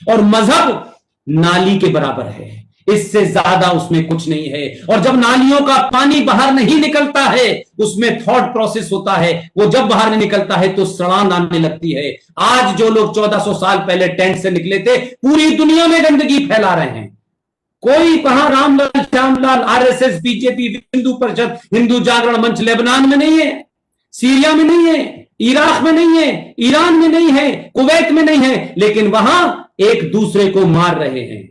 और मजहब नाली के बराबर है, इससे ज्यादा उसमें कुछ नहीं है। और जब नालियों का पानी बाहर नहीं निकलता है, उसमें थॉट प्रोसेस होता है, वो जब बाहर नहीं निकलता है तो सड़ान आने लगती है। आज जो लोग 1400 साल पहले टेंट से निकले थे, पूरी दुनिया में गंदगी फैला रहे हैं। कोई कहां रामलाल श्यामलाल, आरएसएस, बीजेपी, हिंदू परिषद, हिंदू जागरण मंच लेबनान में नहीं है, सीरिया में नहीं है, इराक में नहीं है, ईरान में नहीं है, कुवैत में नहीं है, लेकिन वहां एक दूसरे को मार रहे हैं,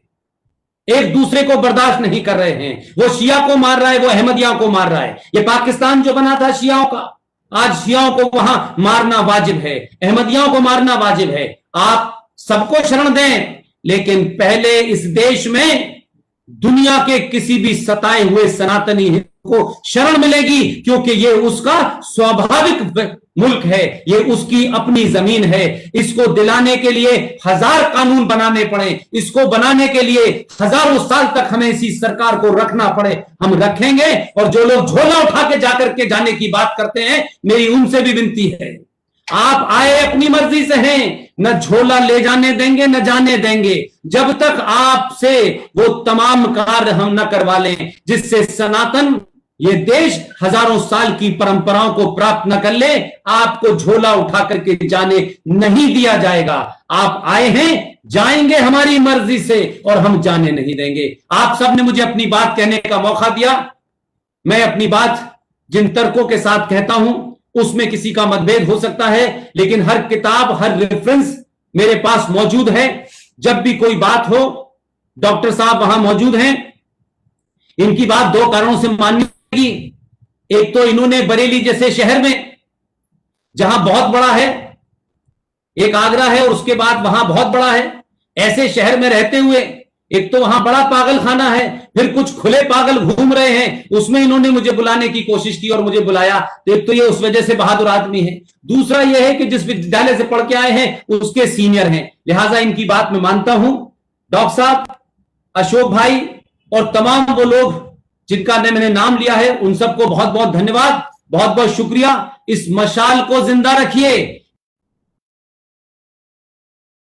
एक दूसरे को बर्दाश्त नहीं कर रहे हैं। वो शिया को मार रहा है, वो अहमदिया को मार रहा है। ये पाकिस्तान जो बना था शियाओं का, आज शियाओं को वहां मारना वाजिब है, अहमदियाओं को मारना वाजिब है। आप सबको शरण दें, लेकिन पहले इस देश में दुनिया के किसी भी सताए हुए सनातनी हिंदू को शरण मिलेगी, क्योंकि ये उसका स्वाभाविक मुल्क है, ये उसकी अपनी जमीन है। इसको दिलाने के लिए 1000 कानून बनाने पड़े, इसको बनाने के लिए हजारों साल तक हमें इसी सरकार को रखना पड़े, हम रखेंगे। और जो लोग झोला उठा के जाकर के जाने की बात करते हैं, मेरी उनसे भी विनती है, आप आए अपनी मर्जी से हैं, न झोला ले जाने देंगे न जाने देंगे, जब तक आपसे वो तमाम कार्य हम न करवा लें जिससे सनातन ये देश हजारों साल की परंपराओं को प्राप्त न कर ले। आपको झोला उठा करके जाने नहीं दिया जाएगा। आप आए हैं, जाएंगे हमारी मर्जी से, और हम जाने नहीं देंगे। आप सबने मुझे अपनी बात कहने का मौका दिया। मैं अपनी बात जिन तर्कों के साथ कहता हूं उसमें किसी का मतभेद हो सकता है, लेकिन हर किताब, हर रेफरेंस मेरे पास मौजूद है। जब भी कोई बात हो, डॉक्टर साहब वहां मौजूद हैं। इनकी बात 2 कारणों से माननी पड़ेगी। एक तो इन्होंने बरेली जैसे शहर में, जहां बहुत बड़ा है, एक आगरा है और उसके बाद वहां बहुत बड़ा है, ऐसे शहर में रहते हुए एक तो वहां बड़ा पागल खाना है, फिर कुछ खुले पागल घूम रहे हैं, उसमें इन्होंने मुझे बुलाने की कोशिश की और मुझे बुलाया। तो एक तो ये उस वजह से बहादुर आदमी है, दूसरा ये है कि जिस विद्यालय से पढ़ के आए हैं उसके सीनियर हैं, लिहाजा इनकी बात मैं मानता हूं। डॉक्टर साहब, अशोक भाई और तमाम वो लोग जिनका मैंने नाम लिया है, उन सबको बहुत बहुत धन्यवाद, बहुत बहुत शुक्रिया। इस मशाल को जिंदा रखिए।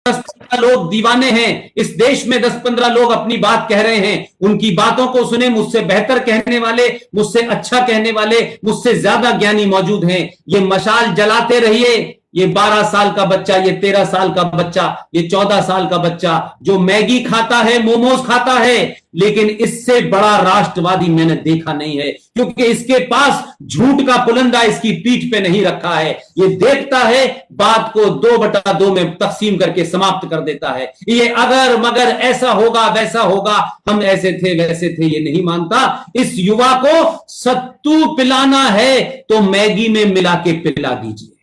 10-15 लोग दीवाने हैं इस देश में, 10-15 लोग अपनी बात कह रहे हैं, उनकी बातों को सुने। मुझसे बेहतर कहने वाले, मुझसे अच्छा कहने वाले, मुझसे ज्यादा ज्ञानी मौजूद हैं। ये मशाल जलाते रहिए। ये 12 साल का बच्चा, ये 13 साल का बच्चा, ये 14 साल का बच्चा जो मैगी खाता है, मोमोज खाता है, लेकिन इससे बड़ा राष्ट्रवादी मैंने देखा नहीं है, क्योंकि इसके पास झूठ का पुलंदा इसकी पीठ पे नहीं रखा है। ये देखता है, बात को 2/2 में तकसीम करके समाप्त कर देता है। ये अगर मगर, ऐसा होगा वैसा होगा, हम ऐसे थे वैसे थे, ये नहीं मानता। इस युवा को सत्तू पिलाना है तो मैगी में मिला के पिला दीजिए।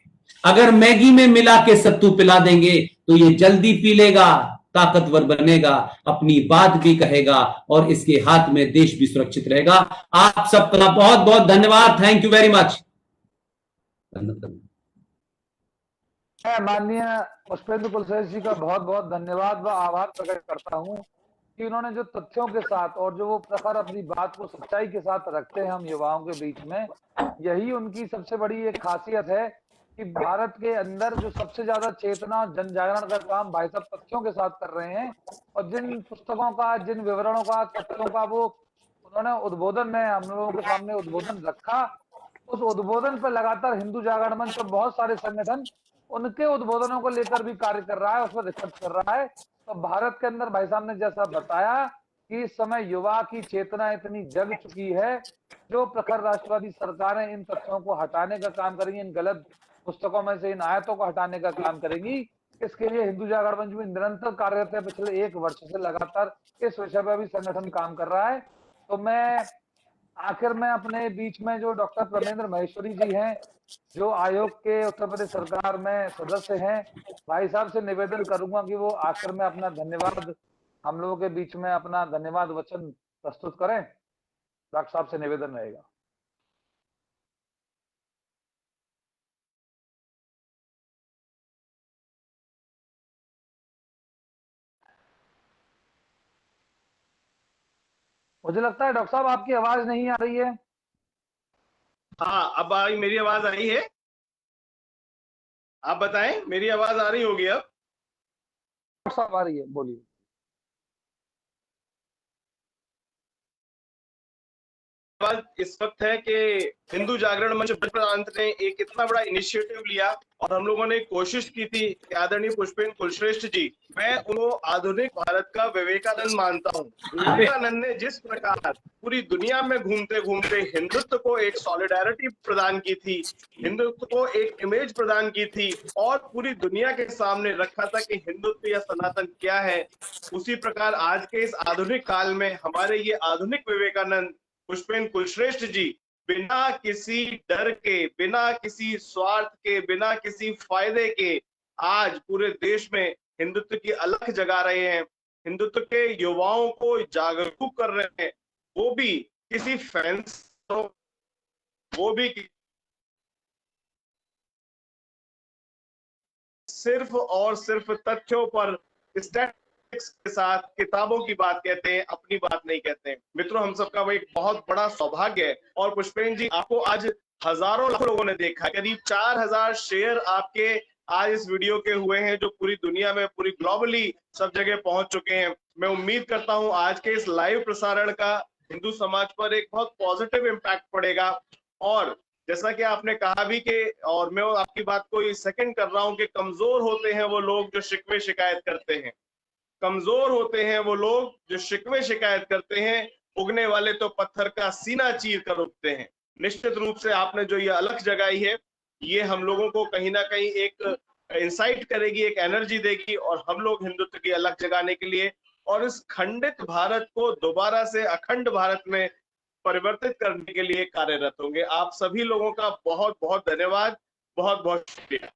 अगर मैगी में मिला के सत्तू पिला देंगे तो ये जल्दी पी लेगा, ताकतवर बनेगा, अपनी बात भी कहेगा और इसके हाथ में देश भी सुरक्षित रहेगा। आप सबका बहुत बहुत धन्यवाद। Thank you very much. मैं माननीय पुष्पेंद्र कुलश्रेष्ठ जी का बहुत बहुत धन्यवाद व आभार प्रकट करता हूं कि उन्होंने जो तथ्यों के साथ और जो वो प्रखर अपनी बात को सच्चाई के साथ रखते हैं हम युवाओं के बीच में, यही उनकी सबसे बड़ी एक खासियत है कि भारत के अंदर जो सबसे ज्यादा चेतना, जन जागरण का काम भाई साहब तथ्यों के साथ कर रहे हैं। और जिन पुस्तकों का, जिन विवरणों का, तथ्यों का वो उन्होंने उद्बोधन में हम लोगों के सामने उद्बोधन रखा, उस उद्बोधन पर लगातार हिंदू जागरण मंच और बहुत सारे संगठन उनके उद्बोधनों को लेकर भी कार्य कर रहा है, उस पर रिसर्च कर रहा है। तो भारत के अंदर भाई साहब ने जैसा बताया कि इस समय युवा की चेतना इतनी जग चुकी है, जो प्रखर राष्ट्रवादी सरकारें इन तथ्यों को हटाने का काम करेंगी, इन गलत पुस्तकों में से इन आयतों को हटाने का काम करेंगी। इसके लिए हिंदू जागरण मंच में निरंतर कार्यरत है, पिछले 1 वर्ष से लगातार इस विषय पर भी संगठन काम कर रहा है। तो मैं आखिर में अपने बीच में जो डॉक्टर प्रमेंद्र महेश्वरी जी हैं, जो आयोग के उत्तर प्रदेश सरकार में सदस्य हैं, भाई साहब से निवेदन करूंगा कि वो आखिर में अपना धन्यवाद हम लोगों के बीच में अपना धन्यवाद वचन प्रस्तुत करें। डॉक्टर साहब से निवेदन रहेगा। मुझे लगता है डॉक्टर साहब आपकी आवाज नहीं आ रही है। हाँ, अब आई, मेरी आवाज आई है? आप बताएं, मेरी आवाज आ रही होगी अब? डॉक्टर साहब आ रही है, बोलिए। सवाल इस वक्त है कि हिंदू जागरण मंच प्रांत ने एक इतना बड़ा इनिशिएटिव लिया और हम लोगों ने कोशिश की थी कि आदरणीय पुष्पेंद्र कुलश्रेष्ठ जी, मैं उनको आधुनिक भारत का विवेकानंद मानता हूँ। विवेकानंद ने जिस प्रकार पूरी दुनिया में घूमते घूमते हिंदुत्व को एक सॉलिडारिटी प्रदान की थी, हिंदुत्व को एक इमेज प्रदान की थी और पूरी दुनिया के सामने रखा था कि हिंदुत्व या सनातन क्या है, उसी प्रकार आज के इस आधुनिक काल में हमारे ये आधुनिक विवेकानंद पुष्पेंद्र कुलश्रेष्ठ जी बिना किसी डर के, बिना किसी स्वार्थ के, बिना किसी फायदे के आज पूरे देश में हिंदुत्व की अलख जगा रहे हैं, हिंदुत्व के युवाओं को जागरूक कर रहे हैं, वो भी किसी फैंस, वो भी सिर्फ और सिर्फ तथ्यों पर, स्टैटिस्टिक्स के साथ किताबों की बात कहते हैं, अपनी बात नहीं कहते हैं। मित्रों, हम सबका वो एक बहुत बड़ा सौभाग्य है और पुष्पेंद्र जी, आपको आज हजारों लाखों लोगों ने देखा, करीब 4000 शेयर आपके आज इस वीडियो के हुए हैं, जो पूरी दुनिया में, पूरी ग्लोबली सब जगह पहुंच चुके हैं। मैं उम्मीद करता हूं आज के इस लाइव प्रसारण का हिंदू समाज पर एक बहुत पॉजिटिव इम्पैक्ट पड़ेगा। और जैसा कि आपने कहा भी कि, और मैं आपकी बात को सेकंड कर रहा हूं कि कमजोर होते हैं वो लोग जो शिकवे शिकायत करते हैं, कमजोर होते हैं वो लोग जो शिकवे शिकायत करते हैं, उगने वाले तो पत्थर का सीना चीर कर उठते हैं। निश्चित रूप से आपने जो ये अलख जगाई है, ये हम लोगों को कहीं ना कहीं एक इंसाइट करेगी, एक एनर्जी देगी और हम लोग हिंदुत्व की अलख जगाने के लिए और इस खंडित भारत को दोबारा से अखंड भारत में परिवर्तित करने के लिए कार्यरत होंगे। आप सभी लोगों का बहुत बहुत धन्यवाद, बहुत बहुत शुक्रिया।